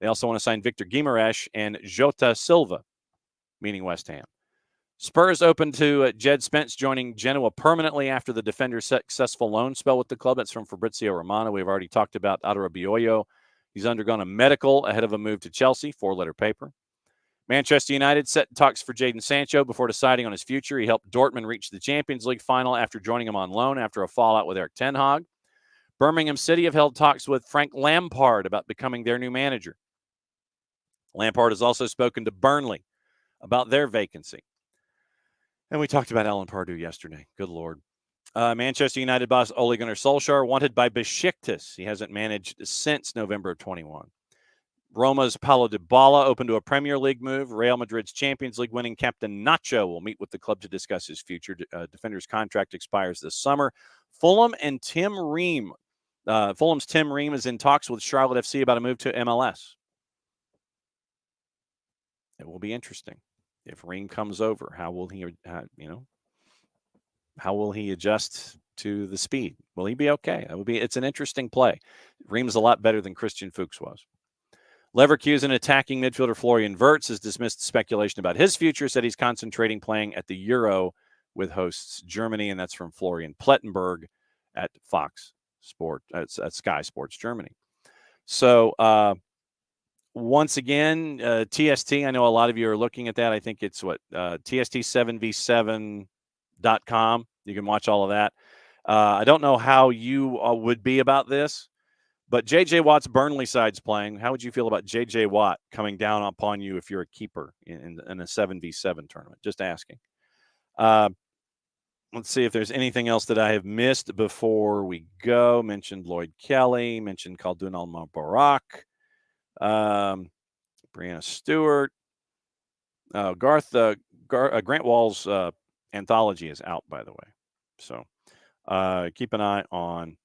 They also want to sign Victor Guimaraes and Jota Silva, meaning West Ham. Spurs open to Jed Spence joining Genoa permanently after the defender's successful loan spell with the club. That's from Fabrizio Romano. We've already talked about Adarabioyo. He's undergone a medical ahead of a move to Chelsea, 4-letter paper. Manchester United set talks for Jadon Sancho before deciding on his future. He helped Dortmund reach the Champions League final after joining him on loan after a fallout with Erik ten Hag. Birmingham City have held talks with Frank Lampard about becoming their new manager. Lampard has also spoken to Burnley about their vacancy. And we talked about Alan Pardew yesterday. Good Lord. Manchester United boss Ole Gunnar Solskjaer wanted by Besiktas. He hasn't managed since November of 21. Roma's Paulo Dybala open to a Premier League move. Real Madrid's Champions League winning captain Nacho will meet with the club to discuss his future. Defender's contract expires this summer. Fulham's Tim Ream is in talks with Charlotte FC about a move to MLS. It will be interesting if Ream comes over. How will he adjust to the speed? Will he be okay? It's an interesting play. Ream's a lot better than Christian Fuchs was. Leverkusen attacking midfielder Florian Wirtz has dismissed speculation about his future, said he's concentrating playing at the Euro with hosts Germany, and that's from Florian Plettenberg at Fox Sport, at Sky Sports Germany. So once again, TST, I know a lot of you are looking at that. I think it's TST7v7.com. You can watch all of that. I don't know how you would be about this, but J.J. Watt's Burnley side's playing. How would you feel about J.J. Watt coming down upon you if you're a keeper in a 7v7 tournament? Just asking. Let's see if there's anything else that I have missed before we go. Mentioned Lloyd Kelly. Mentioned Khaldun Al-Mubarak. Brianna Stewart. Grant Wall's anthology is out, by the way. So keep an eye on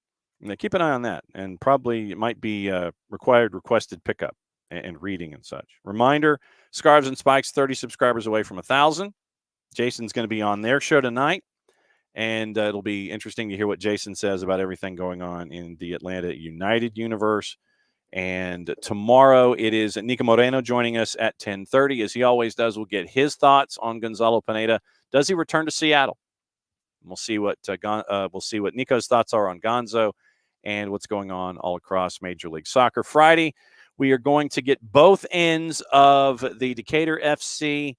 that, and probably it might be requested pickup and reading and such. Reminder: Scarves and Spikes, 30 subscribers away from 1,000. Jason's going to be on their show tonight, and it'll be interesting to hear what Jason says about everything going on in the Atlanta United universe. And tomorrow it is Nico Moreno joining us at 10:30, as he always does. We'll get his thoughts on Gonzalo Pineda. Does he return to Seattle? We'll see what Nico's thoughts are on Gonzo and what's going on all across Major League Soccer. Friday, we are going to get both ends of the Decatur FC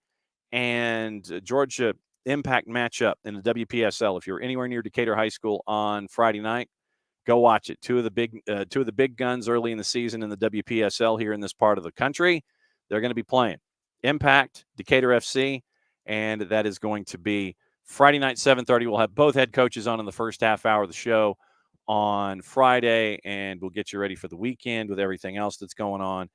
and Georgia Impact matchup in the WPSL. If you're anywhere near Decatur High School on Friday night, go watch it. Two of the big guns early in the season in the WPSL here in this part of the country. They're going to be playing Impact, Decatur FC, and that is going to be Friday night, 7:30. We'll have both head coaches on in the first half hour of the show on Friday, and we'll get you ready for the weekend with everything else that's going on.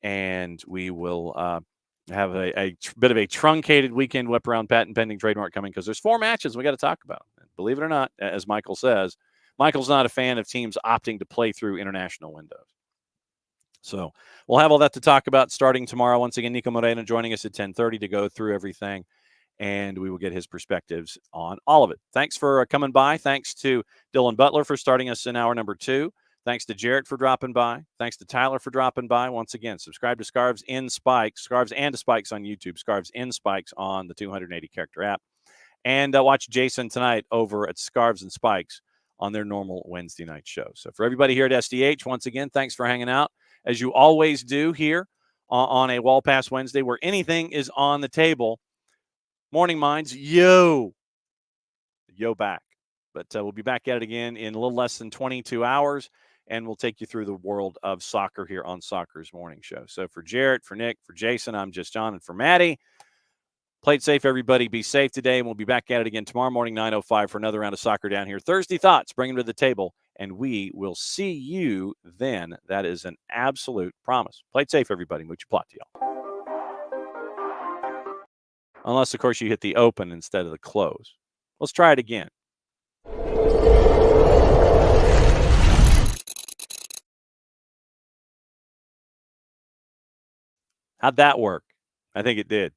And we will have a bit of a truncated weekend whip around patent pending trademark coming, because there's 4 matches we got to talk about. And believe it or not, as Michael says, Michael's not a fan of teams opting to play through international windows. So we'll have all that to talk about starting tomorrow. Once again, Nico Moreno joining us at 10:30 to go through everything, and we will get his perspectives on all of it. Thanks for coming by. Thanks to Dylan Butler for starting us in hour number 2. Thanks to Jarrett for dropping by. Thanks to Tyler for dropping by. Once again, subscribe to Scarves and Spikes on YouTube, Scarves and Spikes on the 280-character app. And watch Jason tonight over at Scarves and Spikes on their normal Wednesday night show. So for everybody here at SDH, once again, thanks for hanging out, as you always do here on a Wall Pass Wednesday, where anything is on the table. Morning Minds, yo back. But we'll be back at it again in a little less than 22 hours, and we'll take you through the world of soccer here on Soccer's Morning Show. So for Jarrett, for Nick, for Jason, I'm just John, and for Maddie, play it safe, everybody. Be safe today, and we'll be back at it again tomorrow morning, 9:05, for another round of soccer down here. Thursday Thoughts, bring them to the table, and we will see you then. That is an absolute promise. Play it safe, everybody. Mucho plot to y'all. Unless, of course, you hit the open instead of the close. Let's try it again. How'd that work? I think it did.